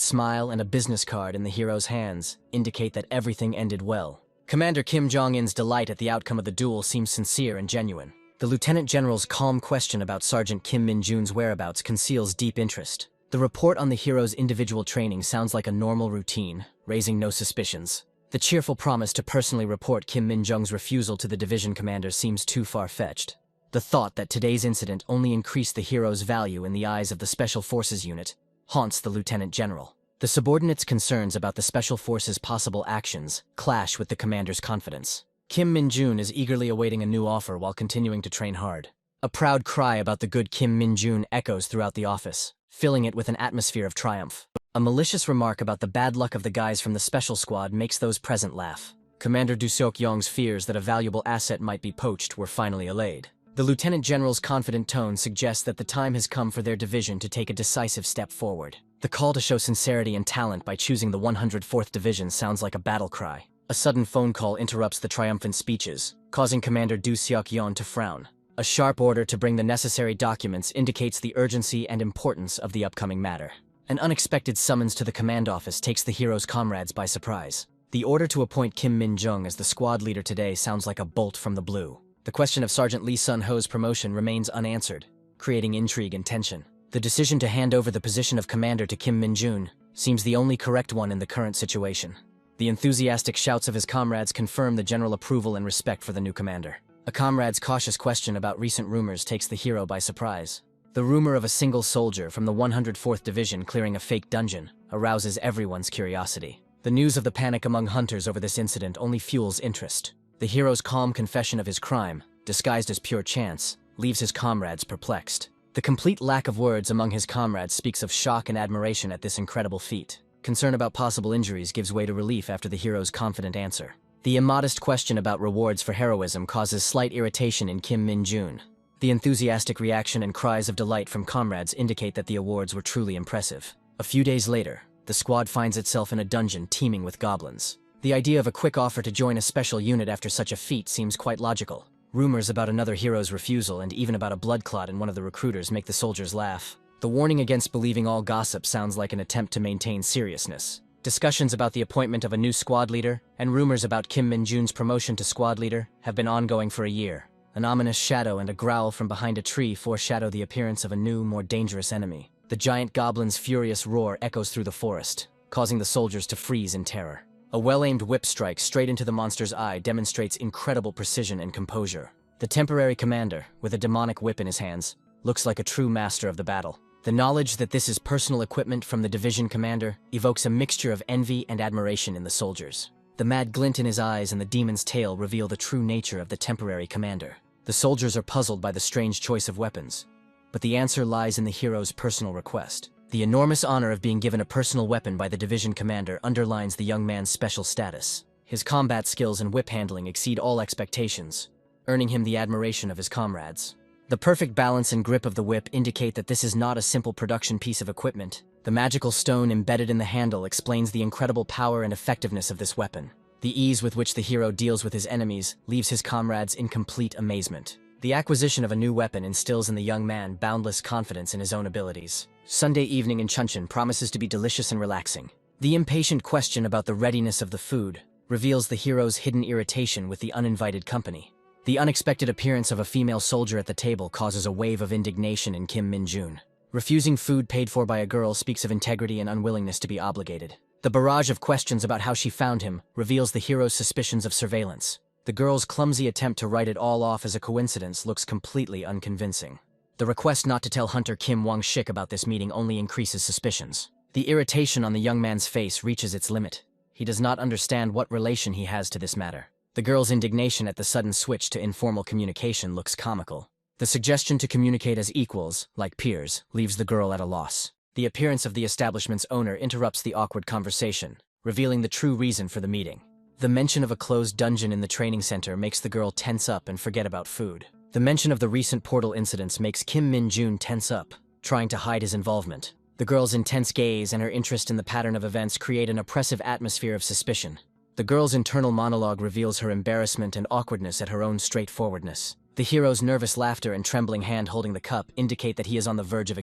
smile and a business card in the hero's hands indicate that everything ended well. Commander Kim Jong-un's delight at the outcome of the duel seems sincere and genuine. The Lieutenant General's calm question about Sergeant Kim Min-jun's whereabouts conceals deep interest. The report on the hero's individual training sounds like a normal routine, raising no suspicions. The cheerful promise to personally report Kim Min-jung's refusal to the division commander seems too far-fetched. The thought that today's incident only increased the hero's value in the eyes of the Special Forces unit haunts the Lieutenant General. The subordinate's concerns about the Special Forces' possible actions clash with the commander's confidence. Kim Min-jun is eagerly awaiting a new offer while continuing to train hard. A proud cry about the good Kim Min-jun echoes throughout the office, filling it with an atmosphere of triumph. A malicious remark about the bad luck of the guys from the special squad makes those present laugh. Commander Du Seok-yong's fears that a valuable asset might be poached were finally allayed. The Lieutenant General's confident tone suggests that the time has come for their division to take a decisive step forward. The call to show sincerity and talent by choosing the 104th Division sounds like a battle cry. A sudden phone call interrupts the triumphant speeches, causing Commander Du Seok-yeon to frown. A sharp order to bring the necessary documents indicates the urgency and importance of the upcoming matter. An unexpected summons to the command office takes the hero's comrades by surprise. The order to appoint Kim Min-jung as the squad leader today sounds like a bolt from the blue. The question of Sergeant Lee Sun-ho's promotion remains unanswered, creating intrigue and tension. The decision to hand over the position of commander to Kim Min-jun seems the only correct one in the current situation. The enthusiastic shouts of his comrades confirm the general approval and respect for the new commander. A comrade's cautious question about recent rumors takes the hero by surprise. The rumor of a single soldier from the 104th Division clearing a fake dungeon arouses everyone's curiosity. The news of the panic among hunters over this incident only fuels interest. The hero's calm confession of his crime, disguised as pure chance, leaves his comrades perplexed. The complete lack of words among his comrades speaks of shock and admiration at this incredible feat. Concern about possible injuries gives way to relief after the hero's confident answer. The immodest question about rewards for heroism causes slight irritation in Kim Min-jun. The enthusiastic reaction and cries of delight from comrades indicate that the awards were truly impressive. A few days later, the squad finds itself in a dungeon teeming with goblins. The idea of a quick offer to join a special unit after such a feat seems quite logical. Rumors about another hero's refusal and even about a blood clot in one of the recruiters make the soldiers laugh. The warning against believing all gossip sounds like an attempt to maintain seriousness. Discussions about the appointment of a new squad leader and rumors about Kim Min-jun's promotion to squad leader have been ongoing for a year. An ominous shadow and a growl from behind a tree foreshadow the appearance of a new, more dangerous enemy. The giant goblin's furious roar echoes through the forest, causing the soldiers to freeze in terror. A well-aimed whip strike straight into the monster's eye demonstrates incredible precision and composure. The temporary commander, with a demonic whip in his hands, looks like a true master of the battle. The knowledge that this is personal equipment from the division commander evokes a mixture of envy and admiration in the soldiers. The mad glint in his eyes and the demon's tail reveal the true nature of the temporary commander. The soldiers are puzzled by the strange choice of weapons, but the answer lies in the hero's personal request. The enormous honor of being given a personal weapon by the division commander underlines the young man's special status. His combat skills and whip handling exceed all expectations, earning him the admiration of his comrades. The perfect balance and grip of the whip indicate that this is not a simple production piece of equipment. The magical stone embedded in the handle explains the incredible power and effectiveness of this weapon. The ease with which the hero deals with his enemies leaves his comrades in complete amazement. The acquisition of a new weapon instills in the young man boundless confidence in his own abilities. Sunday evening in Chuncheon promises to be delicious and relaxing. The impatient question about the readiness of the food reveals the hero's hidden irritation with the uninvited company. The unexpected appearance of a female soldier at the table causes a wave of indignation in Kim Min-jun. Refusing food paid for by a girl speaks of integrity and unwillingness to be obligated. The barrage of questions about how she found him reveals the hero's suspicions of surveillance. The girl's clumsy attempt to write it all off as a coincidence looks completely unconvincing. The request not to tell Hunter Kim Wong-shik about this meeting only increases suspicions. The irritation on the young man's face reaches its limit. He does not understand what relation he has to this matter. The girl's indignation at the sudden switch to informal communication looks comical. The suggestion to communicate as equals, like peers, leaves the girl at a loss. The appearance of the establishment's owner interrupts the awkward conversation, revealing the true reason for the meeting. The mention of a closed dungeon in the training center makes the girl tense up and forget about food. The mention of the recent portal incidents makes Kim Min-jun tense up, trying to hide his involvement. The girl's intense gaze and her interest in the pattern of events create an oppressive atmosphere of suspicion. The girl's internal monologue reveals her embarrassment and awkwardness at her own straightforwardness. The hero's nervous laughter and trembling hand holding the cup indicate that he is on the verge of